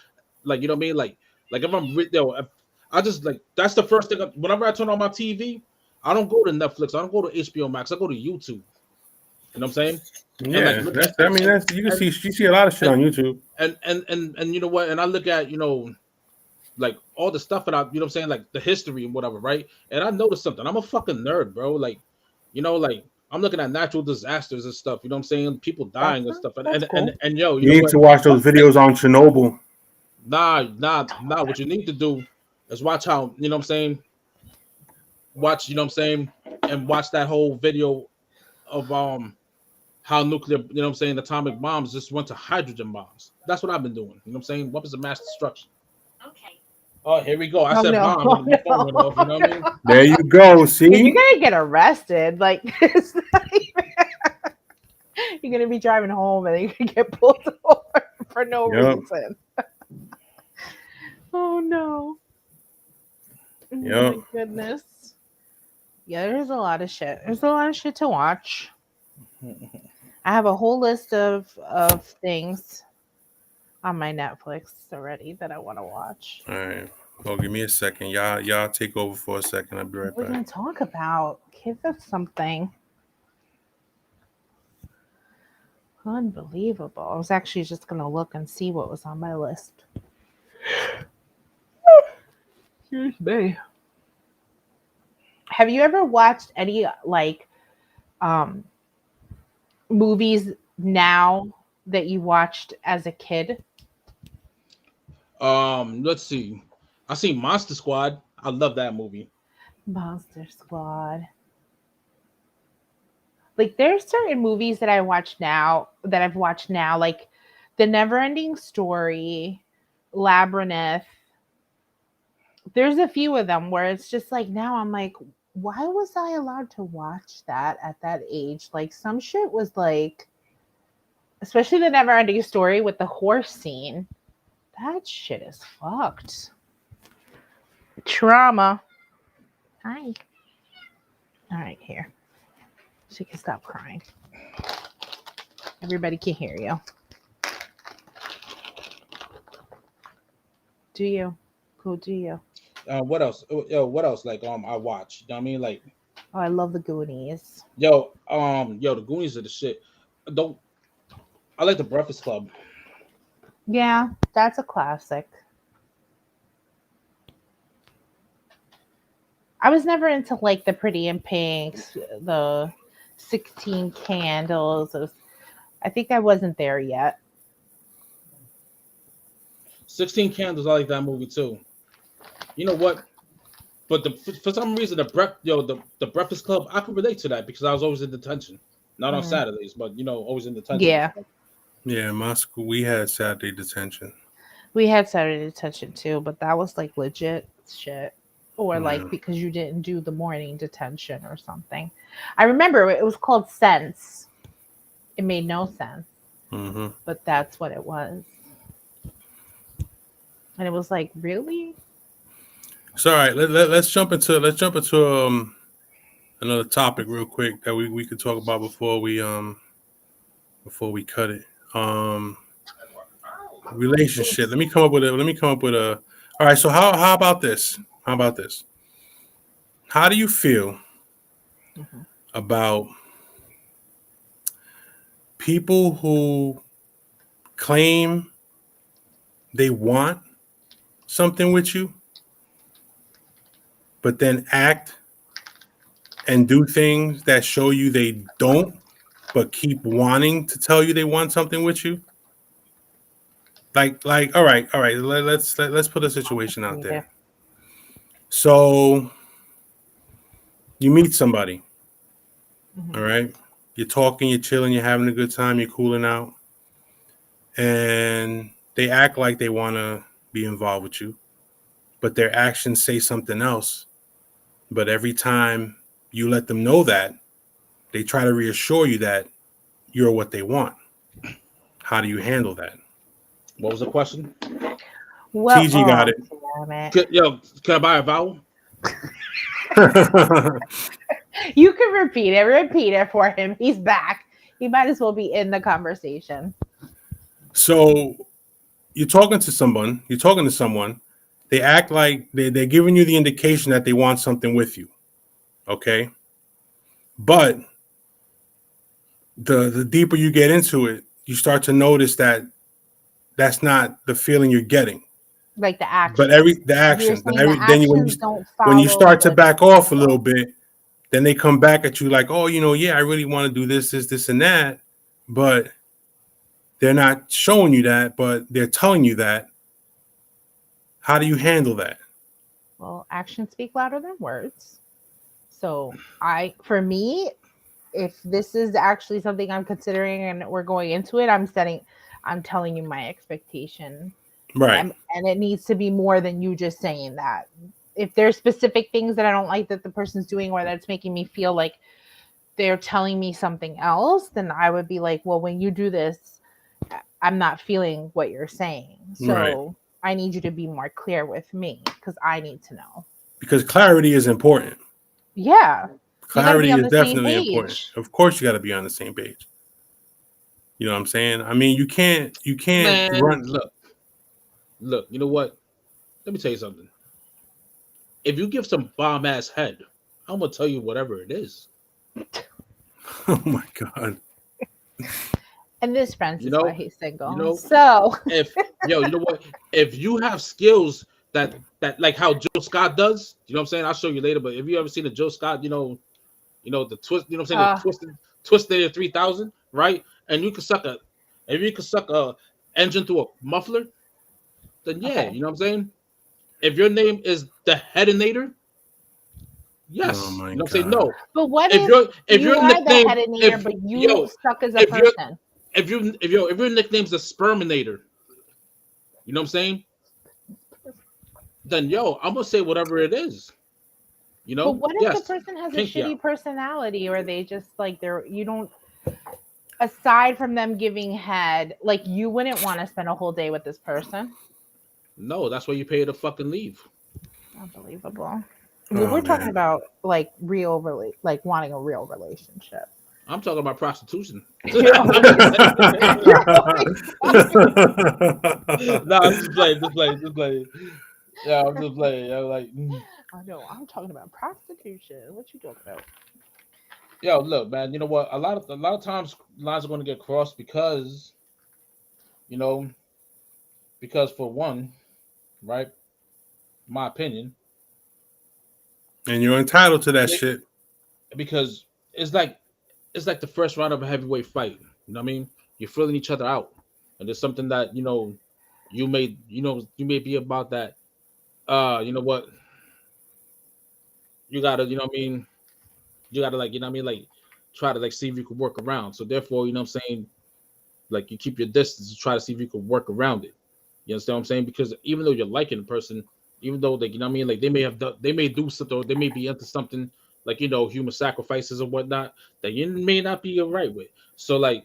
Like you know what I mean? Like if I'm if I just like that's the first thing. Whenever I turn on my TV, I don't go to Netflix. I don't go to HBO Max. I go to YouTube. You know what I'm saying? And like Yeah, look that's. at I mean, that's you can see. You see a lot of shit on YouTube. and you know what? And I look at like all the stuff that I, you know what I'm saying, like the history and whatever, right? And I noticed something. I'm a fucking nerd, bro. Like, like I'm looking at natural disasters and stuff. You know what I'm saying? People dying and stuff. That's cool. And yo, you You know need what? to watch those videos on Chernobyl. Nah. What you need to do is watch how, you know what I'm saying? Watch, you know what I'm saying, and watch that whole video of how nuclear, you know what I'm saying, atomic bombs just went to hydrogen bombs. That's what I've been doing. You know what I'm saying? Weapons of mass destruction. Okay. Oh, here we go. I Oh, said no. bombs. My phone went off. You know what I mean? There you go. You're See, gonna get arrested. Like it's not even... you're gonna be driving home and you're gonna get pulled over for no Yep. reason. Oh no. Oh Yep. my goodness. Yeah, there's a lot of shit. There's a lot of shit to watch. I have a whole list of things on my Netflix already that I want to watch. all right. Well, give me a second. Y'all take over for a second. I'll be right What are we back. gonna talk about? Give us something. Unbelievable. I was actually just gonna look and see what was on my list. Excuse me. Have you ever watched any like movies now that you watched as a kid? Let's see. I seen Monster Squad. I love that movie. Monster Squad. Like there's certain movies that I've watched now, like The Neverending Story, Labyrinth. There's a few of them where it's just like now I'm like, why was I allowed to watch that at that age? Like some shit was like, especially The Neverending Story with the horse scene. That shit is fucked. Trauma. Hi. All right, here. She can stop crying. Everybody can hear you. Do you? Cool, do you? What else? What else? Like I watch. You know what I mean? Like, Oh, I love the Goonies. the Goonies are the shit. I like the Breakfast Club. Yeah, that's a classic. I was never into like the Pretty in Pinks, the 16 Candles. I think I wasn't there yet. 16 Candles. I like that movie too. You know what? But for some reason, the Breakfast Club, I could relate to that because I was always in detention. Not on Saturdays, but always in detention. Yeah. Yeah, my school we had Saturday detention. We had Saturday detention too, but that was like legit shit. Or Yeah. like because you didn't do the morning detention or something. I remember it was called Sense. It made no sense, Mm-hmm. but that's what it was. And it was like, really? So all right, let's jump into another topic real quick that we could talk about before we cut it. Relationship. Let me come up with a all right, so how about this? How do you feel about people who claim they want something with you, but then act and do things that show you they don't, but keep wanting to tell you they want something with you? Like, all right. Let's put a situation out there. So you meet somebody, all right? You're talking, you're chilling, you're having a good time, you're cooling out, and they act like they want to be involved with you, but their actions say something else. But every time you let them know that, they try to reassure you that you're what they want. How do you handle that? What was the question? Well, TG got it. damn it. Can I buy a vowel? You can repeat it for him. He's back. He might as well be in the conversation. So you're talking to someone, they act like they're giving you the indication that they want something with you. Okay. But the deeper you get into it, you start to notice that that's not the feeling you're getting. Like the action. But the actions. Don't follow when you start to back off a little bit, then they come back at you like, oh, I really want to do this, and that. But they're not showing you that, but they're telling you that. How do you handle that? Well, actions speak louder than words. So for me, if this is actually something I'm considering and we're going into it, I'm telling you my expectation. Right. And it needs to be more than you just saying that. If there's specific things that I don't like that the person's doing or that's making me feel like they're telling me something else, then I would be like, well, when you do this, I'm not feeling what you're saying. So right. I need you to be more clear with me because I need to know. Because clarity is important. Yeah. Clarity is definitely important. Of course, you got to be on the same page. You know what I'm saying? I mean, you can't Man, run. Look, you know what? Let me tell you something. If you give some bomb ass head, I'm gonna tell you whatever it is. Oh my God. And this friend is why he's single. If you know what? If you have skills that like how Joe Scott does, you know what I'm saying? I'll show you later. But if you ever seen a Joe Scott, the twist, you know what I'm saying? The twisted 3000, right? And you can suck a engine through a muffler, then yeah, okay. You know what I'm saying? If your name is the Headinator, yes. Oh my you know what I'm God. saying? No. But what if your nickname, the Headinator, but you suck as a person? If your nickname's the Sperminator, you know what I'm saying? Then I'm gonna say whatever it is. You know. But what if the person has a shitty personality, or they just like you don't? Aside from them giving head, like you wouldn't want to spend a whole day with this person. No, that's why you pay to fucking leave. Unbelievable. We're talking about like like wanting a real relationship. I'm talking about prostitution. No, I'm just playing. Yeah, I'm just playing. I'm like, I know. I'm talking about prostitution. What you talking about? Yo, look, man. You know what? A lot of times lines are going to get crossed because for one, right? My opinion. And you're entitled to that shit. Because it's like the first round of a heavyweight fight. You know what I mean? You're filling each other out. And there's something that, you may be about that. You know what? You gotta, you know what I mean? You gotta like try to like see if you can work around. So therefore, you know what I'm saying? Like you keep your distance to try to see if you can work around it. You understand what I'm saying? Because even though you're liking a person, even though like, you know what I mean? Like they may do something, or they may be into something like, human sacrifices or whatnot that you may not be right with. So like,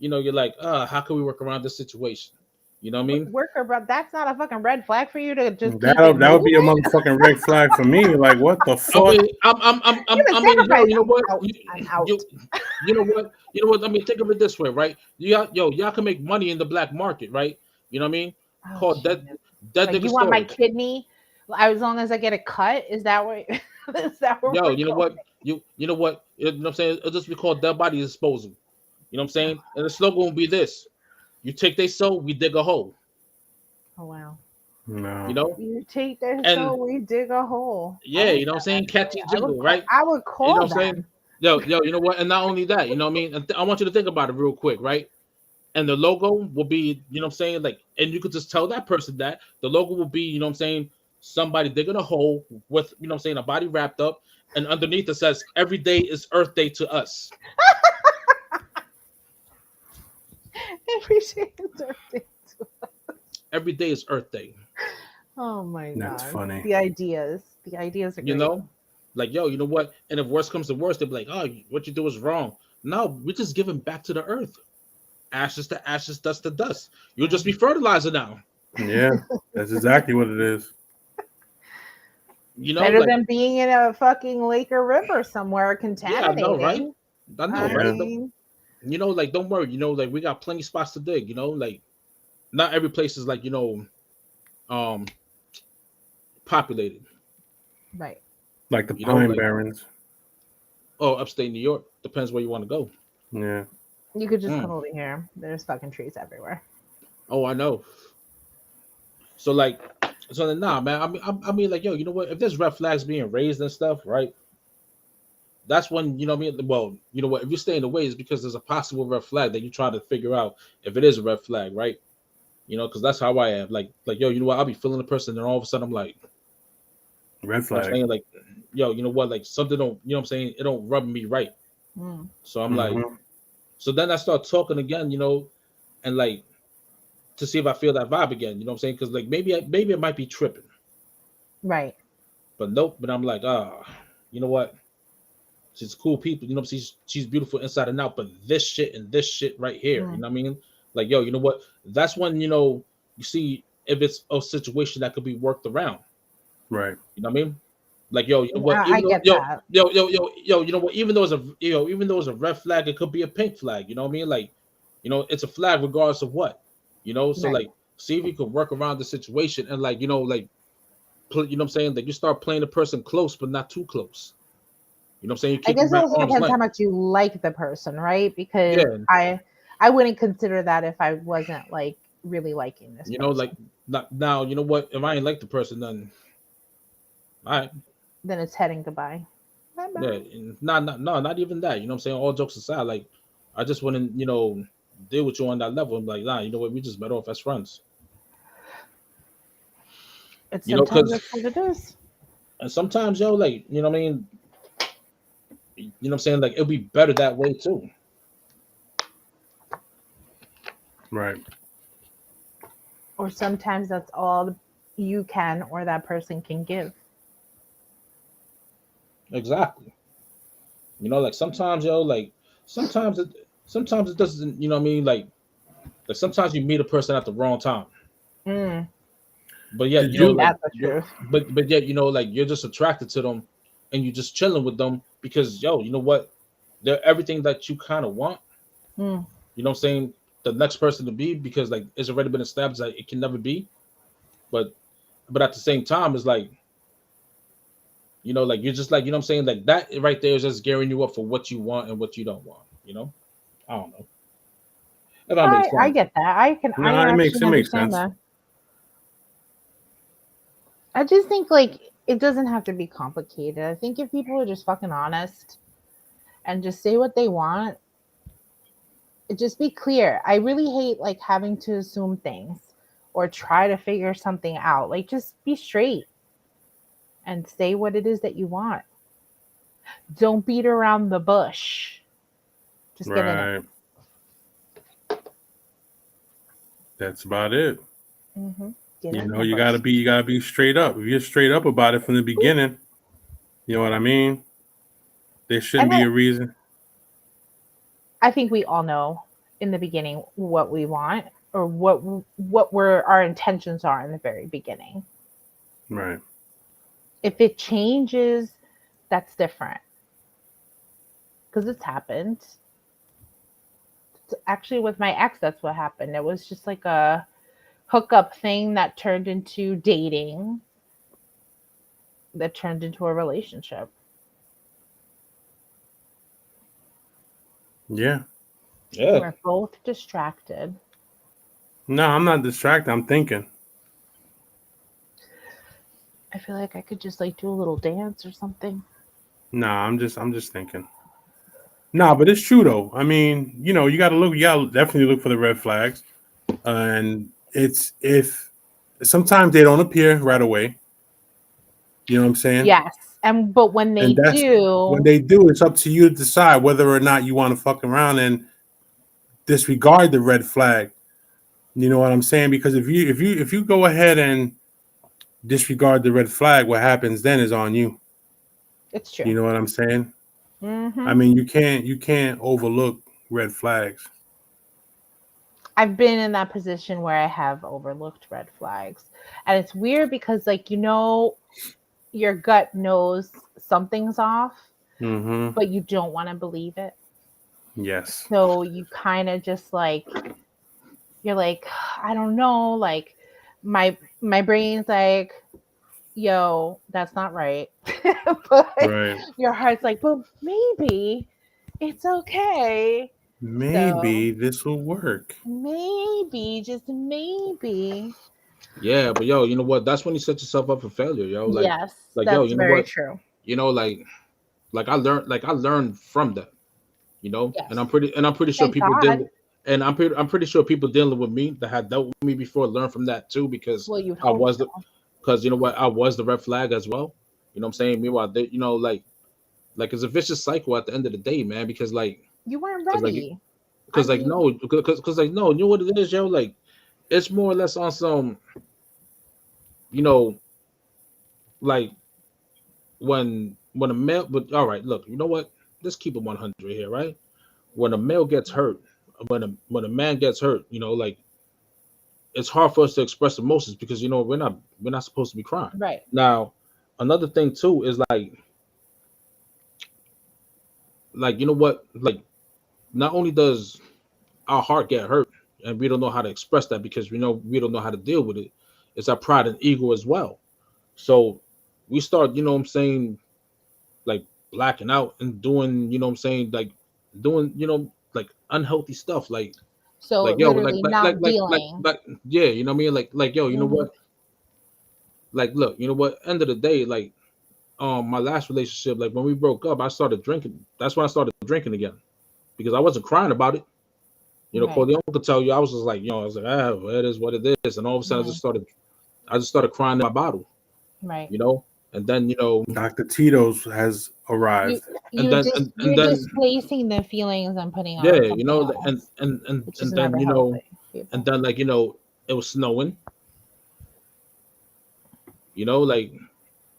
you're like, how can we work around this situation? You know what I mean? Work around. That's not a fucking red flag for you to just. That would be a motherfucking red flag for me. Like, what the fuck? I mean, you know what? I'm out. You know what? I mean, think of it this way, right? Y'all can make money in the black market, right? You know what I mean? Called dead. Like you want my kidney? As long as I get a cut, is that what? Is that what? Yo, you know what? You know what? You know what I'm saying? It'll just be called dead body disposal. You know what I'm saying? And the slogan will be this: you take their soul, we dig a hole. Oh wow. No. You take their soul, we dig a hole. Yeah, you know what I'm saying? Catchy jingle, right? I would call you know what I'm saying? Yo, you know what? And not only that, you know what I mean? I want you to think about it real quick, right? And the logo will be, you know what I'm saying? Like, and you could just tell that person that the logo will be, you know what I'm saying? Somebody digging a hole with, you know what I'm saying, a body wrapped up, and underneath it says, "Every day is Earth Day to us." Every day is Earth Day to us. Every day is Earth Day. Oh my God. That's funny. The ideas are great. You know? Like, yo, you know what? And if worse comes to worse, they'll be like, oh, what you do is wrong. No, we're just giving back to the earth. Ashes to ashes, dust to dust. You'll just be fertilizer now. Yeah, that's exactly what it is. You know, Better like than being in a fucking lake or river somewhere yeah, I know, right? contaminating. I know, I right? Yeah. mean, You know, like don't worry. You know, like we got plenty spots to dig. You know, like not every place is like um populated. right. Like the You know, Pine like Barrens. upstate New York depends where you want to go. Yeah. You could just come Mm. over here. There's fucking trees everywhere. Oh, I know. So like, so then nah, man. I mean, like, yo, you know what? If there's red flags being raised and stuff, right? That's when you know what I mean. Well, you know what? If you stay in the way, it's because there's a possible red flag that you try to figure out if it is a red flag, right? You know, because that's how I am. Like, yo, you know what? I'll be feeling the person, and all of a sudden I'm like, Red you know what I'm flag. saying, like, yo, you know what? Like something don't, you know what I'm saying? It don't rub me right. Mm, So I'm like, Hmm. so then I start talking again, you know, and like to see if I feel that vibe again. You know what I'm saying? Because like maybe it might be tripping, right. but nope. But I'm like, you know what? She's cool people. You know, she's beautiful inside and out. But this shit and this shit right here, you Mm. know what I mean? Like, yo, you know what? That's when you know you see if it's a situation that could be worked around. Right. You know what I mean? Like, yo, you know what? I Even though, get that. you know what? Even though it's a, even though it's a red flag, it could be a pink flag. You know what I mean? Like, you know, it's a flag regardless of what. You know, so Right. like, see if you can work around the situation and like, you know, like, you know what I'm saying? Like, you start playing the person close, but not too close. You know what I'm saying? You I keep guess them it at also arm's depends how length. much you like the person, right? Because Yeah, I wouldn't consider that if I wasn't like really liking this you know, like, person. not now. You know what? If I ain't like the person, then all right, Then it's heading goodbye. Bye yeah, bye. and not even that. You know what I'm saying? All jokes aside, like, I just wouldn't, you know, deal with you on that level. I'm like, nah, you know what? We just met off as friends. It's You know, sometimes because that's what it is. and sometimes, yo, like, you know what I mean? You know what I'm saying? Like, it'll be better that way too. Right. Or sometimes that's all you can or that person can give. Exactly. You know, like sometimes, yo, like sometimes it doesn't. You know what I mean? Like sometimes you meet a person at the wrong time, Mm, but yet, Did you know, you? like, that's the truth. but yet, you know, like you're just attracted to them, and you're just chilling with them because, yo, you know what? They're everything that you kind of want. Mm. You know what I'm saying? The next person to be because like it's already been established that it can never be. But at the same time, it's like, you know, like you're just like, you know what I'm saying? Like that right there is just gearing you up for what you want and what you don't want, you know? I don't know. If that makes I sense. get that. I No, actually it makes understand sense. that. I just think like it doesn't have to be complicated. I think if people are just fucking honest and just say what they want, just be clear. I really hate like having to assume things or try to figure something out. Like just be straight and say what it is that you want. Don't beat around the bush. Just get in it. Right. That's about it. Get You in know, the bush. you gotta be straight up. If you're straight up about it from the beginning, you know what I mean? There shouldn't And be a reason. I think we all know in the beginning what we want or what we're our intentions are in the very beginning. Right. If it changes, that's different because it's happened. Actually, with my ex, that's what happened. It was just like a hookup thing that turned into dating, that turned into a relationship. Yeah. Yeah. We're both distracted. No, I'm not distracted. I'm thinking. I feel like I could just like do a little dance or something. Nah, I'm just thinking. Nah, but it's true though. I mean, you know, you gotta definitely look for the red flags. And it's if sometimes they don't appear right away. You know what I'm saying? Yes. And but when they And that's when do, they do, it's up to you to decide whether or not you want to fuck around and disregard the red flag. You know what I'm saying? Because if you go ahead and disregard the red flag, what happens then is on you. it's true. You know what I'm saying? I Hmm. mean, you can't overlook red flags. I've been in that position where I have overlooked red flags. And it's weird because like your gut knows something's off, Mm-hmm. but you don't want to believe it. Yes. So you kind of just like, you're like, I don't know, like my brain's like, yo, that's not right. But Right. your heart's like, but maybe it's okay. Maybe So this will work. maybe, just maybe. Yeah, but yo, you know what? That's when you set yourself up for failure, yo. Yes, Yo, that's you know very what? true. You know, like I learned from that, you know, and Yes. I'm pretty sure Thank people God. deal, and I'm pretty sure people dealing with me that had dealt with me before learned from that too, because Well, you'd I hope was so. the, because you know what, I was the red flag as well. You know what I'm saying? Meanwhile, they, you know, like it's a vicious cycle at the end of the day, man. Because You weren't because like, ready. I because like mean, no, because like no, you know what it is, yo. Like it's more or less on some, you know, like when a male. But all right, look, you know what? Let's keep it 100 here, right? When a male gets hurt, when a man gets hurt, you know, like it's hard for us to express emotions because you know we're not supposed to be crying. right. Now, another thing too is like you know what, like not only does our heart get hurt and we don't know how to express that because we don't know how to deal with it, it's our pride and ego as well. So we start, you know what I'm saying, like blacking out and doing, you know what I'm saying, like doing, like unhealthy stuff, So yo, literally not dealing. yeah, you know what I mean, like yo, you know Mhm. what, like look, you know what, end of the day, like my last relationship, like when we broke up, I started drinking. That's when I started drinking again because I wasn't crying about it. You know, Right. Corleone could tell you I was just like, I was like, well, it is what it is, and all of a sudden Mhm. I just started crying in my bottle, Right. you know, and then Dr. Tito's has You arrived. and you then just and you're then displacing the feelings and putting yeah, on you something know, and else, and and which is and never then healthy, and people. then like it was snowing, like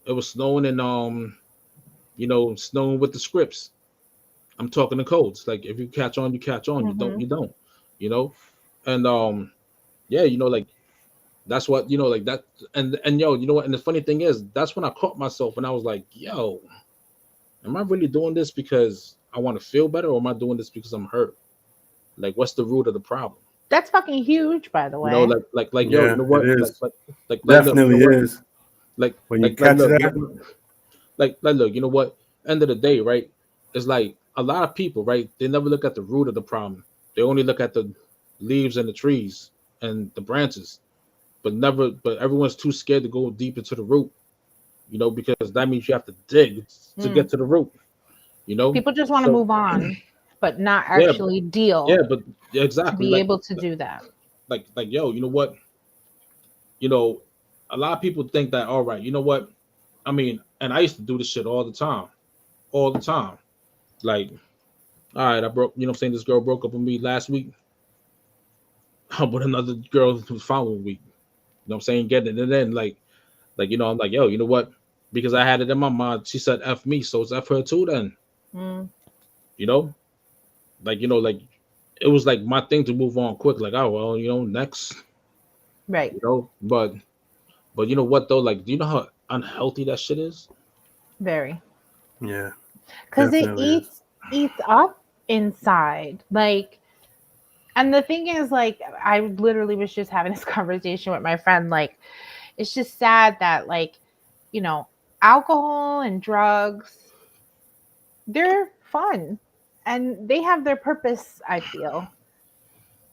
it was snowing and snowing with the scripts. I'm talking the codes. Like if you catch on, you catch on. You don't, Hmm. you don't. You know, and yeah, like that's what like that. And yo, you know what? And the funny thing is, that's when I caught myself, and I was like, yo, am I really doing this because I want to feel better, or am I doing this because I'm hurt? Like, what's the root of the problem? That's fucking huge, by the way. Yo, you Yeah, know it what? is. Look, you Definitely know what? is. When you catch Look, that, look, you know what? End of the day, right? It's like a lot of people, right? They never look at the root of the problem. They only look at the leaves and the trees and the branches, but everyone's too scared to go deep into the root, because that means you have to dig to Mm. get to the root, you know? People just want to So move on, but not yeah, actually yeah, deal but yeah, to exactly. be able to do that. Yo, you know what? You know, a lot of people think that, all right, you know what? I mean, and I used to do this shit all the time. Like, all right, I broke, what I'm saying, this girl broke up with me last week. With another girl the following week. You know what I'm saying? Getting it. And then I'm like, yo, you know what? Because I had it in my mind, she said F me, so it's F her too then. Mm. You know? Like it was like my thing to move on quick, like, oh well, next, Right. But you know what though? Like, do you know how unhealthy that shit is? Very. yeah, Because it definitely is. eats up inside. Like, and the thing is, like, I literally was just having this conversation with my friend. Like, it's just sad that, like, you know, alcohol and drugs, they're fun and they have their purpose, I feel.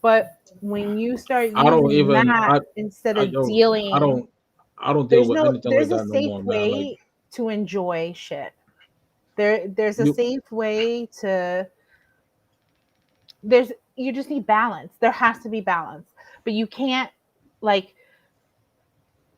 But when you start I don't using even that instead I of yo dealing, I don't deal with anything like there's a that no safe more, man. Like way to enjoy shit. There's a you safe way to, there's, you just need balance. There has to be balance. But you can't, like,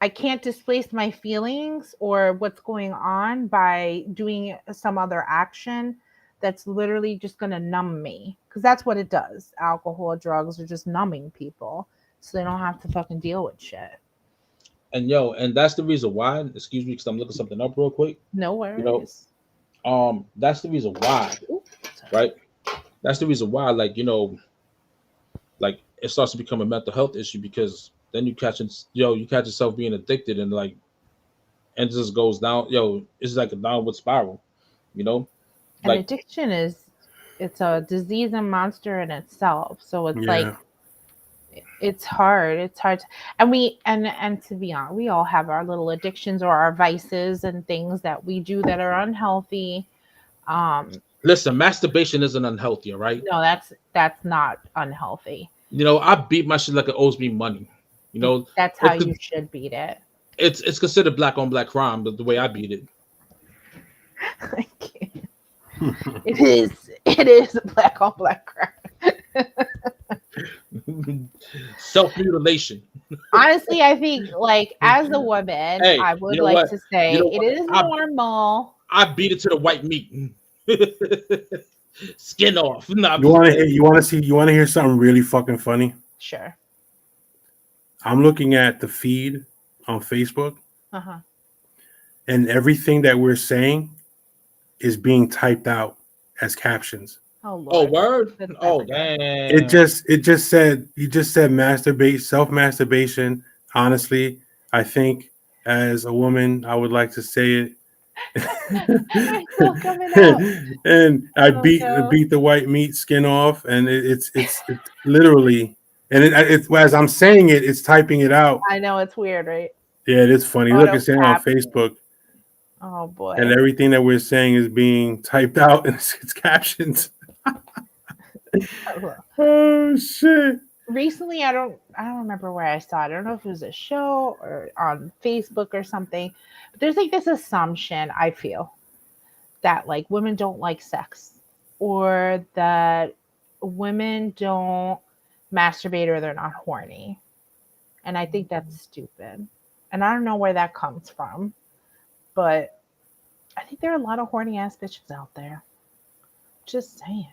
I can't displace my feelings or what's going on by doing some other action that's literally just going to numb me. Because that's what it does. Alcohol, drugs are just numbing people so they don't have to fucking deal with shit. and that's the reason why, excuse me, because I'm looking something up real quick. No You know, worries. that's the reason why, Ooh, sorry. right? That's the reason why, like, like it starts to become a mental health issue because then you catch yourself being addicted, and it just goes down. Yo, it's like a downward spiral. You know, And like addiction it's a disease and monster in itself. So it's like Yeah. it's hard. It's hard. And to be honest, we all have our little addictions or our vices and things that we do that are unhealthy. listen, masturbation isn't unhealthy, all right? No, that's not unhealthy. You know, I beat my shit like it owes me money. You know, That's how you should beat it. it's considered black on black crime, but the way I beat it. I can't. It is a black on black crime. Self mutilation. Honestly, I think like as a woman, Hey, I would you know like what? to say You know it what? is normal. I beat it to the white meat. Skin off. Nah, You want to hear something really fucking funny? Sure. I'm looking at the feed on Facebook, Uh-huh. and everything that we're saying is being typed out as captions. Oh Lord. Oh, word? That's Oh, never good. damn. It just said self masturbation. Honestly, I think as a woman, I would like to say it. It's still coming out. And I Oh, no. beat the white meat skin off, and it's literally, and it's as I'm saying it, it's typing it out. I know it's weird, right? Yeah, it is funny. Look, it's saying on Facebook, Oh boy. and everything that we're saying is being typed out, and it's captions. Oh shit! Recently, I don't remember where I saw it. I don't know if it was a show or on Facebook or something. But there's like this assumption, I feel, that like women don't like sex or that women don't masturbate or they're not horny. And I think that's stupid. And I don't know where that comes from, but I think there are a lot of horny ass bitches out there. Just saying.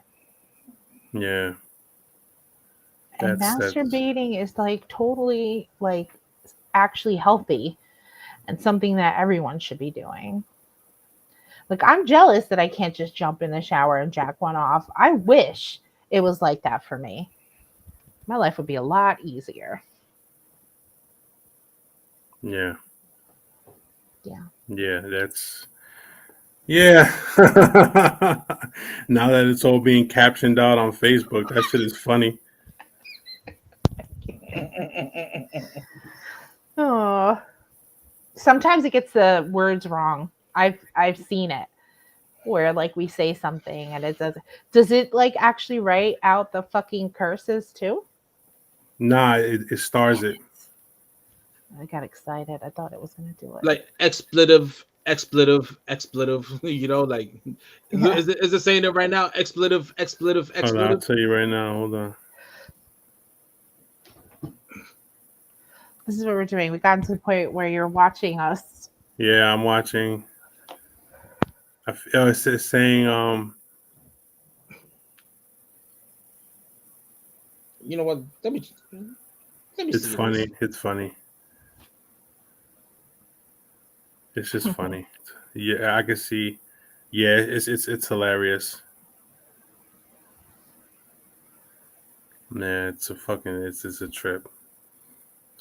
Yeah. And That's masturbating is like totally like actually healthy and something that everyone should be doing. Like I'm jealous that I can't just jump in the shower and jack one off. I wish it was like that for me. My life would be a lot easier. yeah. Yeah. Yeah, that's yeah. Now that it's all being captioned out on Facebook, that shit is funny. Oh. Sometimes it gets the words wrong. I've seen it where like we say something and it does it like actually write out the fucking curses too? Nah, it stars it. I got excited. I thought it was gonna do it. Like expletive. You know, like Yeah. is it saying it right now? Expletive. Hold on, I'll tell you right now. Hold on. This is what we're doing. We got to the point where you're watching us. Yeah, I'm watching. It's saying You know what? Let me it's see funny. this. It's funny. It's just funny. Yeah, I can see. Yeah, it's hilarious. Nah, it's a trip.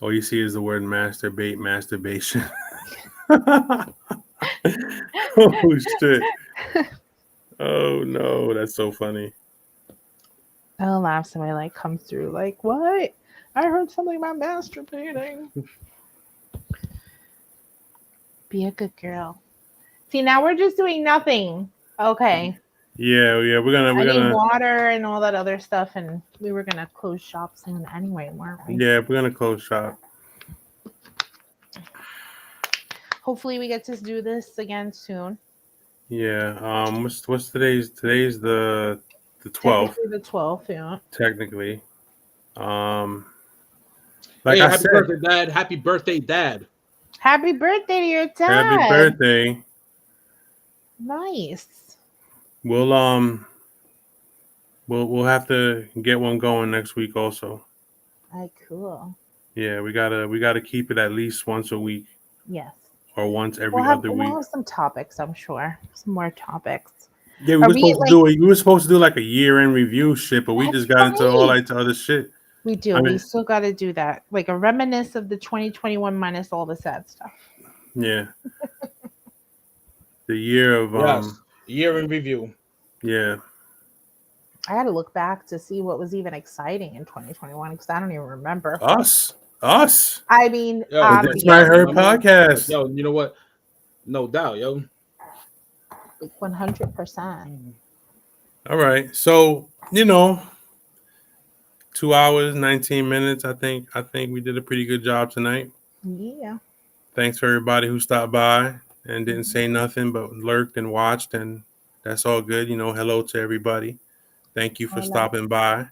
All you see is the word masturbation. Oh shit. Oh no, that's so funny. I'll laugh. Somebody like comes through like, what? I heard something about masturbating. Be a good girl. See, now we're just doing nothing. Okay. Yeah, we're I need gonna water and all that other stuff, and we were gonna close shop soon anyway, weren't we? yeah, we're gonna close shop. Hopefully, we get to do this again soon. Yeah. What's today's the 12th, Technically, the 12th. Yeah. technically. Like Hey, I happy said, birthday, Dad. Happy birthday, Dad. Happy birthday to your dad. happy birthday. Nice. We'll have to get one going next week also. Cool. Yeah, we gotta keep it at least once a week Yes. or once every other week. We'll have some topics, I'm sure. Some more topics. Yeah, we were supposed to do like a year-end review shit, but we That's just got into all right. that other shit. We do. I We mean- still got to do that. Like a reminisce of the 2021 minus all the sad stuff. Yeah. The year of Yes. Year in review. yeah. I had to look back to see what was even exciting in 2021 because I don't even remember. Us. I mean, Yo, The This Might Hurt remember? podcast. Yo, you know what? No doubt, yo. 100%. All right. So, 2 hours, 19 minutes. I think we did a pretty good job tonight. Yeah. Thanks for everybody who stopped by and didn't say nothing but lurked and watched, and that's all good. Hello to everybody. Thank you for Hola. stopping by.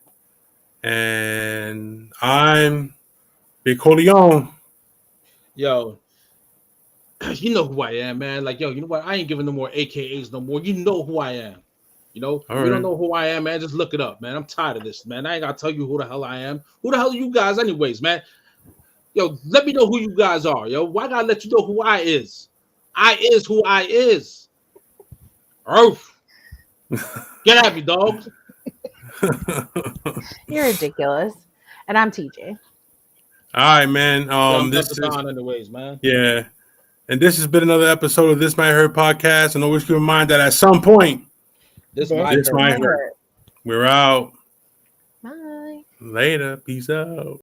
And I'm Big Corleone. Yo, you know who I am, man. Like, yo, you know what? I ain't giving no more AKAs no more. You know who I am. All If you don't right. know who I am, man, just look it up, man. I'm tired of this, man. I ain't gotta tell you who the hell I am. Who the hell are you guys, anyways, man? Yo, let me know who you guys are, yo. Why gotta let you know who I is? I is who I is. Earth. Get at me, dogs. You're ridiculous. And I'm TJ. All right, man. I'm This Dr. is Don anyways, man. yeah, and this has been another episode of This Might Hurt podcast. And always keep in mind that at some point, This This might this hurt. might hurt. We're out. Bye. Later. Peace out.